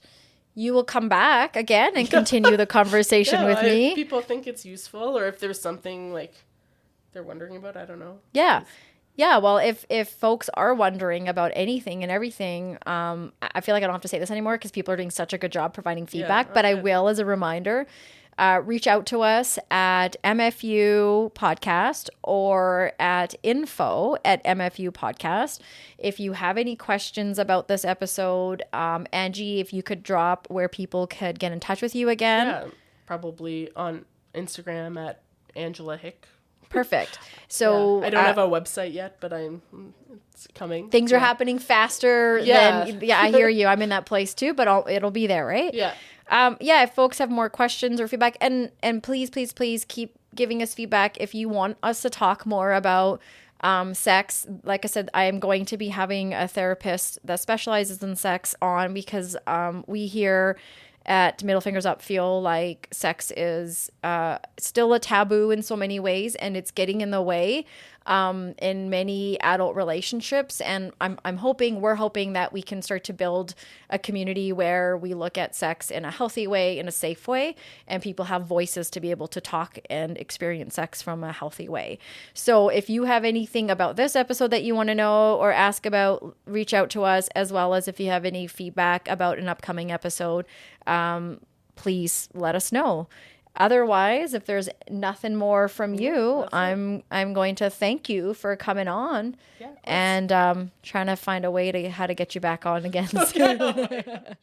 you will come back again and continue the conversation with me. If people think it's useful or if there's something like they're wondering about, I don't know. Yeah. Yeah, well, if folks are wondering about anything and everything, I feel like I don't have to say this anymore because people are doing such a good job providing feedback, but I will, as a reminder, reach out to us at MFU Podcast or at info@MFU Podcast. If you have any questions about this episode, Angie, if you could drop where people could get in touch with you again. Yeah, probably on Instagram at Angela Hick. Perfect. So I don't have a website yet, but it's coming. Things are happening faster than I hear you. I'm in that place too, but it'll be there, right? Yeah. If folks have more questions or feedback, and please keep giving us feedback if you want us to talk more about sex. Like I said, I am going to be having a therapist that specializes in sex on because we here at Middle Fingers Up feel like sex is still a taboo in so many ways, and it's getting in the way in many adult relationships. And we're hoping that we can start to build a community where we look at sex in a healthy way, in a safe way, and people have voices to be able to talk and experience sex from a healthy way. So if you have anything about this episode that you want to know or ask about, reach out to us, as well as if you have any feedback about an upcoming episode, please let us know. Otherwise, if there's nothing more from you, I'm going to thank you for coming on and trying to find a way to how to get you back on again. Okay.